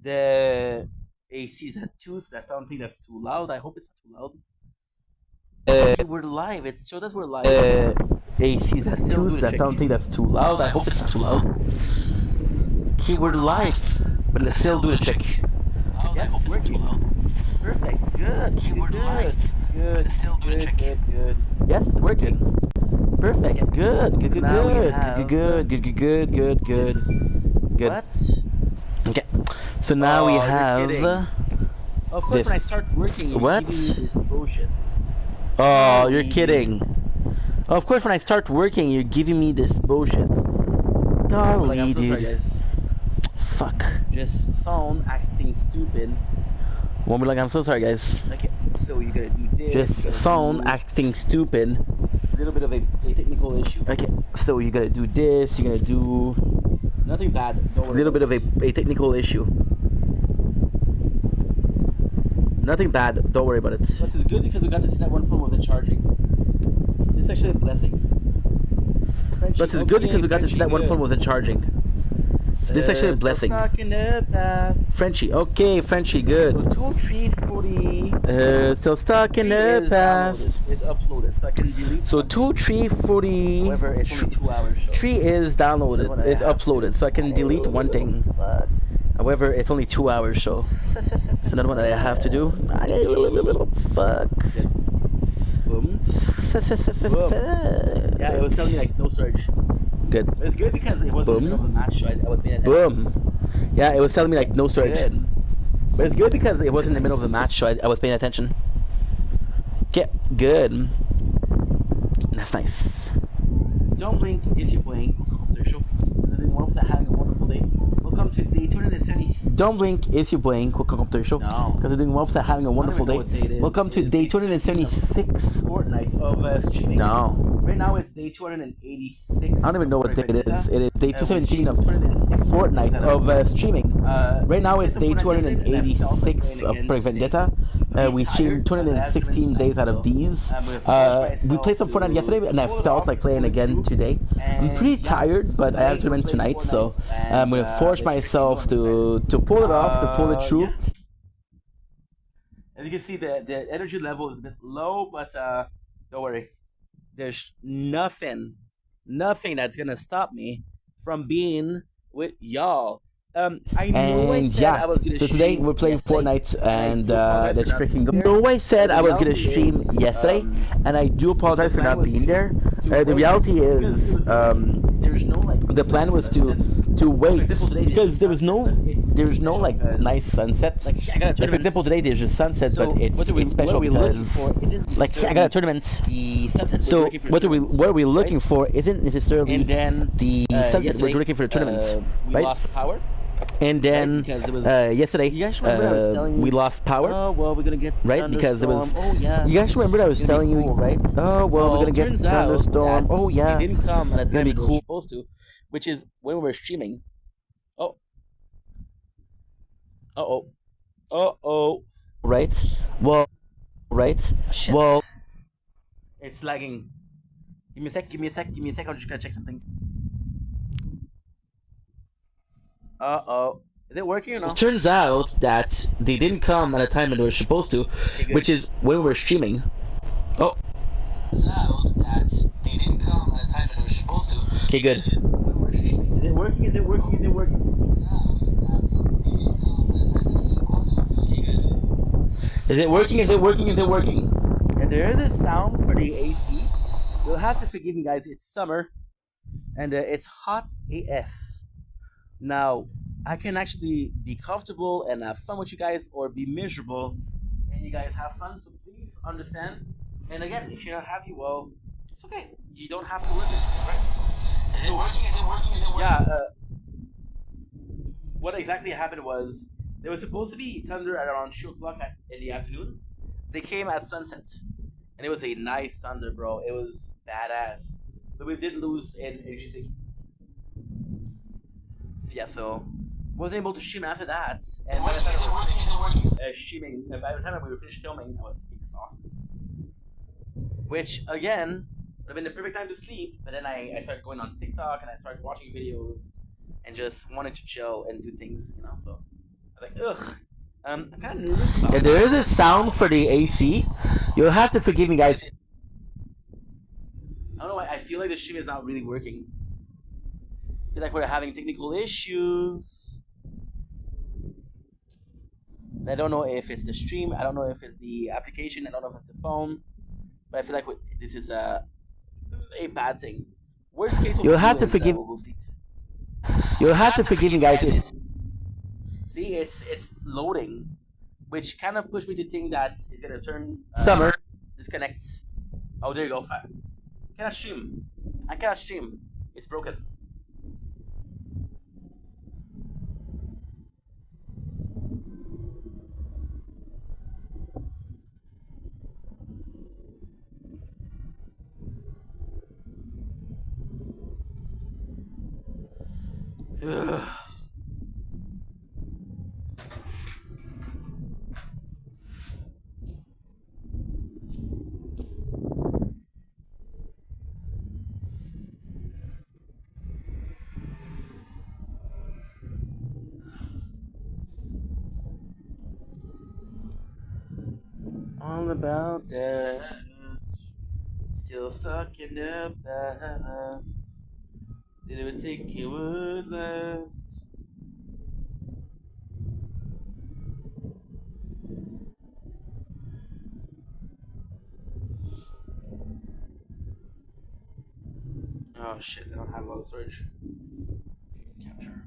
The AC is at 2, so that's something that's too loud. I hope it's not too loud. Okay, we're live. It showed us we're live. AC is at 2, so that's something that's too loud. I hope it's not too loud. Okay, we're live. But let's still do the check. Yes, it's working. Perfect. Good. Good. Good. Good. Yes, it's working. Perfect. Good. Good. Good. What? Okay. So now we have. Of course, when I start working, you give me this bullshit. Oh, you're kidding. Of course, when I start working, you're giving me this bullshit. Golly, I'm so dude. Sorry, guys. Fuck. Just phone acting stupid. One more like, I'm so sorry, guys. Okay, so you gotta do this. Just phone acting stupid. A little bit of a technical issue. Okay, so you gotta do this. You're gonna do. Nothing bad. Don't worry. A little bit of a technical issue. Nothing bad. Don't worry about it. This is good because we got to see that one phone wasn't charging. This is actually a blessing. Frenchie, this is good because we got to see that one phone wasn't charging. This is actually a blessing. Frenchie, okay, Frenchie, good. So 2, 3, 40. Still stuck in the past. It's uploaded, so I can delete. So 2, 3, 40. However, it's only 2 hours. So 3 is downloaded. It's uploaded, so I can delete one thing. However, it's only 2 hours, so it's another one that I have to do. Fuck. Boom. Boom. Yeah, it was telling me like no storage. Good. It's good because it wasn't in the middle of the match, so I was paying attention. Boom. Yeah, it was telling me like no storage. Good. But it's good because it wasn't in the middle of the match, so I was paying attention. Okay, good. That's nice. Don't blink, is you playing? Show. Having a wonderful day. Welcome to day 276. Don't blink, is you playing? Show. No. Because they're doing well, having a wonderful day. Welcome to day 276. Fortnite of streaming. No. Right now it's day 286. I don't even know what day it is. It is day 217 of Fortnite of streaming. Right now it's day 286 of Project Vendetta. pretty We tired, streamed as I mentioned 216 tonight, days out so of these. I'm gonna force We played myself some Fortnite yesterday, and I pull it felt off, like playing pull it again through. today. I'm And pretty yeah, tired, but I have today to we're tournament playing tonight, so Fortnite, I'm and gonna force this should get myself going. I'm excited. to pull it off, to pull it through. Yeah. As you can see, the energy level is a bit low, but don't worry. There's nothing that's gonna stop me from being with y'all. I know I And said yeah, I was gonna so today stream we're playing yesterday, Fortnite, and I and do apologize for that's not freaking. being there. No, I said The I was gonna reality stream is, yesterday, and I do the apologize for plan not was being there. to The wait reality because it is, was loading. There's no like the plan nice was sunset. to wait For example, today there's because just there was sunset, but it's there's no special like nice because sunset. like I got a Like for tournament. example, today there's just sunset, So but it's what are special we looking because for isn't like I got a necessarily tournament. the sunset we're So looking for the tournament, what are we right? looking for isn't necessarily And then the sunset we're yesterday looking for the tournament, we right? lost power, And right? then Because it was yesterday you guys remember I was telling we you, lost power, oh well, we're gonna get right? Because it was thunderstorm. Oh yeah, you guys remember I was it's gonna be telling cool, you, right? oh well, we're gonna get Turns out thunderstorm. that Oh yeah, it didn't come at a it's gonna time be it was cool, supposed to, which is when we were streaming. Oh, oh, oh, right? Well, right? shit, Well, it's lagging. Give me a sec. I'm just gonna check something. Is it working or no? it turns out that they didn't come at a time when they were supposed to, Okay, good. which is when we were streaming. Oh, turns out that they didn't come at a time when they were supposed to. Okay, good. Is it working? Is it working? Is it working? Is it working? Is it working? Is it working? And there is a sound for the AC. You'll have to forgive me, guys. It's summer, and it's hot AF. Now, I can actually be comfortable and have fun with you guys, or be miserable, and you guys have fun. So please understand. And again, if you're not happy, well, it's okay. You don't have to listen to it, right? Is it working? Is it working? Is it working? Yeah. What exactly happened was there was supposed to be thunder at around 2 o'clock in the afternoon. They came at sunset, and it was a nice thunder, bro. It was badass, but we did lose in AGC. So yeah, so wasn't able to stream after that, and by the time streaming, by the time we were finished filming, I was exhausted. Which again would have been the perfect time to sleep, but then I started going on TikTok and I started watching videos and just wanted to chill and do things, you know. So I was like, ugh. I'm kind of nervous about Yeah, it. there is a sound for the AC. You'll have to forgive me, guys. I don't know why. I feel like the stream is not really working. I feel like we're having technical issues. I don't know if it's the stream. I don't know if it's the application. I don't know if it's the phone. But I feel like this is a bad thing. Worst case, You'll have to forgive. we'll go sleep. You'll have to forgive me, guys. See, it's loading, which kind of pushed me to think that it's gonna turn Summer. Disconnect. Oh, there you go. I cannot stream. I cannot stream. It's broken. Ugh. All about that. Still stuck in the past. Didn't think it would last. Oh shit, I don't have a lot of storage. Capture.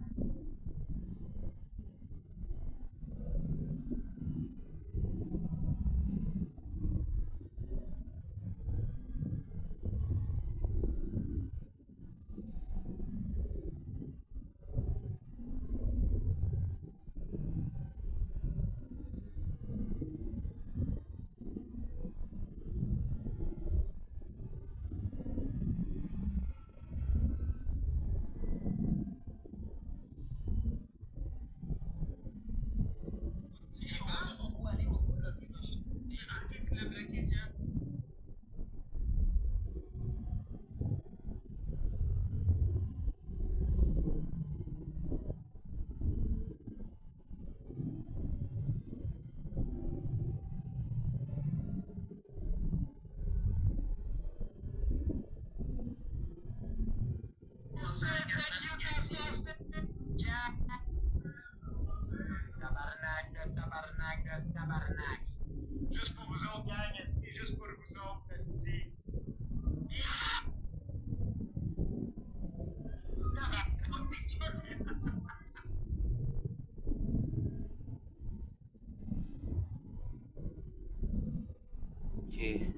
Okay.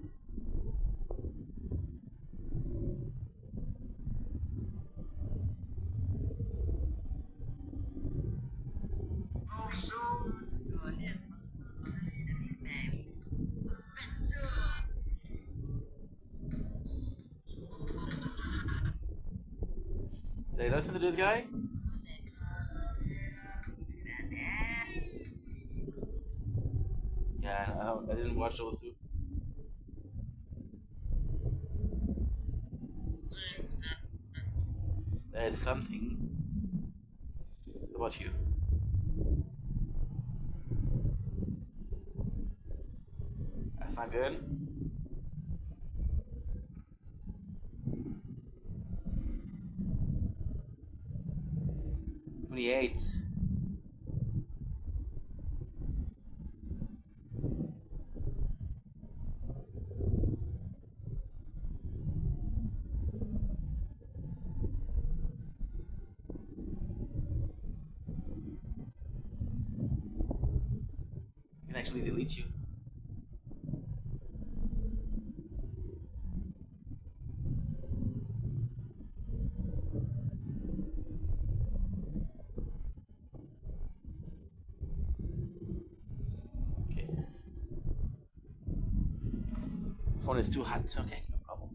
Did I listen to this guy? Yeah, I didn't watch those two. There's something. What about you? That's not good. 28. I can actually delete you. Okay. Phone is too hot. Okay, no problem.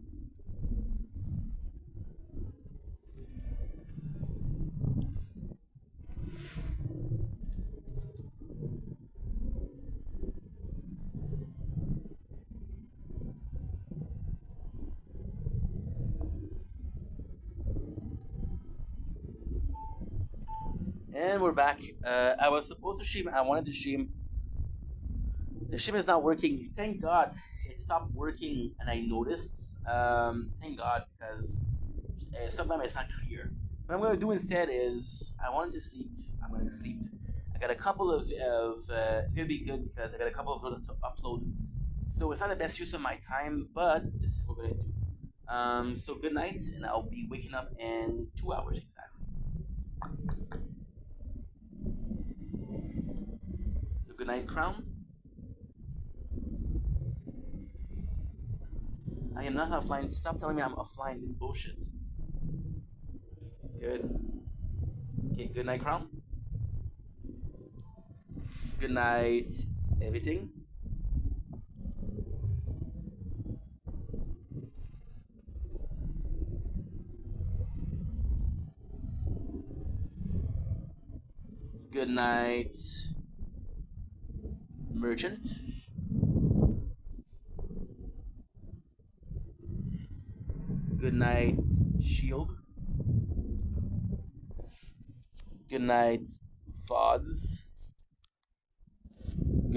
And we're back. I was supposed to stream. I wanted to stream. The stream is not working. Thank God it stopped working, and I noticed. Thank God, because sometimes it's not clear. What I'm gonna do instead is I wanted to sleep. I'm gonna sleep. I got a couple of it's gonna be good because I got a couple of videos to upload. So it's not the best use of my time, but this is what we're gonna do. So good night, and I'll be waking up in 2 hours exactly. So good night, Crown. I am not offline. Stop telling me I'm offline. This bullshit. Good. Okay, good night, Crown. Good night, everything. Good night, Merchant. Good night, Shield. Good night, vods.